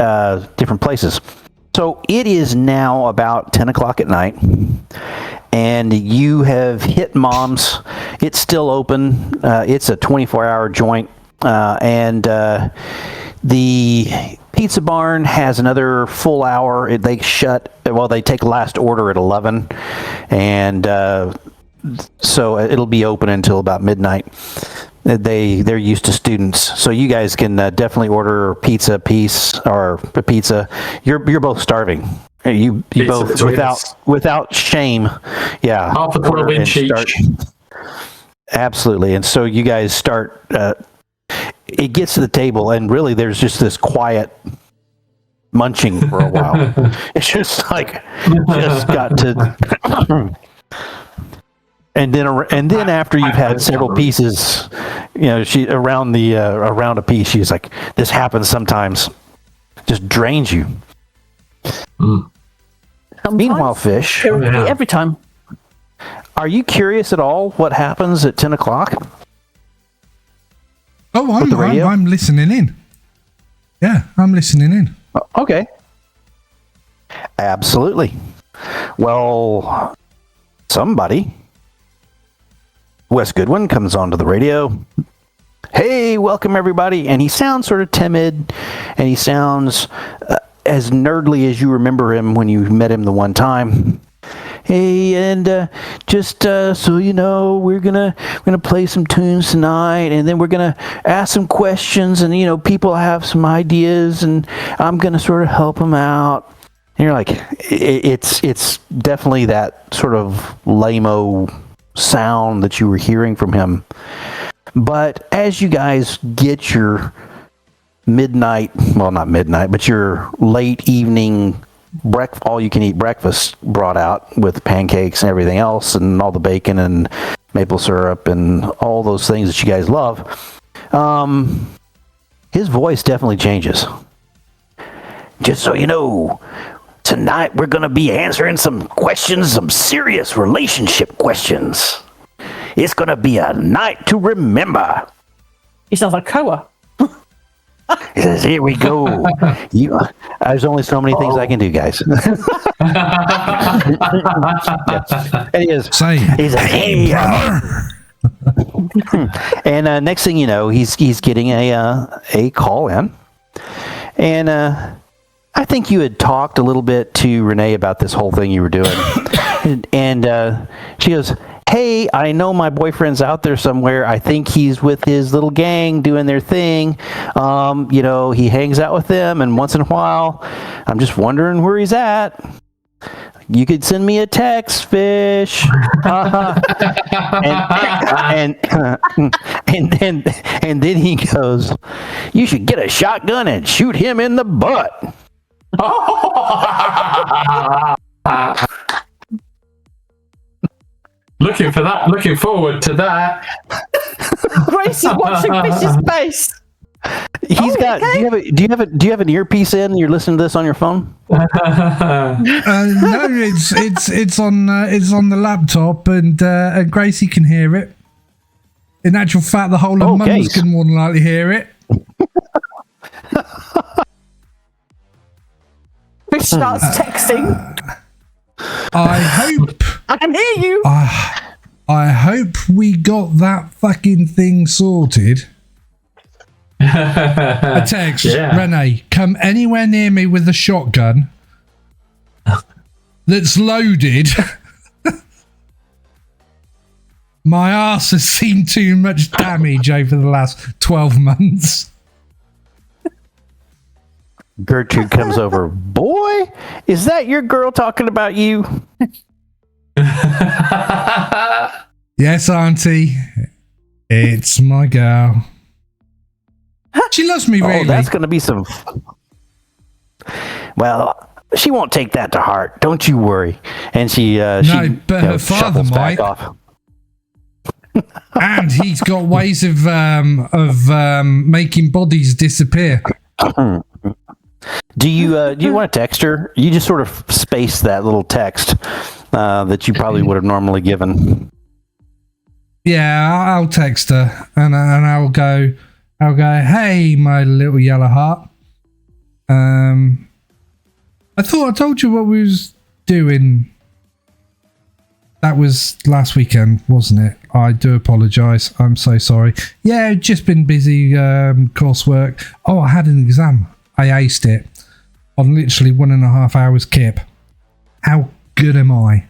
different places. So it is now about 10 o'clock at night, and you have hit Mom's. It's still open. It's a 24-hour joint, and the pizza barn has another full hour. They take last order at 11, and so it'll be open until about midnight. They're used to students, so you guys can definitely order pizza piece or a pizza. You're both starving. You both without shame. Yeah, half a 12-inch each. Absolutely, and so you guys start. It gets to the table, and really, there's just this quiet munching for a while. It's just like got to. And then after you've had several pieces, she around a piece, she's like, "This happens sometimes." Just drains you. Meanwhile, Fish, every time. Are you curious at all what happens at 10 o'clock? Oh, I'm listening in. Yeah, I'm listening in. Okay. Absolutely. Well, somebody. Wes Goodwin comes onto the radio. Hey, welcome everybody. And he sounds sort of timid, and he sounds as nerdly as you remember him when you met him the one time. Hey, and just so you know, we're gonna play some tunes tonight, and then we're gonna ask some questions, and people have some ideas, and I'm gonna sort of help them out. And you're like, it's definitely that sort of lame-o sound that you were hearing from him. But as you guys get your not midnight, but your late evening all-you-can-eat breakfast brought out with pancakes and everything else, and all the bacon and maple syrup and all those things that you guys love, his voice definitely changes. Just so you know, tonight we're going to be answering some questions, some serious relationship questions. It's going to be a night to remember. He sounds like Koa. He says, here we go. There's only so many things I can do, guys. And he's like, hey, brother. And next thing you know, he's getting a call in. And I think you had talked a little bit to Renee about this whole thing you were doing. and she goes, hey, I know my boyfriend's out there somewhere. I think he's with his little gang doing their thing. He hangs out with them, and once in a while, I'm just wondering where he's at. You could send me a text, fish. And then he goes, you should get a shotgun and shoot him in the butt. Looking forward to that. Gracie watching Fish's face. He's got. Okay. Do you have an earpiece in? And you're listening to this on your phone? No, it's on the laptop, and Gracie can hear it. In actual fact, the whole of Mums can more than likely hear it. Fish starts texting. I hope. I can hear you. I hope we got that fucking thing sorted. A text, Renee, come anywhere near me with a shotgun that's loaded. My ass has seen too much damage over the last 12 months. Gertrude comes over. Boy, is that your girl talking about you? Yes, Auntie. It's my girl. She loves me, really. Oh, that's going to be some... Well, she won't take that to heart. Don't you worry. And she but her father might. Off. And he's got ways of making bodies disappear. Do you want to text her? You just sort of space that little text that you probably would have normally given. Yeah, I'll text her and I'll go, hey, my little yellow heart. I thought I told you what we was doing. That was last weekend, wasn't it? I do apologise. I'm so sorry. Yeah, just been busy coursework. Oh, I had an exam. I aced it on literally 1.5 hours kip. How good am I?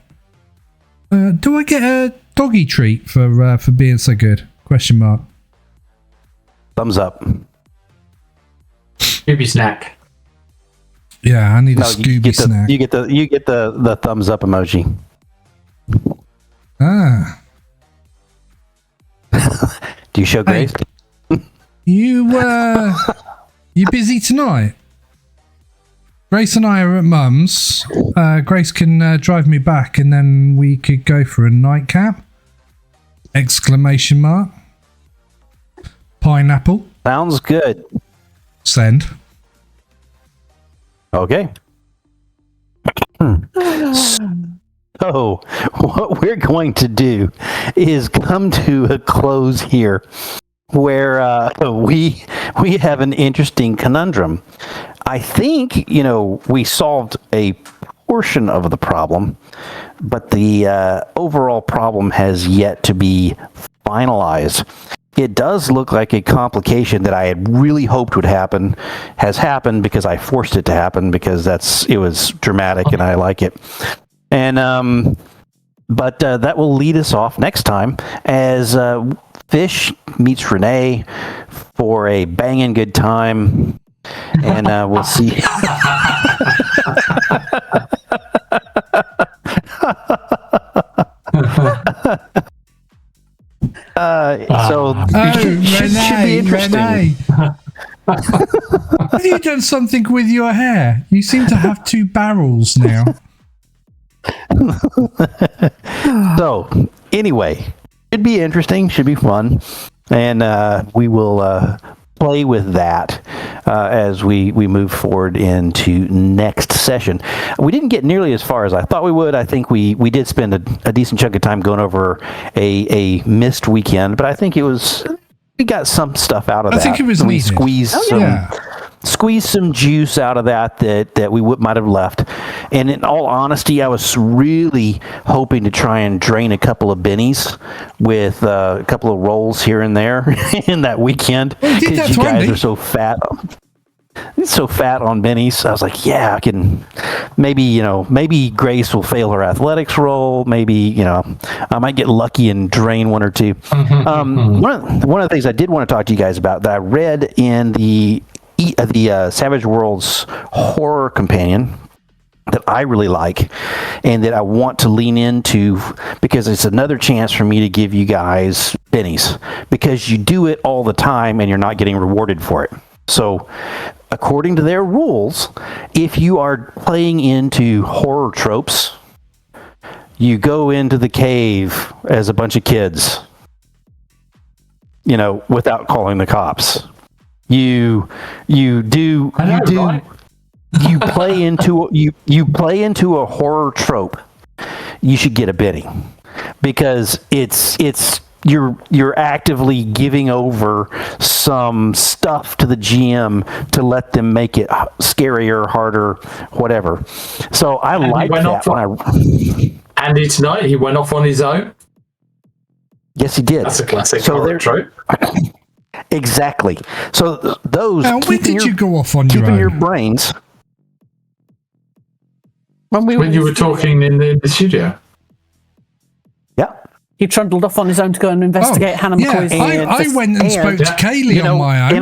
Do I get a doggy treat for being so good? Question mark. Thumbs up. Scooby snack. Yeah, I need a Scooby snack. You get the thumbs up emoji. Ah. Do you show Grace? You busy tonight? Grace and I are at Mum's. Grace can drive me back, and then we could go for a nightcap. Exclamation mark. Pineapple. Sounds good. Send. Okay. So, what we're going to do is come to a close here, where we have an interesting conundrum. I think we solved a portion of the problem, but the overall problem has yet to be finalized. it does look like a complication that I had really hoped would happen has happened because I forced it to happen because it was dramatic and I like it. And but that will lead us off next time as Fish meets Renee for a banging good time, and we'll see. So should be interesting. Renee. Have you done something with your hair? You seem to have two barrels now. So anyway, should be interesting, should be fun, and we will play with that as we move forward into next session. We didn't get nearly as far as I thought we would. I think we did spend a decent chunk of time going over a missed weekend, but I think we got some stuff out of that. I think it was we needed. squeezed some juice out of that we might have left. And in all honesty, I was really hoping to try and drain a couple of bennies with a couple of rolls here and there in that weekend because you guys are so fat. So fat on bennies. I was like, yeah, I can maybe Grace will fail her athletics roll. Maybe, I might get lucky and drain one or two. One of the things I did want to talk to you guys about that I read in the Savage Worlds horror companion that I really like and that I want to lean into because it's another chance for me to give you guys bennies because you do it all the time and you're not getting rewarded for it. So according to their rules, if you are playing into horror tropes, you go into the cave as a bunch of kids, without calling the cops. You play into a horror trope. You should get a Benny because you're actively giving over some stuff to the GM to let them make it scarier, harder, whatever. So I like that. Andy tonight, he went off on his own. Yes, he did. That's a classic horror trope. Exactly. So those. Now, when did you go off on your own? Keeping your brains. When you were talking in the studio. Yeah. He trundled off on his own to go and investigate Hannah McCoy's. I went and spoke to Kaylee on my own.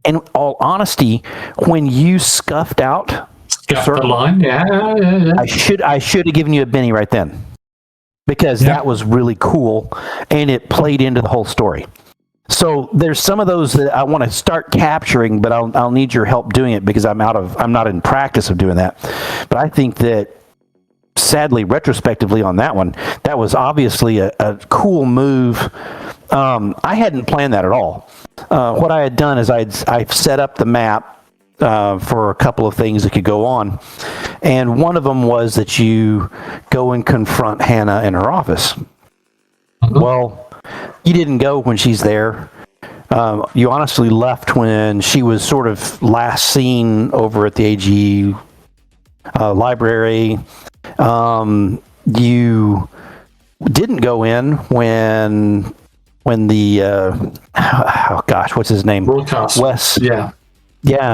In all honesty, when you scuffed out the line, yeah. I should have given you a Benny right then, because that was really cool, and it played into the whole story. So there's some of those that I want to start capturing, but I'll need your help doing it because I'm not in practice of doing that. But I think that, sadly, retrospectively on that one, that was obviously a cool move. I hadn't planned that at all. What I had done is I've set up the map for a couple of things that could go on, and one of them was that you go and confront Hannah in her office. Mm-hmm. Well, you didn't go when she's there. You honestly left when she was sort of last seen over at the AG library. You didn't go in when the what's his name? Broadcast. Wes. Yeah.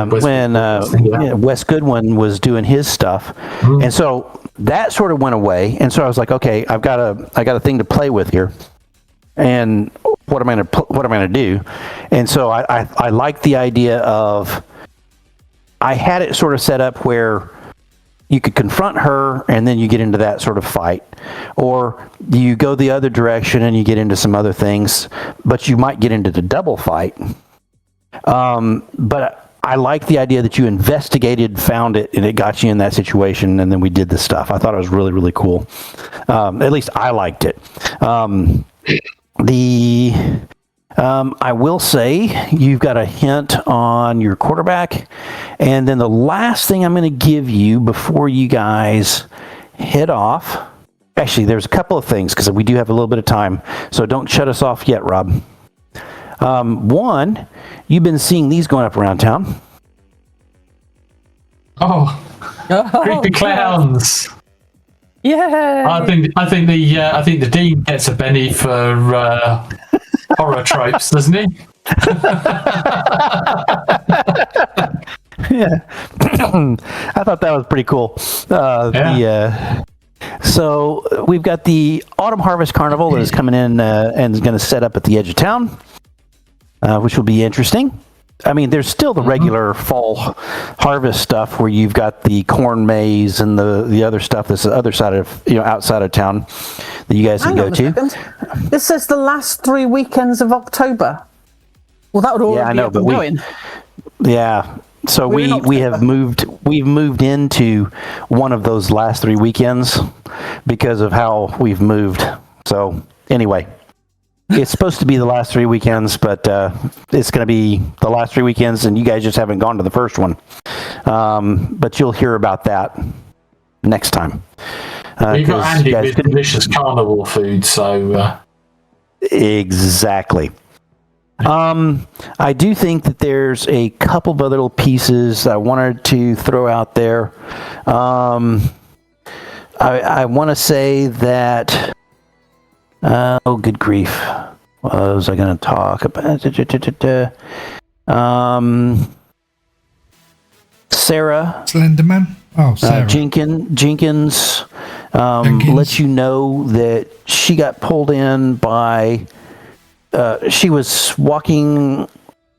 Wes Goodwin was doing his stuff, and so that sort of went away. And so I was like, okay, I got a thing to play with here, and what am I going to do? And so I like the idea of, I had it sort of set up where you could confront her and then you get into that sort of fight, or you go the other direction and you get into some other things, but you might get into the double fight. But I like the idea that you investigated, found it, and it got you in that situation, and then we did the stuff. I thought it was really, really cool. At least I liked it. I will say you've got a hint on your quarterback, and then the last thing I'm going to give you before you guys head off. Actually, there's a couple of things because we do have a little bit of time, so don't shut us off yet, Rob. One, you've been seeing these going up around town. Creepy clowns. Yeah. I think the dean gets a Benny for horror tropes, doesn't he? Yeah. I thought that was pretty cool. So we've got the Autumn Harvest Carnival that is coming in and is going to set up at the edge of town, which will be interesting. I mean, there's still the regular fall harvest stuff where you've got the corn maze and the other stuff that's the other side of, outside of town that you guys can go to. This says the last 3 weekends of October. Well, that would already be up and going. Yeah. So we've moved into one of those last 3 weekends because of how we've moved. So anyway, it's supposed to be the last 3 weekends, but it's going to be the last 3 weekends, and you guys just haven't gone to the first one. But you'll hear about that next time. We've got Andy with delicious carnival food, so... Exactly. I do think that there's a couple of other little pieces I wanted to throw out there. I want to say that... oh, good grief. What was I going to talk about? Sarah. Slenderman? Oh, Sarah. Jenkins lets you know that she got pulled in by... she was walking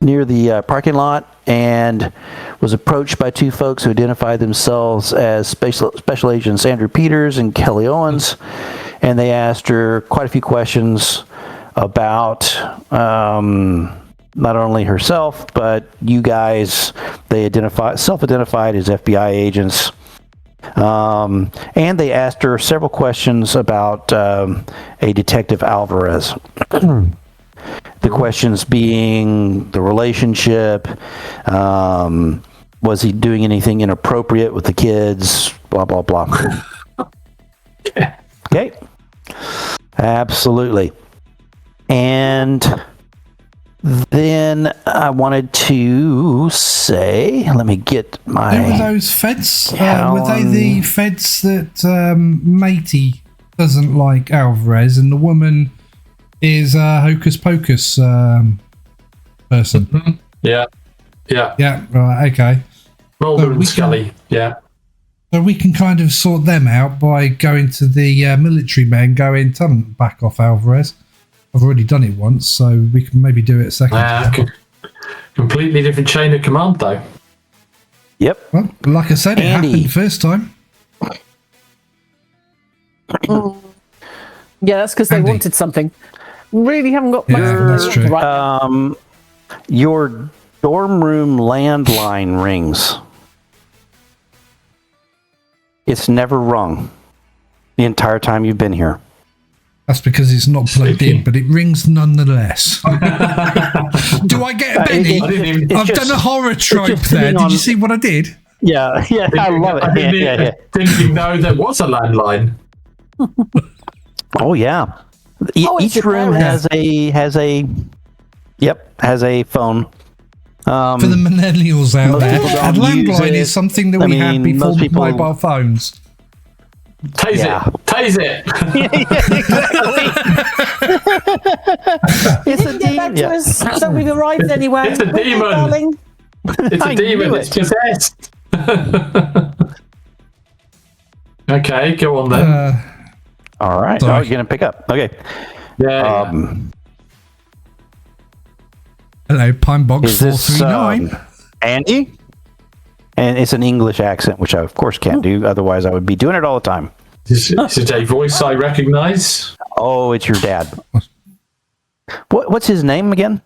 near the parking lot and was approached by 2 folks who identified themselves as Special Agents Andrew Peters and Kelly Owens, and they asked her quite a few questions about not only herself but you guys. They self-identified as FBI agents, and they asked her several questions about a Detective Alvarez. The questions being the relationship, was he doing anything inappropriate with the kids, blah, blah, blah. Okay. Absolutely. And then I wanted to say, let me get my... Who were those feds? Were they the feds that Matey doesn't like Alvarez, and the woman... is a Hocus Pocus person? Yeah. Yeah, right, okay. Mulder and Scully, yeah. So we can kind of sort them out by going to the military men, going, tell them back off Alvarez. I've already done it once, so we can maybe do it a second time. Completely different chain of command, though. Yep. Well, like I said, it happened the first time. Yeah, that's because they wanted something. Really haven't got much. Yeah, that's true. Right. Your dorm room landline rings. It's never rung the entire time you've been here. That's because it's not plugged in, but it rings nonetheless. Do I get a penny? I've done a horror trope there. Did you see what I did? Yeah, I love it. I didn't even know there was a landline. Oh yeah. Each room has a phone. For the millennials out there, a landline is something that we had before mobile phones. Tase it. Exactly. It's a demon. So we've arrived anyway. It's a demon. It's a demon. It's possessed. Okay, go on then. All right. Sorry. Oh, you're going to pick up. Okay. Yeah. Hello, Pinebox 439. Andy? And it's an English accent, which I, of course, can't do. Otherwise, I would be doing it all the time. Is it a voice I recognize? Oh, it's your dad. What's his name again?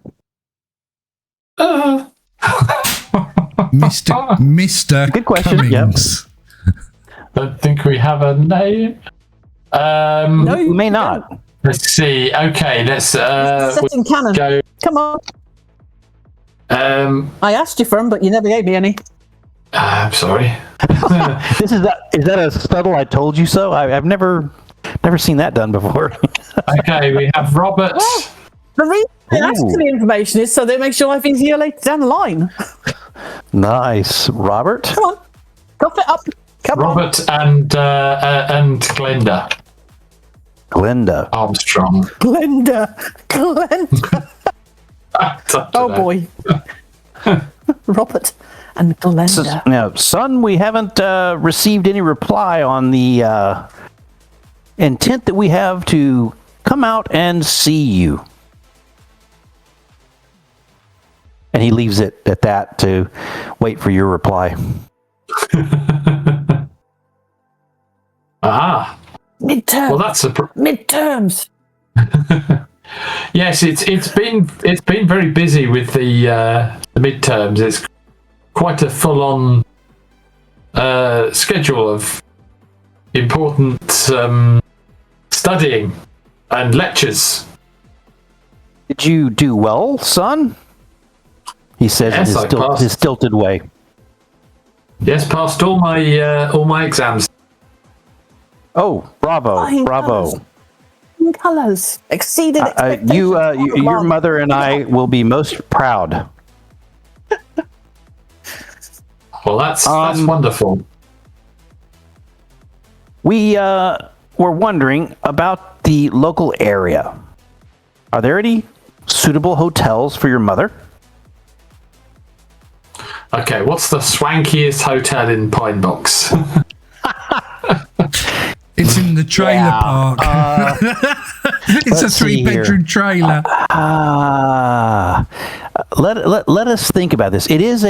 Mr. Good question. Cummings. Yep. Don't think we have a name. No, you may not. Let's see. Okay, let's set in canon. go. Come on. I asked you for them, but you never gave me any. I'm sorry. Is that a subtle "I told you so"? I've never seen that done before. Okay, we have Robert. Well, the reason I ask for the information is so that it makes your life easier later down the line. Nice, Robert. Come on, cough it up. Come Robert on. and Glenda. Glenda. Armstrong. Glenda. Oh boy. Robert and Glenda. Now, son, we haven't received any reply on the intent that we have to come out and see you. And he leaves it at that to wait for your reply. Midterms. Well, that's midterms. Yes, it's been very busy with the midterms. It's quite a full-on schedule of important studying and lectures. Did you do well, son? He says in his stilted way. Yes, passed all my exams. Oh, bravo. Colours exceeded expectations. Your mother and I will be most proud. Well, that's wonderful. We were wondering about the local area. Are there any suitable hotels for your mother? Okay, what's the swankiest hotel in Pine Box? It's in the trailer park. It's a 3-bedroom trailer. Let us think about this. It is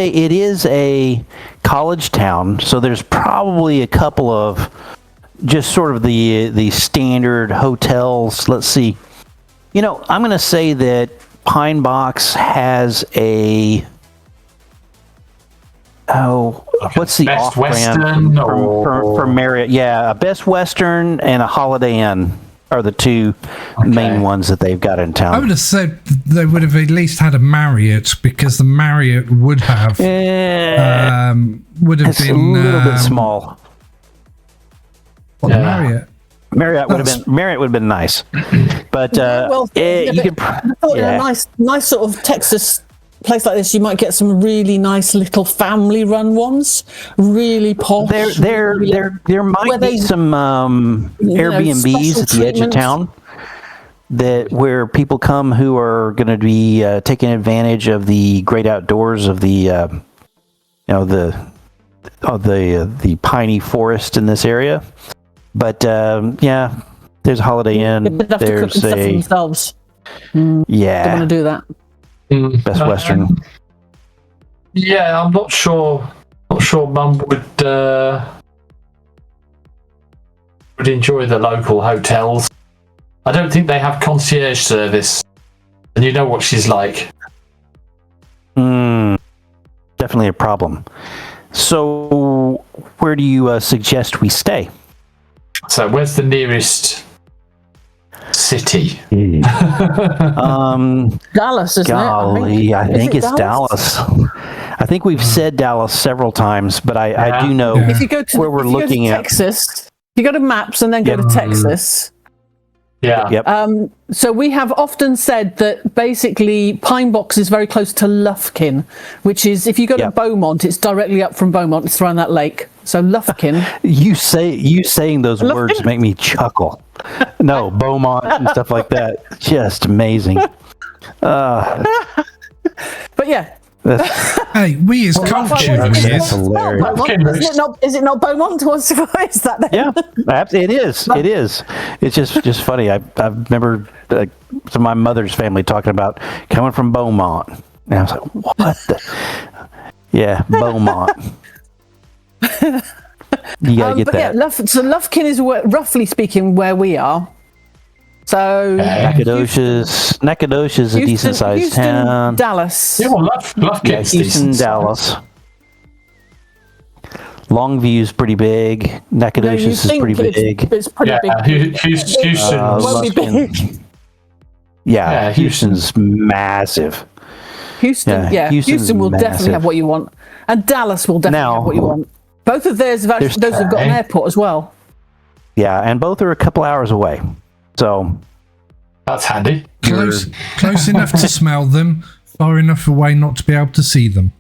a college town, so there's probably a couple of just sort of the standard hotels. Let's see. I'm going to say that Pine Box has a what's the Best off-brand Western for Marriott? Yeah, a Best Western and a Holiday Inn are the two main ones that they've got in town. I would have said they would have at least had a Marriott, because the Marriott would have been a little bit small. Well, the Marriott. Marriott would have been nice, but you could. In a nice sort of Texas place like this, you might get some really nice little family-run ones, really posh. There might be some Airbnbs at the edge of town where people come who are going to be taking advantage of the great outdoors of the piney forest in this area. But there's a Holiday Inn. There's stuff for themselves. Yeah, they want to do that. Best Western. Yeah, I'm not sure. Not sure Mum would enjoy the local hotels. I don't think they have concierge service, and you know what she's like. Definitely a problem. So, where do you suggest we stay? So, where's the nearest city? Dallas, isn't golly, it? I think it's Dallas. I think we've said Dallas several times, but I do know if you go to, where we're looking at. Texas, you go to maps and then go to Texas. Yeah. Yep. So we have often said that basically Pine Box is very close to Lufkin, which is, if you go to Beaumont, it's directly up from Beaumont. It's around that lake. So Lufkin. You saying those words make me chuckle. No, Beaumont and stuff like that. Just amazing. But yeah. Hey, we as culture, that's hilarious. Is it not Beaumont? What's is that then? Yeah, it is. It is. It's just funny. I remember some of my mother's family talking about coming from Beaumont, and I was like, "What the?" Yeah, Beaumont. You gotta get that. So Lufkin is roughly speaking where we are. So Nacogdoches is a decent sized town. Dallas. Yeah, well, Lufkin's Houston, Dallas. Longview's pretty big. Nacogdoches is pretty big. It's pretty big. Houston won't be big. Yeah, Houston's massive. Houston will definitely have what you want, and Dallas will definitely have what you want. Both of those have got an airport as well. Yeah, and both are a couple hours away. So that's handy. Close enough to smell them, far enough away not to be able to see them.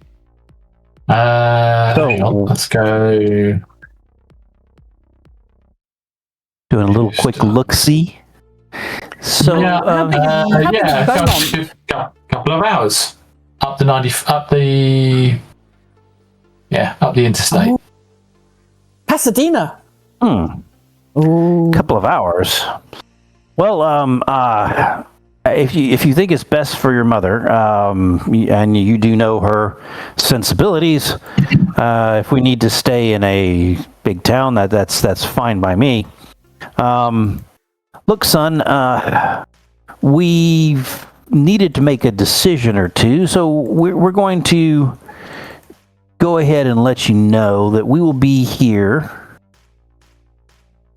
Hang on, let's go. Doing a little quick look-see. So yeah, couple of hours up the interstate. Oh. Pasadena. Couple of hours. Well, if you think it's best for your mother, and you do know her sensibilities, if we need to stay in a big town, that's fine by me. Look, son, we've needed to make a decision or two, so we're going to go ahead and let you know that we will be here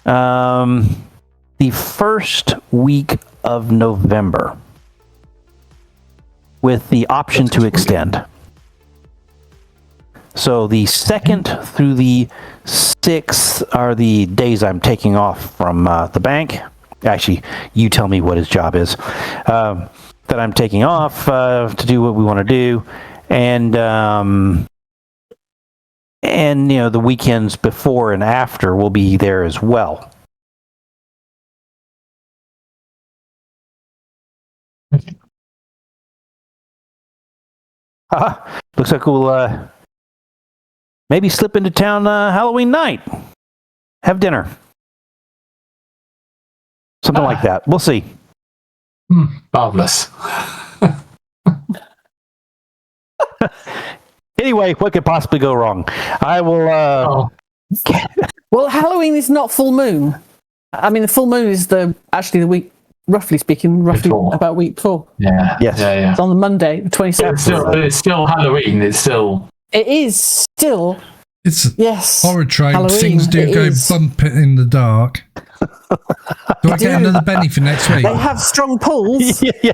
the first week of November with the option to extend. So the 2nd through the 6th are the days I'm taking off from the bank. Actually, you tell me what his job is. That I'm taking off to do what we want to do. And you know, the weekends before and after will be there as well. Looks like we'll maybe slip into town Halloween night. Have dinner. Something like that. We'll see. Marvelous. Anyway, what could possibly go wrong? I will... Well, Halloween is not full moon. I mean, the full moon is actually the week, roughly speaking, about week before. Yeah. Yes. Yeah. It's on the Monday, the 27th. It's still Halloween. It is still. It's yes. horror trade. Halloween, Things do go bump it in the dark. Do I get another Benny for next week? They have strong pulls. Yeah.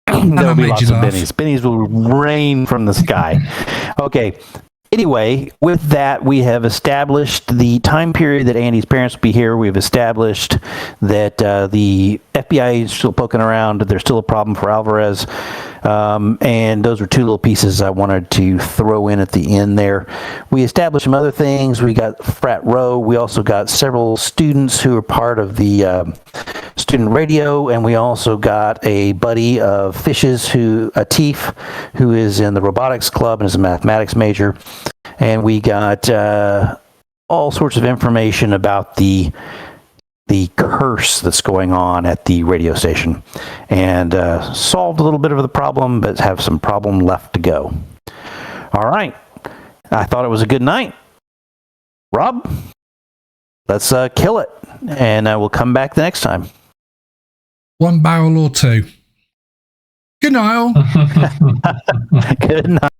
There'll be lots of bennies. Bennies will rain from the sky. Okay. Anyway, with that, we have established the time period that Andy's parents will be here. We've established that the FBI is still poking around. There's still a problem for Alvarez. And those were two little pieces I wanted to throw in at the end there. We established some other things. We got frat row. We also got several students who are part of the student radio, and we also got a buddy of Fish's, Atif, who is in the robotics club and is a mathematics major. And we got all sorts of information about the curse that's going on at the radio station, and solved a little bit of the problem, but have some problem left to go. All right. I thought it was a good night. Rob, let's kill it, and we'll come back the next time. One barrel or two. Good night, all. Good night.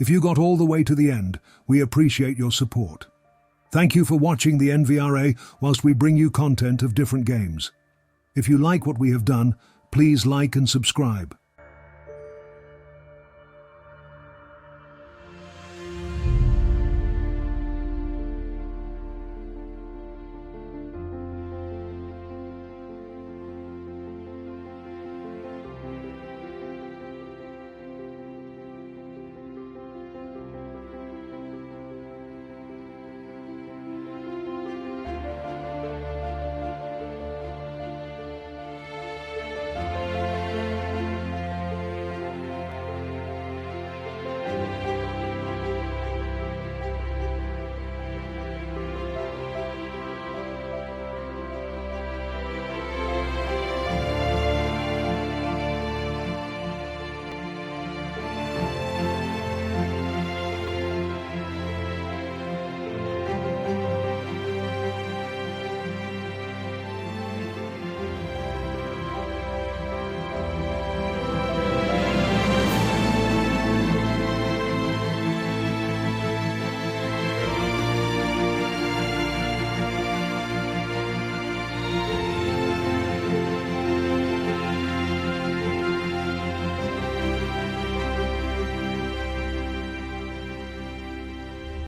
If you got all the way to the end, we appreciate your support. Thank you for watching the NVRA whilst we bring you content of different games. If you like what we have done, please like and subscribe.